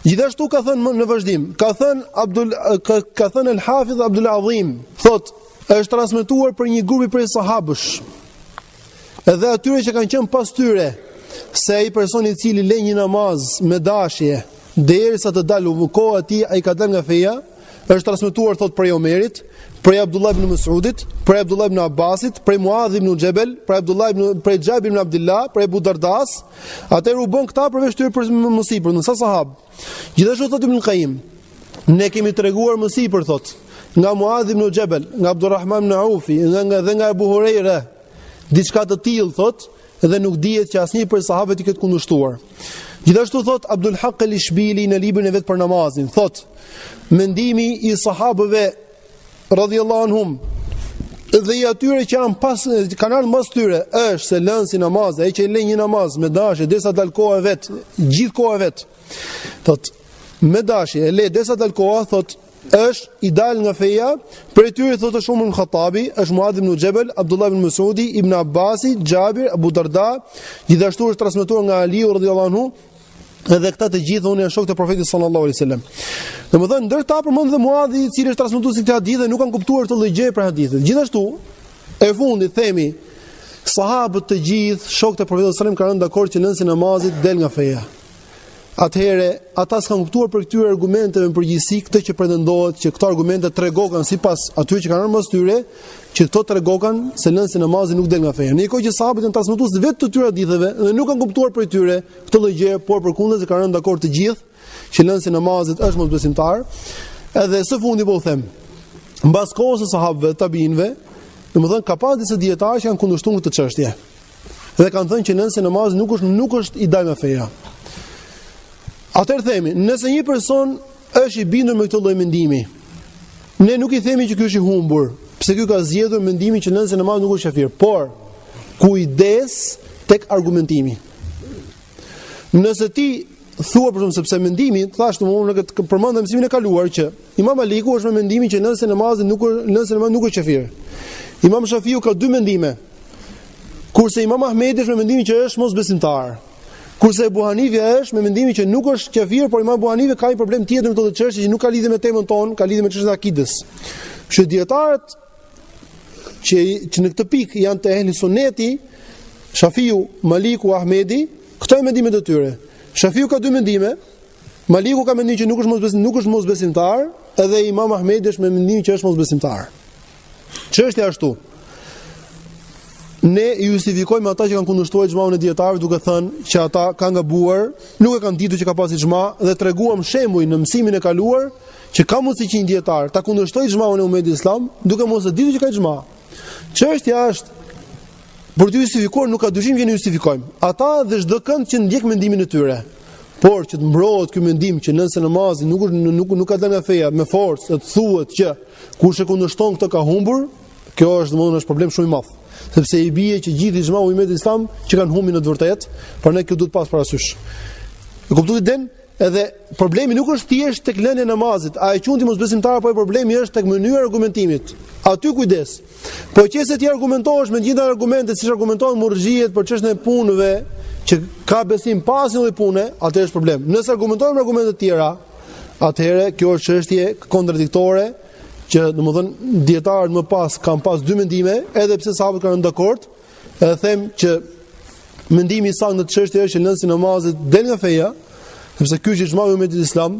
Gjithashtu ka thënë në vazhdim, ka thënë al-Hafidh AbduRrahim, thotë, është transmetuar për një grup prej sahabësh, edhe atyre që kanë qenë pas tyre, se ai person i cili le një namaz me dashje derisa të dalë koha e tij, ai ka dalë nga feja. Është transmetuar thotë prej Omerit, prej Abdullah ibn Mas'udit, prej Abdullah ibn Abbasit, prej Muadh ibn Jabal, prej Jabir ibn Abdullah, prej Abu Dardas. Atëherë u bën këta përveç tyre për mësipër, në sa sahab. Gjithashtu thotë Ibn Qayyim, ne kemi treguar mësipër thotë, nga Muadh ibn Jabal, nga AbduRrahman ibn Aufi, nga Abu Huraira, diçka të tillë thotë, dhe nuk dihet që asnjë prej sahabëve i ketë kundërshtuar. Gjithashtu thot AbduRrahim Balla në librin e vet për namazin, thot, mendimi i sahabëve radhiyallahu anhum dhe i atyre që kanë ardhur mbas tyre është se lënsi namaz, ai që le një namaz me dashje derisa dal koha e vet, gjithë koha e vet. Thot, me dashje e le derisa dal koha, thot, është i dal nga feja. Për tyre thotë shumë në Khattabi, është Muadh ibn Jabal, Abdullah ibn Mas'udi, Ibn Abbasi, Jabir, Abu Darda, gjithashtu është transmetuar nga Aliu radhiyallahu anhu, edhe këta të gjithë janë shokët e Profetit sallallahu alaihi wasallam. Domethënë ndërta përmend dhe Muadhi, i cili është transmetuesi këtë hadith dhe nuk kanë kuptuar këtë lloj gjëje për hadithin. Gjithashtu, e fundit themi, sahabët të gjithë, shokët e Profetit sallallahu alaihi wasallam kanë rënë dakord që nënsi namazit del nga feja. Atëherë, ata s'kan kuptuar për këtyre argumenteve në përgjithësi këtë që pretendohet që këto argumente tregokan sipas atyre që kanë rënë mbas tyre, që këto tregokan se lënsi namazit nuk del nga feja. Në kohë që sahabët janë transmetues vetë të tyre haditheve dhe nuk kanë kuptuar për tyre këtë lloj gjëje, por përkundër se kanë rënë dakord të gjithë që lënsi namazit është mosbesimtar. Edhe së fundi po u them, mbas kohës së sahabëve, tabiinëve, domethënë ka pas disa dietarë që kanë kundërshtuar këtë çështje. Dhe kanë thënë që lënsi namazit nuk është i dalë nga feja. Atëherë themi, nëse një person është i bindur me këtë lloj mendimi, ne nuk i themi që ky është i humbur, pse ky ka zgjedhur mendimin që nëse namaz nuk është kafir, por kujdes tek argumentimi. Nëse ti thua për shkak sepse mendimi, thashë unë përmendëm mësimin e kaluar që Imam Maliku është me mendimin që nëse namazi nuk është kafir. Imam Shafiu ka dy mendime. Kurse Imam Ahmedi është me mendimin që është mosbesimtar. Kurse Abu Hanife është me mendimin që nuk është kafir, por Imam Abu Hanife ka një problem tjetër me këtë çështje që nuk ka lidhje me temën tonë, ka lidhje me çështën e akidës. Që dietarët që në këtë pikë janë të ehli sunneti, Shafiu, Maliku, Ahmedi, këto janë mendimet e tyre. Shafiu ka dy mendime, Maliku ka mendimin që nuk është mosbesimtar, edhe Imam Ahmedi është me mendimin që është mosbesimtar. Çështja ashtu. ne justifikojmë ata që kanë kundërshtuar xhmaun e dietarëve duke thënë që ata kanë gabuar, nuk e kanë ditur që ka pasi xhma dhe treguam shembuj në mësimin e kaluar që ka mundësi që një dietar ta kundërshtojë xhmaun e ummetit islam duke mos e ditur që ka xhma. Çështja është për të justifikuar nuk ka dyshim që ne justifikojmë. Ata dhe çdo kënd që ndjek mendimin e tyre. Por që të mbrohet ky mendim që nëse namazi nuk ka dhënë nga feja me forcë, të thuhet që kush e kundërshton këtë ka humbur, kjo është domosdoshmë është problem shumë i madh. Sepse i bie që gjithë xhmau i umetit islam që kanë humbur në të vërtetë, por ne kjo duhet pas parasysh. E kuptuat den? Edhe problemi nuk është thjesht tek lënia e namazit, a e quhen ti mosbesimtar apo problemi është tek mënyra e argumentimit. Aty kujdes. Po qëse ti argumentohesh me gjithë argumentet, siç argumentojnë murxhiet për çështën e punëve, që ka besim pas një lloj pune, atëherë është problem. Nëse argumentojmë me argumente të tjera, atëherë kjo është çështje kontradiktore, që domethënë dietarët më pas kanë pas dy mendime, edhe pse sahabët kanë rënë dakord, edhe them që mendimi i saktë në çështje është që nëse namazit del nga feja, sepse ky është xhmau i umetit islam,